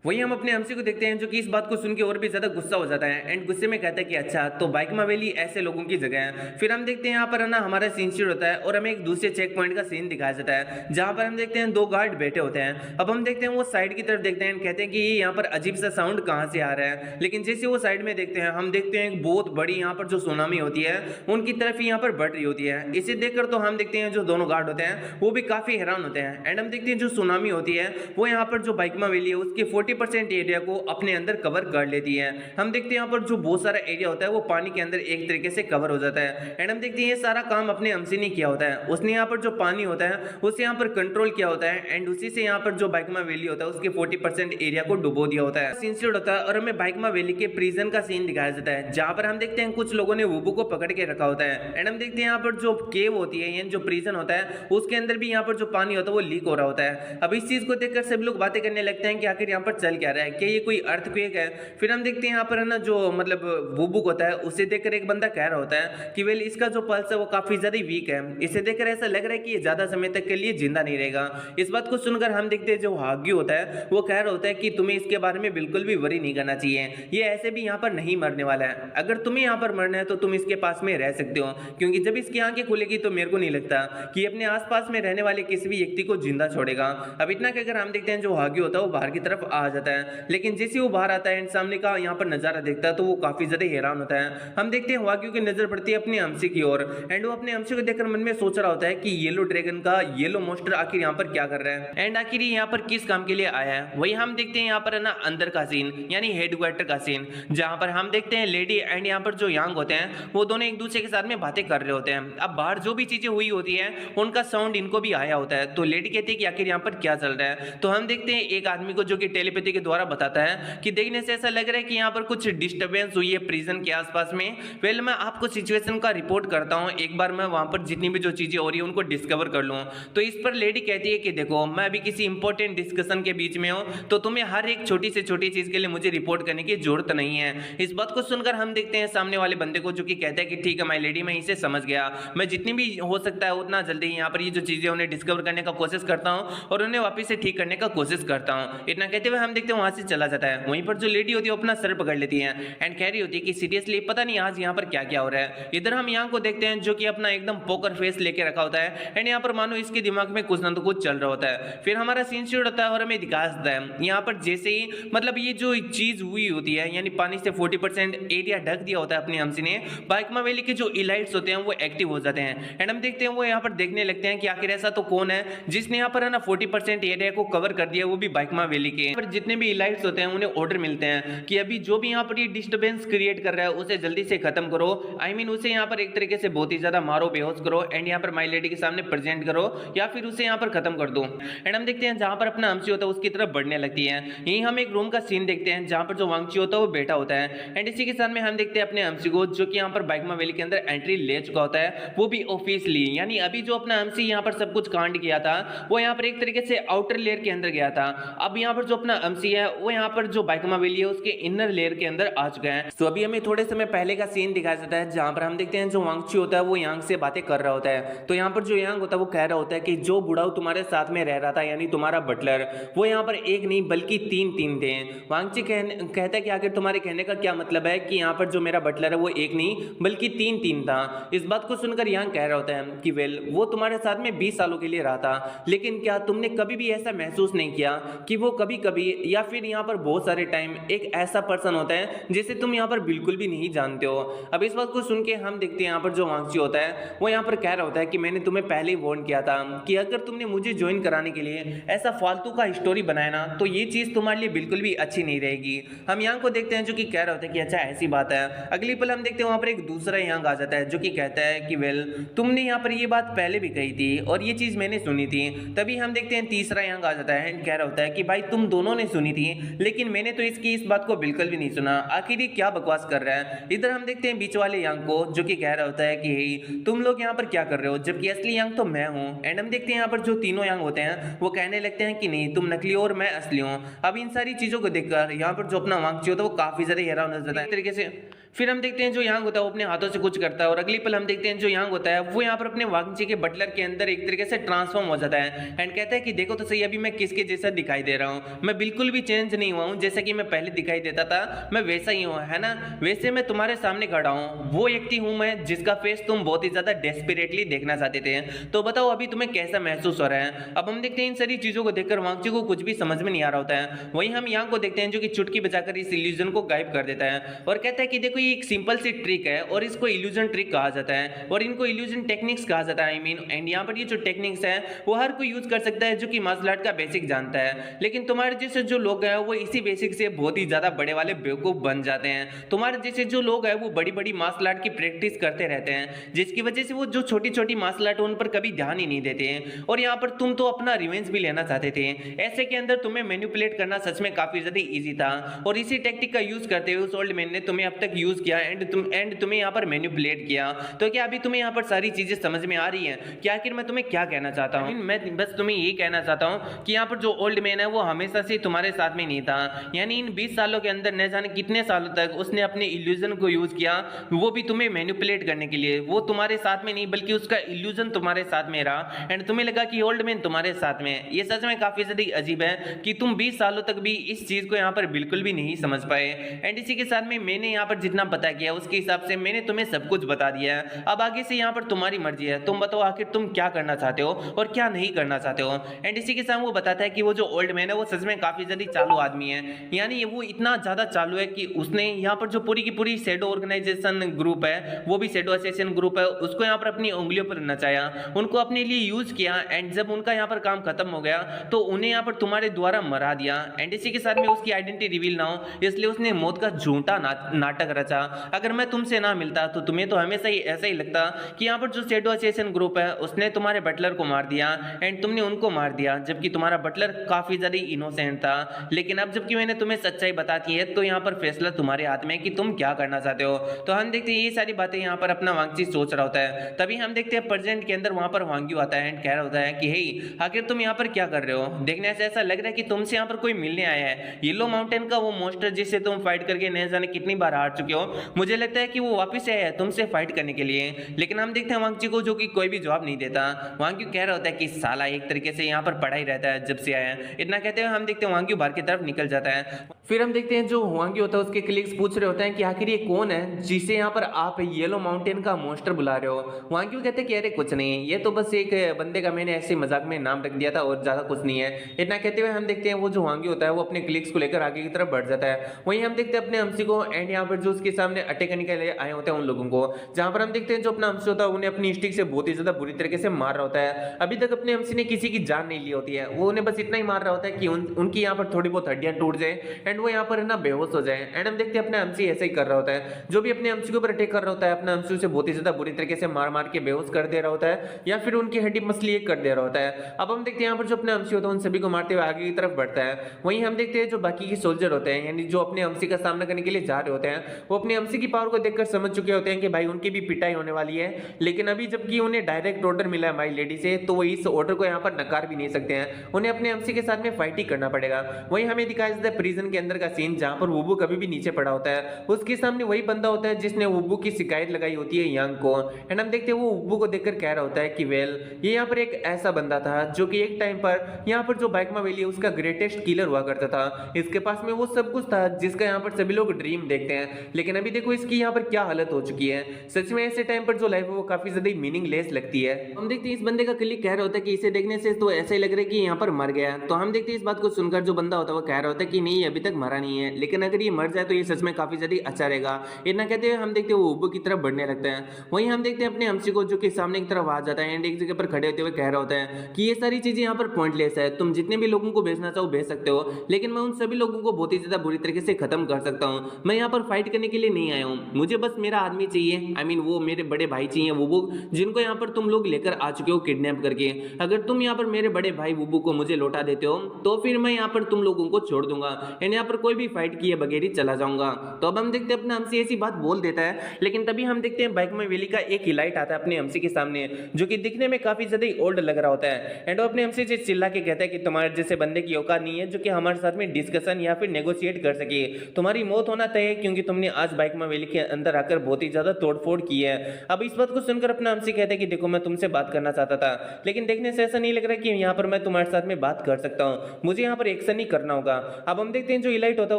वहीं हम अपने अमसी को देखते हैं जो कि इस बात को सुन के और भी ज्यादा गुस्सा हो जाता है एंड गुस्से में कहता है कि अच्छा तो बाइकमा वैली ऐसे लोगों की जगह है। फिर हम देखते हैं यहाँ पर है ना हमारा सीन शुरू होता है और हमें एक दूसरे चेक पॉइंट का सीन दिखाया जाता है जहां पर हम देखते हैं दो गार्ड बैठे होते हैं। अब हम देखते हैं वो साइड की तरफ देखते हैं, कहते हैं कि यहाँ पर अजीब सा साउंड कहाँ से आ रहा है, लेकिन जैसे वो साइड में देखते हैं हम देखते हैं एक बहुत बड़ी यहाँ पर जो सुनामी होती है उनकी तरफ ही यहाँ पर बढ़ रही होती है। इसे देखकर तो हम देखते हैं जो दोनों गार्ड होते हैं वो भी काफी हैरान होते हैं एंड हम देखते हैं जो सुनामी होती है वो यहाँ पर जो बाइकमा वैली है उसके 40% एरिया को अपने अंदर कवर कर लेती है। हम देखते हैं यहाँ पर जो बहुत सारा एरिया होता है वो पानी के अंदर एक तरीके से कवर हो जाता है एंड हम देखते हैं ये सारा काम अपने अमसी ने किया होता है। उसने यहाँ पर जो पानी होता है उसे यहाँ पर कंट्रोल किया होता है एंड उसी से यहाँ पर जो बाइकमा वैली होता है उसके 40% एरिया को डुबो दिया होता है। सीन शुरू होता है और हमें बाइकमा वैली के प्रिजन का सीन दिखाया जाता है जहां पर हम देखते हैं कुछ लोगों ने वुबू को पकड़ के रखा होता है एंड हम देखते हैं यहाँ पर जो केव होती है यानी जो प्रिजन होता है उसके अंदर भी यहाँ पर जो पानी होता है वो लीक हो रहा होता है। अब इस चीज को देखकर सभी लोग बातें करने लगते हैं कि आखिर यहाँ पर चल क्या रहा है, क्या ये कोई अर्थक्वेक है। फिर हम देखते हैं यहाँ पर है ना जो मतलब वुबुक होता है उसे देखकर एक बंदा कह रहा होता है कि वेल इसका जो पल्स है वो काफी ज्यादा वीक है, इसे देखकर ऐसा लग रहा है कि ये ज्यादा समय तक के लिए जिंदा नहीं रहेगा। इस बात को सुनकर हम देखते हैं जो हाग्यू होता है वो कह रहा होता है कि तुम्हें इसके बारे में बिल्कुल भी वरी नहीं करना चाहिए, ये ऐसे भी यहाँ पर नहीं मरने वाला है, अगर तुम्हें यहाँ पर मरना है तो तुम इसके पास में रह सकते हो, क्योंकि जब इसकी आंखें खुलेगी तो मेरे को नहीं लगता कि अपने आसपास में रहने वाले किसी भी व्यक्ति को जिंदा छोड़ेगा। अब इतना कहकर हम देखते हैं जो हाग्यू होता है वो बाहर की तरफ आ जाता है, लेकिन जैसे वो बाहर आता है एंड सामने का यहाँ पर नजारा देखता है तो वो काफी ज्यादा हैरान होता है। हम देखते हैं हाग्यू की नजर पड़ती है अपने अमसी की ओर एंड वो अपने अमसी को देखकर मन में सोच रहा होता है कि येलो ड्रैगन का येलो मोस्टर आखिर यहाँ पर क्या कर रहा है एंड आखिर यहाँ पर किस काम के लिए आया है। वही हम देखते हैं यहाँ पर है ना अंदर का सीन यानी हेडक्वार्टर का सीन जहां पर हम देखते हैं लेडी एंड यहाँ पर जो यांग होते हैं वो दोनों एक दूसरे के साथ में बातें कर रहे होते हैं। अब बाहर जो भी चीजें हुई होती है उनका साउंड इनको भी आया होता है, तो लेडी कहती है कि आखिर यहाँ पर क्या चल रहा है। तो हम देखते हैं एक आदमी को जो कि टेलीपैथी के द्वारा बताता है कि देखने से ऐसा लग रहा है कि यहाँ पर कुछ डिस्टर्बेंस हुई है प्रिजन के आसपास में। वेल मैं आपको सिचुएशन का रिपोर्ट करता हूँ, एक बार मैं वहां पर जितनी भी जो चीजें हो रही है उनको डिस्कवर कर लूँ। तो इस पर लेडी कहती है कि देखो मैं अभी किसी इंपॉर्टेंट डिस्कशन के बीच में हूँ, तो तुम्हें हर एक छोटी से छोटी चीज के लिए मुझे रिपोर्ट करने की जरूरत नहीं है। इस बात को सुनकर हम देखते हैं सामने वाले बंदे को जो कि कहता है कि ठीक है माय लेडी मैं इसे समझ गया, मैं जितनी भी हो सकता है उतना जल्दी यहाँ पर ये जो चीजें उन्हें डिस्कवर करने का कोशिश करता हूँ और उन्हें वापस से ठीक करने का कोशिश करता हूँ। इतना कहते हुए हम देखते हैं वहां से चला जाता है। वहीं पर जो लेडी होती है अपना सर पकड़ लेती है एंड कह रही होती है कि सीरियसली पता नहीं आज यहाँ पर क्या क्या हो रहा है। इधर हम यहाँ को देखते हैं जो कि अपना एकदम पोकर फेस लेके रखा होता है एंड यहाँ पर मानो इसके दिमाग में कुछ ना तो कुछ चल रहा होता है। फिर हमारा सीन शुरू होता है और हमें दिखा देता है यहाँ पर जैसे ही मतलब ये जो चीज हुई होती है यानी पानी से 40% एरिया ढक दिया होता है अपनी हमसी ने, बाइकमा वैली के जो इलाइट्स होते हैं वो एक्टिव हो जाते हैं एंड हम देखते हैं वो यहाँ पर देखने लगते हैं कि आखिर ऐसा तो कौन है जिसने यहाँ पर है ना 40% एरिया को कवर कर दिया, वो भी बाइकमा वैली के। पर जितने भी इलाइट्स होते हैं उन्हें ऑर्डर मिलते हैं कि अभी जो भी यहाँ पर ये डिस्टर्बेंस क्रिएट कर रहा है उसे जल्दी से खत्म करो, आई मीन उसे यहाँ पर एक तरीके से बहुत ही ज्यादा मारो, बेहोश करो एंड यहाँ पर माई लेडी के सामने प्रेजेंट करो या फिर उसे यहाँ पर खत्म कर दो। एंड हम देखते हैं जहां पर अपना हमसी होता है उसकी तरफ बढ़ने लगती है। यही हम एक रूम का सीन देखते हैं जहां पर जो वांगची होता है वो बैठा होता है एंड इसी के साथ में हम देखते हैं अपने हमसी को जो कि यहाँ पर बाइकमा वैली के अंदर एंट्री ले चुका होता है, वो भी ऑफिशियली। यानी अभी जो अपना हमसी यहाँ पर सब कुछ कांड किया था वो यहाँ पर एक तरीके से आउटर लेयर के अंदर गया था, अब यहाँ पर जो अपना हमसी है वो यहाँ पर जो बाइकमा वैली है उसके इनर लेयर के अंदर आ चुका है। तो अभी हमें थोड़े समय पहले का सीन दिखाया जाता है जहां पर हम देखते हैं जो वांगची होता है वो यांग से बातें कर रहा होता है। तो यहाँ पर जो यांग होता है वो कह रहा होता है कि जो बुढ़ाऊ तुम्हारे साथ में रह रहा था यानी तुम्हारा बटलर, वो यहाँ पर एक नहीं बल्कि तीन थे। वांगची कहता है कि आखिर तुम्हारे कहने का क्या मतलब है कि यहाँ पर जो मेरा बटलर है वो एक नहीं बल्कि तीन था। इस बात को सुनकर यांग कह रहा होता है कि वेल वो तुम्हारे साथ में 20 सालों के लिए रहा था, लेकिन क्या तुमने कभी भी ऐसा महसूस नहीं किया कि वो कभी कभी या फिर यहाँ पर बहुत सारे टाइम एक ऐसा पर्सन होता है जिसे तुम यहाँ पर बिल्कुल भी नहीं जानते हो। अब इस बात को सुन के हम देखते हैं यहाँ पर जो वांगची होता है वो यहाँ पर कह रहा होता है कि मैंने तुम्हें पहले ही वार्न किया था कि अगर तुमने मुझे ज्वाइन कराने के लिए ऐसा फालतू का स्टोरी बनाया ना तो ये चीज तुम्हारे लिए बिल्कुल भी अच्छी नहीं रहेगी। हम यहाँ को देखते हैं जो कि कह रहा होता है कि अच्छा ऐसी बात है। अगली पल हम देखते हैं वहां पर एक दूसरा यांग आ जाता है जो कि कहता है कि वेल तुमने यहाँ पर ये बात पहले भी कही थी और ये चीज मैंने सुनी थी। तभी हम देखते हैं तीसरा यांग आ जाता है एंड कह रहा होता है कि भाई तुम दोनों ने ने सुनी थी, लेकिन मैंने तो इसकी इस बात को बिल्कुल भी नहीं सुना। आखिर ये क्या बकवास कर रहा है। इधर हम देखते हैं बीच वाले यांग को, जो कि कह रहा होता है कि हे तुम लोग यहाँ पर क्या कर रहे हो, जबकि असली यांग तो मैं हूँ। एंड हम देखते हैं यहाँ पर जो तीनों यांग होते हैं वो कहने लगते हैं कि नहीं तुम नकली हो और मैं असली हूँ। अब इन सारी चीजों को देखकर यहाँ पर जो अपना वांगची होता है वो काफी ज्यादा हैरान हो जाता है तरीके से। फिर हम देखते हैं जो यांग होता है वो अपने हाथों से कुछ करता है, और अगली पल हम देखते हैं जो यांग होता है वो यहाँ पर अपने वांगची के बटलर के अंदर एक तरीके से ट्रांसफॉर्म हो जाता है एंड कहता है कि देखो तो सही अभी मैं किसके जैसा दिखाई दे रहा हूँ, मैं बिल्कुल भी चेंज नहीं हुआ हूँ, जैसा कि मैं पहले दिखाई देता था मैं वैसा ही हूँ, है ना। वैसे मैं तुम्हारे सामने खड़ा हूँ, वो व्यक्ति हूँ मैं जिसका फेस तुम बहुत ही ज्यादा डेस्परेटली देखना चाहते थे। तो बताओ अभी तुम्हें कैसा महसूस हो रहा है। अब हम देखते हैं इन सारी चीजों को देखकर वांगची को कुछ भी समझ में नहीं आ रहा होता है। वहीं हम यांग को देखते हैं जो कि चुटकी बजाकर इस इल्यूजन को गायब कर देता है और कहता है कि देखो ये एक सिंपल सी ट्रिक है और इसको इल्यूजन ट्रिक कहा जाता है और इनको इल्यूजन टेक्निक्स कहा जाता है। आई मीन एंड यहाँ पर ये जो टेक्निक्स है वो हर कोई यूज कर सकता है जो कि मार्शल आर्ट का बेसिक जानता है, लेकिन तुम्हारे जैसे जो लोग हैं वो इसी बेसिक से बहुत ही ज्यादा बड़े वाले बेवकूफ बन जाते हैं। तुम्हारे जैसे जो लोग हैं वो बड़ी बड़ी मार्शल आर्ट की प्रैक्टिस करते रहते हैं, जिसकी वजह से वो जो छोटी छोटी मार्शल आर्ट उन पर कभी ध्यान ही नहीं देते हैं। और यहाँ पर तुम तो अपना रिवेंज भी लेना चाहते थे, ऐसे के अंदर तुम्हें मैनिपुलेट करना सच में काफी ज्यादा इजी था और इसी टेक्निक का यूज करते हुए उस ओल्ड मैन ने तुम्हें अब तक यूज किया एंड तुम्हें यहाँ पर मैनिपुलेट किया। तो क्या अभी तुम्हें यहाँ पर सारी चीजें समझ में आ रही हैं कि आखिर मैं तुम्हें क्या कहना चाहता हूँ। मैं बस तुम्हें यही कहना चाहता हूँ कि यहाँ पर जो ओल्ड मैन है वो हमेशा से तुम्हारे साथ में नहीं था, यानी इन 20 सालों के अंदर न जाने कितने सालों तक उसने अपने इल्यूजन को यूज किया, वो भी तुम्हें मैनिपुलेट करने के लिए। वो तुम्हारे साथ में नहीं बल्कि उसका इल्यूजन तुम्हारे साथ में रहा एंड तुम्हें लगा कि ओल्ड मैन तुम्हारे साथ में। ये सच में काफी ज्यादा अजीब है कि तुम 20 सालों तक भी इस चीज को यहाँ पर बिल्कुल भी नहीं समझ पाए। एंड इसी के साथ में मैंने यहाँ पर जितना पता किया उसके हिसाब से मैंने तुम्हें सब कुछ बता दिया है। अब आगे से यहाँ पर तुम्हारी मर्जी है, तुम बताओ आखिर तुम क्या करना चाहते हो और क्या नहीं करना चाहते हो। एंड इसी के साथ वो बताता है कि वो जो ओल्ड मैन है वो सच में काफी ज्यादा चालू आदमी है, यानी वो इतना ज्यादा चालू है कि उसने यहाँ पर जो पूरी की पूरी शैडो ऑर्गेनाइजेशन ग्रुप है, वो भी शैडो एसोसिएशन ग्रुप है, उसको यहाँ पर अपनी उंगलियों पर नचाया, उनको अपने लिए यूज किया एंड जब उनका यहाँ पर काम खत्म हो गया तो उन्हें यहाँ पर तुम्हारे द्वारा मरा दिया। एंड इसी के साथ में उसकी आइडेंटिटी रिवील ना हो इसलिए उसने मौत का झूठा नाटक रचा। अगर मैं तुमसे ना मिलता तो तुम्हें तो हमेशा ही ऐसा ही लगता कि यहाँ पर जो शैडो एसोसिएशन ग्रुप है उसने तुम्हारे बटलर को मार दिया एंड तुमने उनको मार दिया, जबकि तुम्हारा बटलर काफी ज्यादा इनोसेंट था। लेकिन अब जबकि मैंने तुम्हें सच्चाई बता दी है तो यहाँ पर फैसला तुम्हारे हाथ में कि तुम क्या करना चाहते हो। तो हम देखते हैं ये सारी बातें यहाँ पर अपना वांगची सोच रहा होता है। तभी हम देखते हैं प्रेजेंट के अंदर वहां पर वांग्यू आता है एंड कह रहा होता है कि हे आखिर तुम यहाँ पर क्या कर रहे हो। देखने से ऐसा लग रहा है कि तुमसे यहाँ पर कोई मिलने आया है। येलो माउंटेन का वो मोस्टर जिससे तुम फाइट करके नहीं जाने कितनी बार हार चुके हो, मुझे लगता है कि वो वापस आया है तुमसे फाइट करने के लिए। लेकिन हम देखते हैं वांगची को जो कि कोई भी जवाब नहीं देता। वांग्यू कह रहा होता है कि साला एक तरीके से यहाँ पर पढ़ा ही रहता है जब से आया है। इतना कहते हुए हम देखते हैं वांग्यू बाहर की तरफ निकल जाता है। फिर हम देखते हैं जो वांग्यू होता है उसके कलीग्स पूछ रहे होते हैं कि आखिर ये कौन है जिसे यहाँ पर आप येलो माउंटेन का मोस्टर बुला रहे हो। वांग्यू कहते हैं कि अरे कुछ नहीं, ये तो बस एक बंदे का मैंने ऐसे मजाक में नाम रख दिया था और ज्यादा कुछ नहीं है। इतना कहते हुए हम देखते हैं वो जो वांग्यू होता है वो अपने कलीग्स को लेकर आगे की तरफ बढ़ जाता है। वहीं हम देखते हैं अपने अमसी को एंड यहाँ पर जो उसके सामने अटैक करने के लिए आए होते हैं उन लोगों को, जहां पर हम देखते हैं जो अपना अमसी होता है उन्हें अपनी स्टिक से बहुत ही ज्यादा बुरी तरीके से मार रहा होता है। अभी तक अपने अमसी ने किसी की जान नहीं ली होती है, वो उन्हें बस इतना ही मार रहा होता है कि उनकी यहाँ पर थोड़ी बहुत हड्डियां टूट जाए एंड वो यहाँ पर है ना बेहोश हो जाए। एंड हम देखते हैं अपने अमसी ऐसा ही कर रहा होता है, जो भी अपने अमसी के ऊपर अटैक कर रहा होता है अपने अमसी से बहुत ही ज्यादा बुरी तरीके से मार मार के बेहोश कर दे रहा होता है या फिर उनकी हड्डी मसली एक कर दे रहा होता है। अब हम देखते हैं यहाँ पर जो अपने अमसी होता है उन सभी को मारते हुए आगे की तरफ बढ़ता है। वहीं हम देखते हैं जो बाकी के सोल्जर होते हैं यानी जो अपने अमसी का सामना करने के लिए जा रहे होते हैं वो अपने अमसी की पावर को देखकर समझ चुके होते हैं कि भाई उनकी भी पिटाई होने वाली है। लेकिन अभी जबकि उन्हें डायरेक्ट ऑर्डर मिला है माई लेडी से तो वो इस ऑर्डर को यहाँ पर नकार भी नहीं सकते हैं, उन्हें अपने अमसी के साथ में फाइट ही करना पड़ेगा। वहीं हमें दिखाया जाता है प्रिजन के अंदर का सीन जहां पर वुबू कभी भी नीचे पड़ा होता है, उसके सामने वही बंदा होता है जिसने वुबू की शिकायत लगाई होती है यांग को। एंड हम देखते हैं वो वुबू को देखकर कह रहा होता है कि वेल ये यहाँ पर एक ऐसा बंदा था जो कि एक टाइम पर यहाँ पर जो बाइकमा वैली है उसका ग्रेटेस्ट किलर हुआ करता था, इसके पास में वो सब कुछ था जिसका यहाँ पर सभी लोग ड्रीम देखते हैं। लेकिन अभी देखो इसकी यहाँ पर क्या हालत हो चुकी है। सच में ऐसे टाइम पर जो लाइफ है वो काफी ज्यादा मीनिंगलेस लगती है। हम देखते हैं इस बंदे का क्लिक कह रहा होता है कि इसे देखने से तो ऐसा ही लग रहा है कि यहाँ पर मर गया। तो हम देखते हैं इस बात को सुनकर जो बंदा होता है वो कह रहा होता है कि नहीं अभी तक मरा नहीं है, लेकिन अगर ये मर जाए तो ये सच में काफी ज्यादा अच्छा रहेगा। इतना कहते हुए हम देखते हैं वो उब्बू की तरफ बढ़ने लगता है। वहीं हम देखते हैं अपने हमसी को जो कि सामने की तरफ आ जाता है एंड एक जगह पर खड़े होते हुए कह रहा होता है कि ये सारी चीजें यहाँ पर पॉइंटलेस है, तुम जितने भी लोगों को भेजना चाहो भेज सकते हो, लेकिन मैं उन सभी लोगों को बहुत ही ज्यादा बुरी तरीके से खत्म कर सकता हूँ। मैं यहाँ पर फाइट करने के के लिए नहीं आया हूँ, मुझे बस मेरा आदमी चाहिए, आई मीन वो मेरे बड़े भाई चाहिए वुबू, जिनको यहाँ पर तुम लोग लेकर आ चुके हो किडनैप करके। अगर तुम यहाँ पर मेरे बड़े भाई वुबू को मुझे लौटा देते हो तो फिर मैं यहाँ पर तुम लोगों को छोड़ दूंगा एंड यहाँ पर कोई भी फाइट किए बगैर ही चला जाऊंगा। तो अब हम देखते हैं अपना हमसे ऐसी बात बोल देता है, लेकिन तभी हम देखते हैं बाइक में वेली का एक हिलाइट आता है अपने हमसे के सामने, जो कि दिखने में काफी ज्यादा ओल्ड लग रहा होता है एंड वो अपने हमसे से चिल्ला के कहता है कि तुम्हारे जैसे बंदे की औकात नहीं है जो कि हमारे साथ में डिस्कशन या फिर नेगोशिएट कर सके, तुम्हारी मौत होना तय है क्योंकि तुमने आज बाइक में वेली के अंदर आकर बहुत ही ज्यादा तोड़फोड़ की है। अब इस बात को सुनकर अपना हमसे कहते हैं कि देखो मैं तुमसे बात करना चाहता था, लेकिन देखने से ऐसा नहीं लग रहा कि यहाँ पर मैं तुम्हारे साथ में बात कर सकता हूँ, मुझे यहाँ पर एक्शन ही करना होगा। अब हम देखते हैं जो इलाइट होता है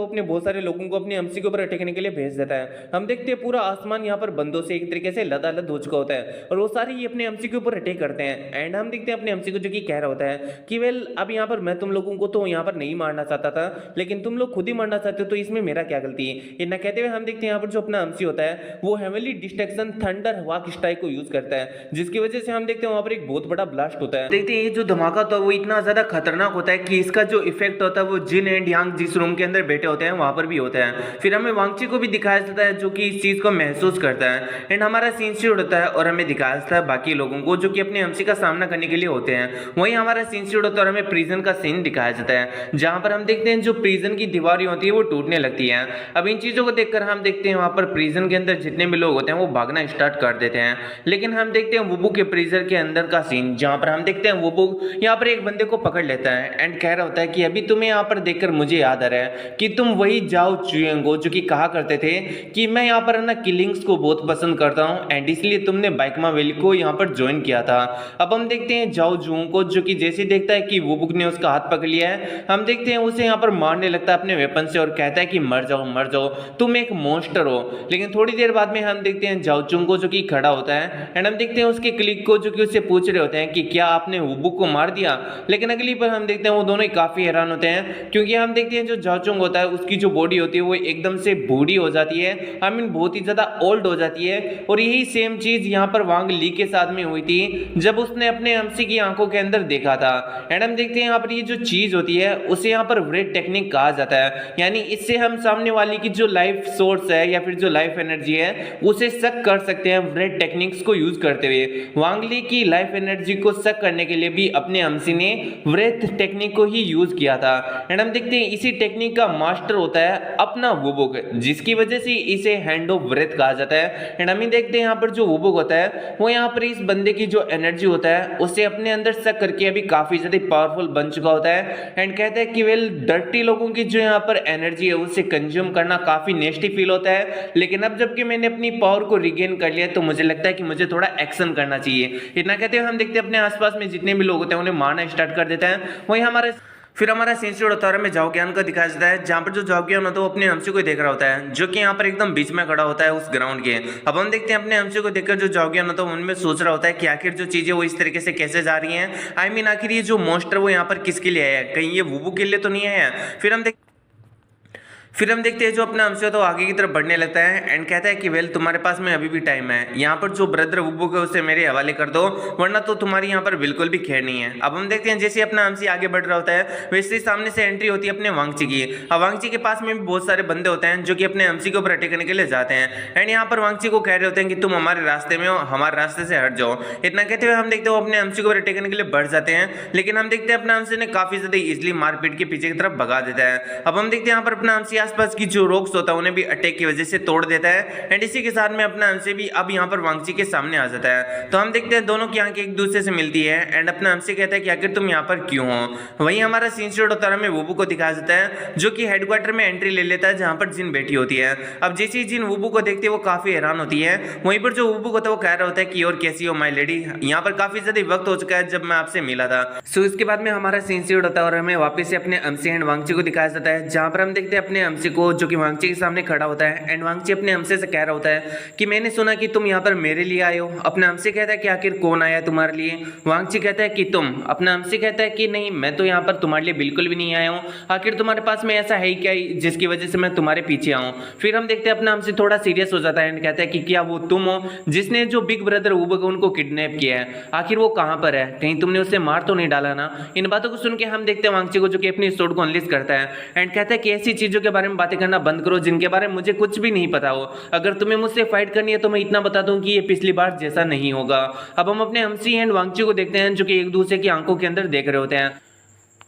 वो अपने बहुत सारे लोगों को अपने हमसी के ऊपर अटैकने के लिए भेज देता है। हम देखते हैं पूरा आसमान यहाँ पर बंदों से एक तरीके से लदालद हो चुका होता है और वो सारे ही अपने हमसी के ऊपर अटैक करते हैं एंड हम देखते हैं अपने हमसी को जो कि कह रहा होता है कि वेल अब यहाँ पर मैं तुम लोगों को तो यहाँ पर नहीं मारना चाहता था, लेकिन तुम लोग खुद ही मारना चाहते हो तो इसमें मेरा क्या गलती है। इतना कहते हुए हम देखते हैं यहाँ पर जो अपना हमसी होता है वो हेवनली डिस्ट्रक्शन थंडर हवाक स्ट्राइक को यूज करता है, जिसकी वजह से हम देखते हैं वहां पर एक बहुत बड़ा ब्लास्ट होता है। देखते हैं ये जो धमाका होता है वो इतना ज्यादा खतरनाक होता है कि इसका जो इफेक्ट होता है वो जिन एंड यांग जिस रूम के अंदर बैठे होते हैं वहां पर भी होता है। फिर हमें वांगची को भी दिखाया जाता है जो कि इस चीज को महसूस करता है एंड हमारा सीन शूट होता है और हमें दिखाया जाता है बाकी लोगों को जो कि अपने हमसी का सामना करने के लिए होते हैं। वहीं हमारा सीन शूट होता है और हमें प्रिजन का सीन दिखाया जाता है जहां पर हम देखते हैं जो प्रिजन की दीवारें होती है वो टूटने लगती है। अब इन चीजों को देखकर हम देखते हैं वहां पर प्रिजन के अंदर जितने भी लोग होते हैं वो भागना स्टार्ट कर देते हैं, लेकिन हम देखते हैं वुबू के प्रिजन के अंदर का सीन जहां पर हम देखते हैं वुबू यहाँ पर एक बंदे को पकड़ लेता है एंड कह रहा होता है कि अभी तुम्हें यहाँ पर देखकर मुझे याद आ रहा है कि तुम वही जाओ चुएंगो जो कि कहा करते थे कि मैं यहाँ पर ना किलिंग्स को बहुत पसंद करता हूँ एंड इसलिए तुमने बाइकमा वैली को यहाँ पर ज्वाइन किया था। अब हम देखते हैं जाओ जुओं को जो कि जैसे देखता है कि वुबुक ने उसका हाथ पकड़ लिया है, हम देखते हैं उसे यहाँ पर मारने लगता है अपने वेपन से और कहता है कि मर जाओ तुम एक मॉन्स्टर हो। लेकिन थोड़ी देर बाद में हम देखते हैं जाओ चुंग को जो कि खड़ा होता है एंड हम देखते हैं उसके क्लिक को जो कि उससे पूछ रहे होते हैं कि क्या आपने वुबुक को मार दिया, लेकिन अगली पर हम देखते हैं वो दोनों ही काफी हैरान होते हैं क्योंकि हम देखते हैं जो जाओ चुंग होता है उसकी जो बॉडी होती है वो एकदम से बूढ़ी हो जाती है, आई मीन बहुत ही ज्यादा ओल्ड हो जाती है। और यही सेम चीज यहाँ पर वांग ली के साथ में हुई थी जब उसने अपने हमसी की आंखों के अंदर देखा था एंड हम देखते हैं यहाँ पर ये जो चीज होती है उसे यहाँ पर व्रेड टेक्निक कहा जाता है, यानी इससे हम सामने वाली की जो लाइफ सोर्स है या फिर जो लाइफ एनर्जी है उसे सक कर सकते हैं व्रेड टेक्निक्स को यूज करते हुए। वांग ली की लाइफ एनर्जी को सक करने के लिए भी अपने हमसी ने व्रेड टेक्निक को ही यूज किया था एंड हम देखते हैं इसी टेक्निक का मास्टर होता है अपना वुबुक, जिसकी वजह से इसे हैंड ऑफ व्रेथ कहा जाता है। एंड हम देखते हैं यहाँ पर जो वुबुक होता है वो यहाँ पर इस बंदे की जो एनर्जी होता है उसे अपने अंदर सक करके अभी काफी ज्यादा पावरफुल बन चुका होता है एंड कहता है कि वेल डर्टी लोगों की जो यहाँ पर एनर्जी है उसे कंज्यूम करना काफी नेस्टी फील होता है, लेकिन अब जबकि मैंने अपनी पावर को रिगेन कर लिया तो मुझे लगता है कि मुझे थोड़ा एक्शन करना चाहिए। इतना कहते हुए हम देखते हैं अपने आसपास में जितने भी लोग होते हैं उन्हें मारना स्टार्ट कर देता है। वही हमारा सेंसिटिव होता है हमें जाओग्यान का दिखाया जाता है जहाँ पर जो जाओग्यान होता है वो अपने हमसे को देख रहा होता है जो कि यहाँ पर एकदम बीच में खड़ा होता है उस ग्राउंड के। अब हम देखते हैं अपने हमसे को देखकर जो जाओग्यान होता है उनमें सोच रहा होता है कि आखिर जो चीजें वो इस तरीके से कैसे जा रही हैं, आई मीन आखिर ये जो मॉन्स्टर वो यहाँ पर किसके लिए आया है, कहीं ये वुबू के लिए तो नहीं आया। फिर हम देखते हैं जो अपना हमसे तो आगे की तरफ बढ़ने लगता है एंड कहता है कि वेल तुम्हारे पास में अभी भी टाइम है, यहाँ पर जो ब्रदर वुबुक है उसे मेरे हवाले कर दो वरना तो तुम्हारी यहाँ पर बिल्कुल भी खैर नहीं है। अब हम देखते हैं जैसे अपना हमसे आगे बढ़ रहा होता है वैसे ही सामने से एंट्री होती है अपने वांगची की। अब वांगची के पास में भी बहुत सारे बंदे होते हैं जो कि अपने हमसी के ऊपर अटैक करने के लिए जाते हैं एंड यहाँ पर वांगची को कह रहे होते हैं कि तुम हमारे रास्ते में हो, हमारे रास्ते से हट जाओ। इतना कहते हुए हम देखते हो अपने हमसी के ऊपर अटैक करने के लिए बढ़ जाते हैं, लेकिन हम देखते हैं अपना हमसी ने काफी ज्यादा इजिली मारपीट के पीछे की तरफ भगा देता है। अब हम देखते हैं यहाँ पर अपना हमसी आसपास की जो होता है उन्हें भी अटैक की वजह से तोड़ देता है एंड इसी के साथ में अपना हमसे भी अब यहाँ पर वांगची के सामने आ जाता है। तो हम देखते हैं दोनों की आंखें एक दूसरे से मिलती है एंड अपना हमसे कहता है कि आखिर तुम यहाँ पर क्यों हो। वहीं हमारा सीन शॉट होता है हमें वुबू को दिखाया जाता है जो कि हेडक्वार्टर में एंट्री ले लेता है जहां पर जिन बैठी होती है। अब जैसे ही जिन वुबू को देखती है वो काफी हैरान होती है। वहीं पर जो वुबू होता है वो कह रहा होता है कि और कैसी हो माय लेडी, यहाँ पर काफी ज्यादा वक्त हो चुका है जब मैं आपसे मिला था। सो इसके बाद में हमारा सीन शॉट होता है और हमें वापस से अपने हमसे एंड वांगची को दिखाया जाता है जहां पर हम देखते हैं अपने हमसे को जो कि वांगची के सामने खड़ा होता है एंड वांगची अपने हमसे से कह रहा होता है कि मैंने सुना कि तुम यहाँ पर मेरे लिए आए हो। अपना हमसे कहता है कि आखिर कौन आया तुम्हारे लिए। वांगची कहता है कि तुम। अपना हमसे कहता है कि नहीं मैं तो यहाँ पर तुम्हारे लिए बिल्कुल भी नहीं आया हूँ, आखिर तुम्हारे पास में ऐसा है क्या जिसकी वजह से मैं तुम्हारे पीछे आऊँ। फिर हम देखते हैं अपना हमसे थोड़ा सीरियस हो जाता है एंड कहता है कि क्या वो तुम हो जिसने जो बिग ब्रदर वुबुक उनको किडनैप किया है, आखिर वो कहाँ पर है, कहीं तुमने उसे मार तो नहीं डाला ना। इन बातों को सुन के हम देखते हैं वांगची को जो कि अपनी सोड को अनलिस्ट करता है एंड कहता है कि ऐसी चीजों के बारे बारे में बातें करना बंद करो जिनके बारे में मुझे कुछ भी नहीं पता हो। अगर तुम्हें मुझसे फाइट करनी है तो मैं इतना बता दूं कि ये पिछली बार जैसा नहीं होगा। अब हम अपने हमसी एंड वांगची को देखते हैं जो कि एक दूसरे की आंखों के अंदर देख रहे होते हैं।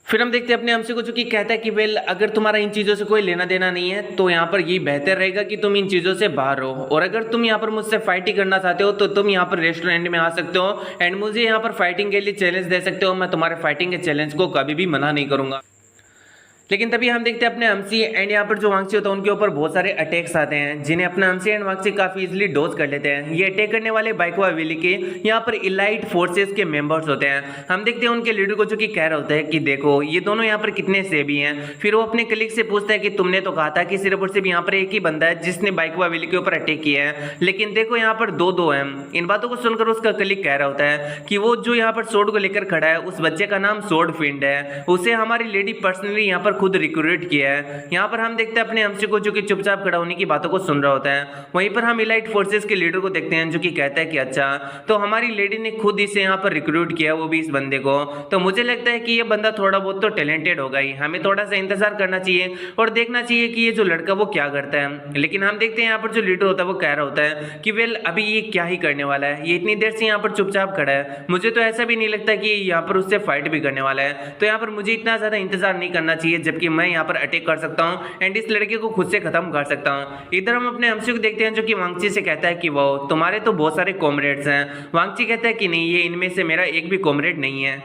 फिर हम देखते हैं अपने हमसे को जो कि कहता है कि वेल अगर तुम्हारा इन चीज़ों से कोई लेना देना नहीं है तो यहाँ पर ये बेहतर रहेगा कि तुम इन चीज़ों से बाहर रहो, और अगर तुम यहाँ पर मुझसे फाइटिंग करना चाहते हो तो तुम यहाँ पर रेस्टोरेंट में आ सकते हो एंड मुझे यहाँ पर फाइटिंग के लिए चैलेंज दे सकते हो। मैं तुम्हारे फाइटिंग के चैलेंज को कभी भी मना नहीं करूँगा। लेकिन तभी हम देखते हैं अपने हमसी एंड यहाँ पर जो वांगची होता है उनके ऊपर बहुत सारे अटैक्स आते हैं जिन्हें अपने हमसी एंड वांगची काफी इजीली डोज कर लेते हैं। ये अटैक करने वाले बाइकवा वैली के यहाँ पर इलाइट फोर्सेस के मेंबर्स होते हैं। हम देखते हैं उनके लीडर को जो कि कह रहा होता है कि देखो ये दोनों यहाँ पर कितने सेबी हैं। फिर वो अपने कलीग से पूछता है कि तुमने तो कहा था कि सिर्फ और सिर्फ यहाँ पर एक ही बंदा है जिसने बाइकवा वैली के ऊपर अटैक किया है, लेकिन देखो यहाँ पर दो दो हैं। इन बातों को सुनकर उसका कलीग कह रहा होता है कि वो जो यहाँ पर सोर्ड को लेकर खड़ा है उस बच्चे का नाम सोर्ड फिंड है, उसे हमारी लेडी पर्सनली यहाँ पर खुद रिक्रूट किया है। यहाँ पर हम देखते हैं अपने हमसे को जो कि चुपचाप खड़ा होने की बातों को सुन रहा होता है। वहीं पर हम इलाइट फोर्सेस के लीडर को देखते हैं जो कि कहता है कि अच्छा तो हमारी लेडी ने खुद इसे यहाँ पर रिक्रूट किया, वो भी इस बंदे को, तो मुझे लगता है कि ये बंदा थोड़ा बहुत तो टैलेंटेड होगा ही, हमें थोड़ा सा इंतजार करना चाहिए और देखना चाहिए कि ये जो लड़का वो क्या करता है। लेकिन हम देखते हैं यहाँ पर जो लीडर होता है वो कह रहा होता है कि वेल अभी ये क्या ही करने वाला है, ये इतनी देर से यहाँ पर चुपचाप खड़ा है, मुझे तो ऐसा भी नहीं लगता कि यहाँ पर उससे फाइट भी करने वाला है, तो यहाँ पर मुझे इतना ज्यादा इंतजार नहीं करना चाहिए, जबकि मैं यहाँ पर अटैक कर सकता हूँ एंड इस लड़के को खुद से खत्म कर सकता हूँ। इधर हम अपने हमसी को देखते हैं जो कि वांगची से कहता है कि वो तुम्हारे तो बहुत सारे कॉमरेड्स हैं। वांगची कहता है कि नहीं, ये इनमें से मेरा एक भी कॉमरेड नहीं है।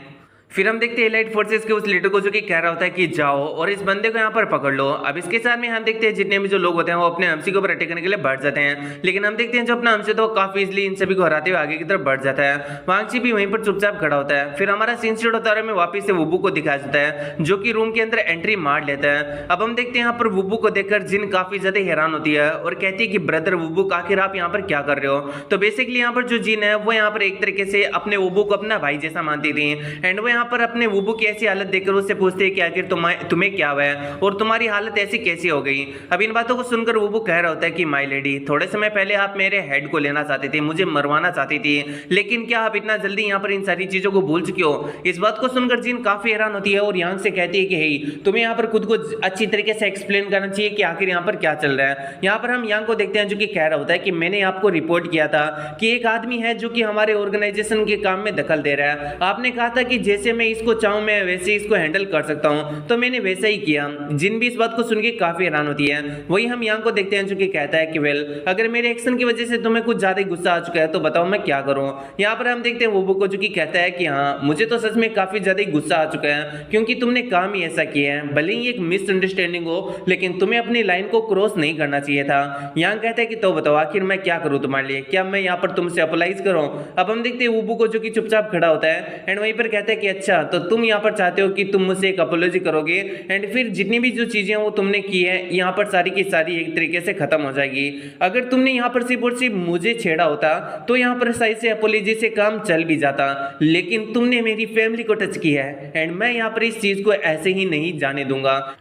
फिर हम देखते हैं एलाइट फोर्सेस के उस लीडर को जो कि कह रहा होता है कि जाओ और इस बंदे को यहाँ पर पकड़ लो। अब इसके साथ में हम देखते हैं जितने भी जो लोग होते हैं वो अपने हमसी के ऊपर अटैक करने के लिए बढ़ जाते हैं, लेकिन हम देखते हैं जो अपना हमसी तो काफी इजली इन सभी को हराते हुए आगे की तरफ बढ़ जाता है। वांगची भी वहीं पर चुपचाप खड़ा होता है। फिर हमारा सीन शूट होता है, हमें वापिस से वुबू को दिखाया जाता है जो कि रूम के अंदर एंट्री मार लेता है। अब हम देखते हैं यहाँ पर वुबू को देखकर जिन काफी ज्यादा हैरान होती है और कहती है कि ब्रदर वुबू आखिर आप यहाँ पर क्या कर रहे हो। तो बेसिकली यहाँ पर जो जिन है वो यहाँ पर एक तरीके से अपने वुबू को अपना भाई जैसा मानती थी एंड वो यहाँ पर अपने वुबू की ऐसी हालत देखकर उससे पूछते हैं कि आखिर तुम्हें क्या हुआ है और तुम्हारी हालत ऐसी कैसी हो गई। अब इन बातों को सुनकर वुबू कह रहा होता है कि माय लेडी थोड़े समय पहले आप मेरे हेड को लेना चाहते थे, मुझे मरवाना चाहती थी, लेकिन क्या आप इतना जल्दी यहाँ पर इन सारी चीजों को भूल चुके हो। इस बात को सुनकर जिन काफी हैरान होती है और यांग से कहती है कि हे तुम्हें यहाँ पर खुद को अच्छी तरीके से एक्सप्लेन करना चाहिए कि आखिर यहाँ पर क्या चल रहा है। यहाँ पर हम यांग को देखते हैं जो कि कह रहा होता है कि मैंने आपको रिपोर्ट किया था कि एक आदमी है जो कि हमारे ऑर्गेनाइजेशन के काम में दखल दे रहा है। आपने कहा था कि जैसे मैं इसको चाहूं मैं वैसे इसको हैंडल कर सकता हूं, तो मैंने वैसा ही किया। जिन भी इस बात को सुन के काफी हैरान होती है। वही हम यांग को देखते हैं जो कि कहता है कि वेल अगर मेरे एक्शन की वजह से तुम्हें कुछ ज्यादा गुस्सा आ चुका है तो बताओ मैं क्या करूं। यहाँ पर हम देखते हैं वुबू को जो कि कहता है कि हाँ मुझे तो सच में काफी ज्यादा गुस्सा आ चुका है क्योंकि तुमने काम ही ऐसा किया है, भले ही एक मिसअंडरस्टैंडिंग हो लेकिन तुम्हें अपनी लाइन को क्रॉस नहीं करना चाहिए था। यांग कहता है कि तो बताओ आखिर मैं क्या करूं तुम्हारे लिए, क्या मैं यहाँ पर तुमसे अपोलाइज करूं। अब हम देखते हैं वुबू को जो कि चुपचाप खड़ा होता है एंड वहीं पर कहता है कि अच्छा तो तुम यहाँ पर चाहते हो कि तुम मुझसे एक अपोलॉजी करोगे एंड फिर जितनी भी जो चीजें वो तुमने की है यहाँ पर सारी की सारी एक तरीके से खत्म हो जाएगी। अगर तुमने यहाँ पर सिर्फ और सिर्फ मुझे छेड़ा होता तो यहाँ पर सही से अपोलॉजी से काम चल भी जाता, लेकिन तुमने मेरी फैमिली को टच किया है एंड मैं यहाँ पर इस चीज को ऐसे ही नहीं जाने दूंगा।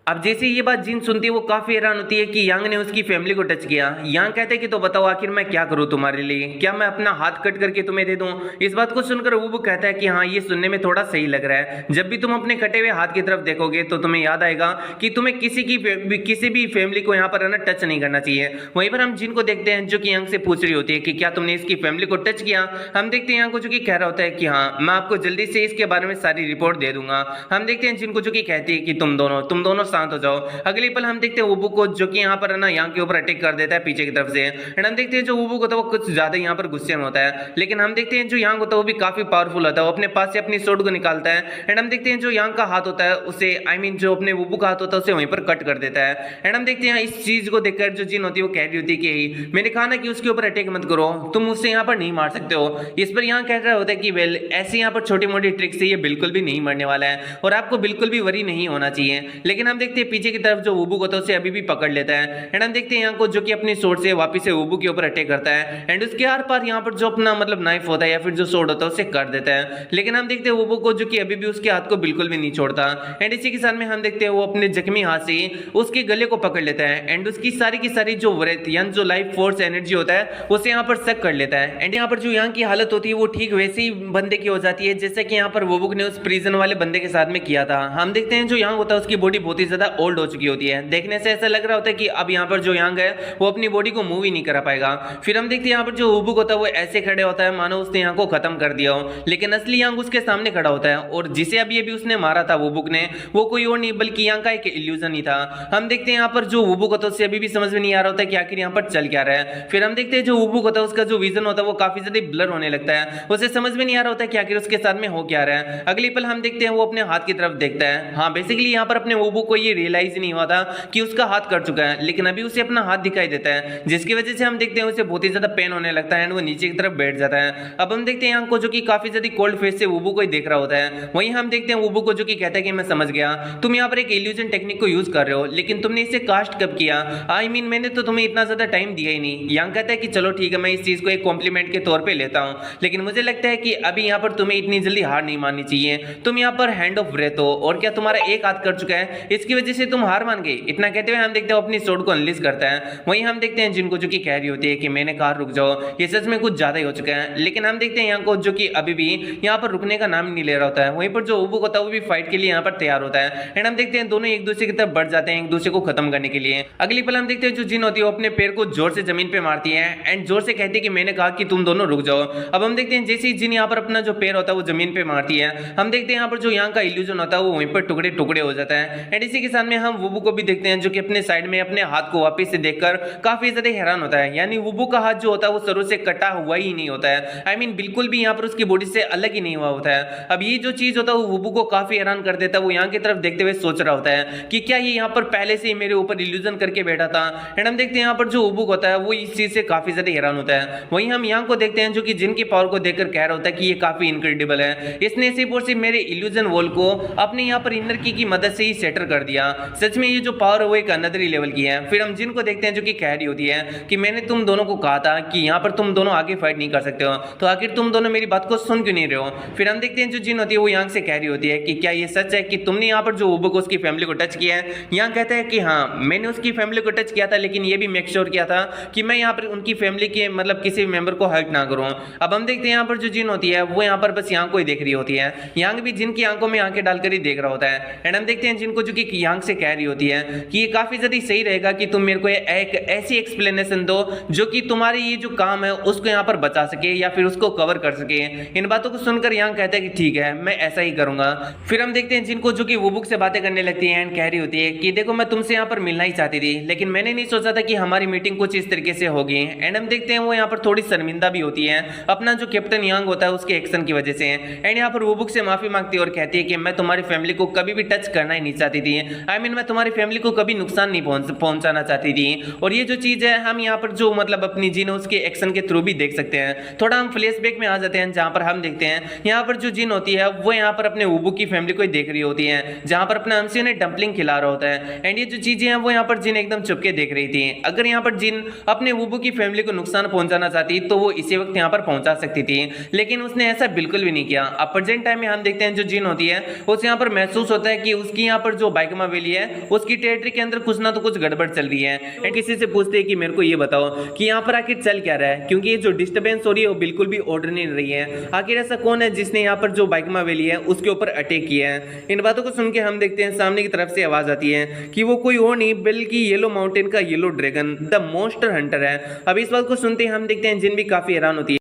अब जैसे ये बात जिन सुनती है वो काफी हैरान होती है कि यांग ने उसकी फैमिली को टच किया। यांग कहते हैं कि तो बताओ आखिर मैं क्या करूं तुम्हारे लिए, क्या मैं अपना हाथ कट करके तुम्हें दे दूं। इस बात को सुनकर वो कहता है कि हाँ ये सुनने में थोड़ा सही लग रहा है, जब भी तुम अपने कटे हुए हाथ की तरफ देखोगे तो तुम्हें याद आएगा कि तुम्हें किसी भी फैमिली को यहाँ पर टच नहीं करना चाहिए। वहीं पर हम जिनको देखते हैं जो कि यांग से पूछ रही होती है कि क्या तुमने इसकी फैमिली को टच किया। हम देखते हैं यांग को जो कि कह रहा होता है कि हाँ मैं आपको जल्दी से इसके बारे में सारी रिपोर्ट दे दूंगा। हम देखते हैं जिनको जो कि कहती है कि तुम दोनों शांत हो जाओ। अगली पल हम देखते हैं वुबू को जो कि यहाँ पर ना यांग के ऊपर अटैक कर देता है पीछे की तरफ से एंड हम देखते हैं जो वुबू को तो वो कुछ ज्यादा यहाँ पर गुस्से में होता है, लेकिन हम देखते हैं जो यांग होता है वो भी काफी पावरफुल होता है, वो अपने पास से अपनी सोर्ड को निकालता है एंड हम देखते हैं जो यांग का हाथ होता है उसे जो अपने वुबू का हाथ होता है उसे वहीं पर कट कर देता है एंड हम देखते हैं इस चीज को देखकर जो जिन होती है वो कह रही होती है कि मैंने कहा ना कि उसके ऊपर अटैक मत करो, तुम उससे यहाँ पर नहीं मार सकते हो। इस पर यहाँ कह रहा होता है कि वेल ऐसे यहाँ पर छोटी मोटी ट्रिक से ये बिल्कुल भी नहीं मरने वाला है और आपको बिल्कुल भी वरी नहीं होना चाहिए। लेकिन हम देखते हैं पीछे की तरफ जो वुबू होता है उसे अभी भी पकड़ लेता है एंड हम देखते हैं यहाँ को जो कि अपनी सोर्ड से वापस से वुबू के ऊपर अटैक करता है एंड उसके आर पार यहाँ पर जो अपना मतलब नाइफ होता है या फिर जो सोर्ड होता है उसे कर देता है। लेकिन हम देखते हैं वुबू को जो कि अभी भी उसके हाथ को बिल्कुल भी नहीं छोड़ता एंड इसी के साथ में हम देखते हैं वो अपने जख्मी हाथ से उसके गले को पकड़ लेता है एंड उसकी सारी की सारी जो व्रेथ यानी जो लाइफ फोर्स एनर्जी होता है उसे यहाँ पर सक कर लेता है एंड यहाँ पर जो यहाँ की हालत होती है वो ठीक वैसे ही बंदे की हो जाती है जैसे कि यहाँ पर वुबू ने उस प्रिजन वाले बंदे के साथ में किया था। हम देखते हैं जो यहाँ होता है उसकी बॉडी बहुत ही ज्यादा ओल्ड हो चुकी होती है। देखने से ऐसा लग रहा होता है कि अब यहाँ पर जो यांग है वो अपनी बॉडी को मूव ही नहीं करा पाएगा। फिर हम देखते हैं यहाँ पर जो वुबुक होता है वो ऐसे खड़े होता है मानो उसने यहाँ को खत्म कर दिया हो, लेकिन असली यांग उसके सामने खड़ा होता है और जिसे अभी अभी उसने मारा था वुबुक ने, वो कोई और नहीं बल्कि यांग का एक इल्यूजन ही था। हम देखते हैं यहाँ पर जो वुबुक होता है उससे अभी भी समझ में नहीं आ रहा होता है कि आखिर यहाँ पर चल क्या रहा है। फिर हम देखते हैं जो वुबुक होता है उसका जो विजन होता है वो काफी ज्यादा ब्लर होने लगता है, उसे समझ में नहीं आ रहा होता है कि आखिर उसके साथ में हो क्या रहा है। अगली पल हम देखते हैं वो अपने हाथ की तरफ देखता है। हाँ, बेसिकली यहाँ पर अपने वुबुक को ये रियलाइज नहीं हुआ था कि उसका हाथ कट चुका है, लेकिन अभी उसे अपना हाथ दिखाई देता है, जिसकी वजह से हम देखते हैं उसे बहुत ही ज्यादा पेन होने लगता है एंड वो नीचे की तरफ बैठ जाता है। अब हम देखते हैं यांग को जो कि काफी ज्यादा कोल्ड फेस से वुबुक को ही देख रहा होता है। वहीं हम देखते हैं वुबुक को जो कि कहता है कि मैं समझ गया, तुम यहाँ पर एक इल्यूजन टेक्निक को यूज कर रहे हो, लेकिन तुमने इसे कास्ट कब किया? आई मीन मैंने तो तुम्हें इतना ज्यादा टाइम दिया ही नहीं। यांग कहता है कि चलो ठीक है, मैं इस चीज को एक कॉम्प्लीमेंट के तौर पे लेता हूँ, लेकिन मुझे लगता है कि अभी यहाँ पर तुम्हें इतनी जल्दी हार नहीं माननी चाहिए। तुम यहाँ पर हैंड ऑफ ब्रेथ हो और क्या तुम्हारा एक हाथ कर चुका है, इसकी वजह से तुम हार मान गए? इतना कहते हुए हम देखते हैं अपनी स्वॉर्ड को अनलीज करता है। वहीं हम देखते हैं जिनको जो कि कह रही होती है कि मैंने कहा रुक जाओ, ये सच में कुछ ज्यादा ही हो चुका है, लेकिन हम देखते हैं यहाँ को जो कि अभी भी यहाँ पर रुकने का नाम नहीं ले रहा होता है। वहीं पर जो वुबुक होता है वो भी फाइट के लिए यहाँ पर तैयार होता है एंड हम देखते हैं दोनों एक दूसरे की तरफ बढ़ जाते हैं एक दूसरे को खत्म करने के लिए। अगली पल हम देखते हैं जो जिन होती है वो अपने पैर को जोर से जमीन पे मारती है एंड जोर से कहती है कि मैंने कहा कि तुम दोनों रुक जाओ। अब हम देखते हैं जैसे ही जिन यहाँ पर अपना जो पैर होता है वो जमीन पे मारती है, हम देखते हैं यहाँ पर जो यांग का इल्यूजन होता है वो वहीं पर टुकड़े टुकड़े हो जाता है एंड इसी के साथ में हम वुबुक को भी देखते हैं जो कि अपने साइड में अपने हाथ को वापस से देखकर काफी ज्यादा हैरान होता है। यानी वुबुक का हाथ जो होता है वो सरों से कटा हुआ ही नहीं होता है, आई मीन बिल्कुल भी यहाँ पर उसकी बॉडी से अलग ही नहीं हुआ होता है। अब ये जो चीज होता है वो वुबुक को काफी हैरान कर देता है। वो यहाँ की तरफ देखते हुए सोच रहा होता है कि क्या ये यहाँ पर पहले से ही मेरे ऊपर इल्यूजन करके बैठा था। एंड हम देखते हैं यहाँ पर जो वुबुक होता है वो इस चीज से काफी ज्यादा हैरान होता है। वहीं हम यहाँ को देखते हैं जो कि जिनकी पावर को देखकर कह रहा होता है कि ये काफी इनक्रेडिबल है, इसने सिर्फ और सिर्फ मेरे इल्यूजन वॉल को अपने यहाँ पर इनर की मदद से ही सेटर कर दिया। सच में ये जो पावर है वो एक अनदर ही लेवल की है। फिर हम जिन को देखते हैं जो कि कह रही होती है कि मैंने तुम दोनों को कहा था कि यहाँ पर तुम दोनों आगे फाइट नहीं कर सकते हो, तो आखिर तुम दोनों मेरी बात को सुन क्यों नहीं रहे हो? फिर हम देखते हैं जो जिन होती है वो यांग से कह रही होती है कि क्या ये सच है कि तुमने यहाँ पर जो वुबुक उसकी फैमिली को टच किया है? यांग कहता है कि हाँ, मैंने उसकी फैमिली को टच किया था, लेकिन ये भी मेक श्योर किया था कि मैं यहाँ पर उनकी फैमिली के मतलब किसी मेंबर को हर्ट ना करूँ। अब हम देखते हैं यहाँ पर जो जिन होती है वो यहाँ पर बस यांग को ही देख रही होती है। यांग भी जिन की आंखों में आंखें डालकर ही देख रहा होता है एंड हम देखते हैं जिनको जो कि यांग से कह रही होती है कि ये काफी ज्यादा सही रहेगा कि तुम मेरे को एक ऐसी एक्सप्लेनेशन दो जो कि तुम्हारे ये जो काम है उसको यहाँ पर बचा सके या फिर उसको कवर कर सके। इन बातों को सुनकर यांग कहता है कि ठीक है, मैं ऐसा ही करूंगा। फिर हम देखते हैं जिनको जो कि वुबुक से बातें करने लगती है एंड कह रही होती है कि देखो मैं तुमसे यहाँ पर मिलना ही चाहती थी, लेकिन मैंने नहीं सोचा था कि हमारी मीटिंग कुछ इस तरीके से होगी। एंड हम देखते हैं वो यहाँ पर थोड़ी शर्मिंदा भी होती है अपना जो कैप्टन यांग होता है उसके एक्शन की वजह से एंड यहाँ पर वुबुक से माफी मांगती है और कहती है कि मैं तुम्हारी फैमिली को कभी भी टच करना ही नहीं चाहती थी। आई मीन मैं तुम्हारी फैमिली को कभी नुकसान नहीं पहुंचाना चाहती थी। और ये जो चीज है हम यहाँ पर जो मतलब अपनी जिन उसके एक्शन के थ्रू भी देख सकते हैं। थोड़ा हम फ्लैशबैक में आ जाते हैं जहां पर हम देखते हैं यहाँ पर जो जिन होती है वो यहाँ पर अपने वुबुक की फैमिली को ही देख रही होती है, जहां पर अपना अम्सी उन्हें डंपलिंग खिला रहा होता है एंड ये जो चीजें हैं वो यहाँ पर जिन एकदम चुपके देख रही थी। अगर यहाँ पर जिन अपने वुबुक की फैमिली को नुकसान पहुंचाना चाहती तो वो इसी वक्त यहाँ पर पहुंचा सकती थी, लेकिन उसने ऐसा बिल्कुल भी नहीं किया। अब प्रेजेंट टाइम में हम देखते हैं जो जिन होती है उसे यहाँ पर महसूस होता है कि उसकी यहाँ पर जो बाइकमा वैली है उसकी टेरिटरी के अंदर कुछ ना तो कुछ गड़बड़ चल रही है एंड किसी से पूछते हैं कि मेरे को ये बताओ कि यहाँ पर आखिर चल क्या रहा है, क्योंकि ये जो डिस्टर्बेंस हो रही है वो बिल्कुल भी ऑर्डर नहीं रही है। आखिर ऐसा कौन है जिसने यहाँ पर जो बाइकमा वैली है उसके ऊपर अटैक किया है? इन बातों को सुन के हम देखते हैं सामने की तरफ से आवाज आती है कि वो कोई और नहीं बल्कि येलो माउंटेन का yellow dragon the monster Hunter है। अब इस बात को सुनते हैं हम देखते हैं जिन भी काफी हैरान होती है।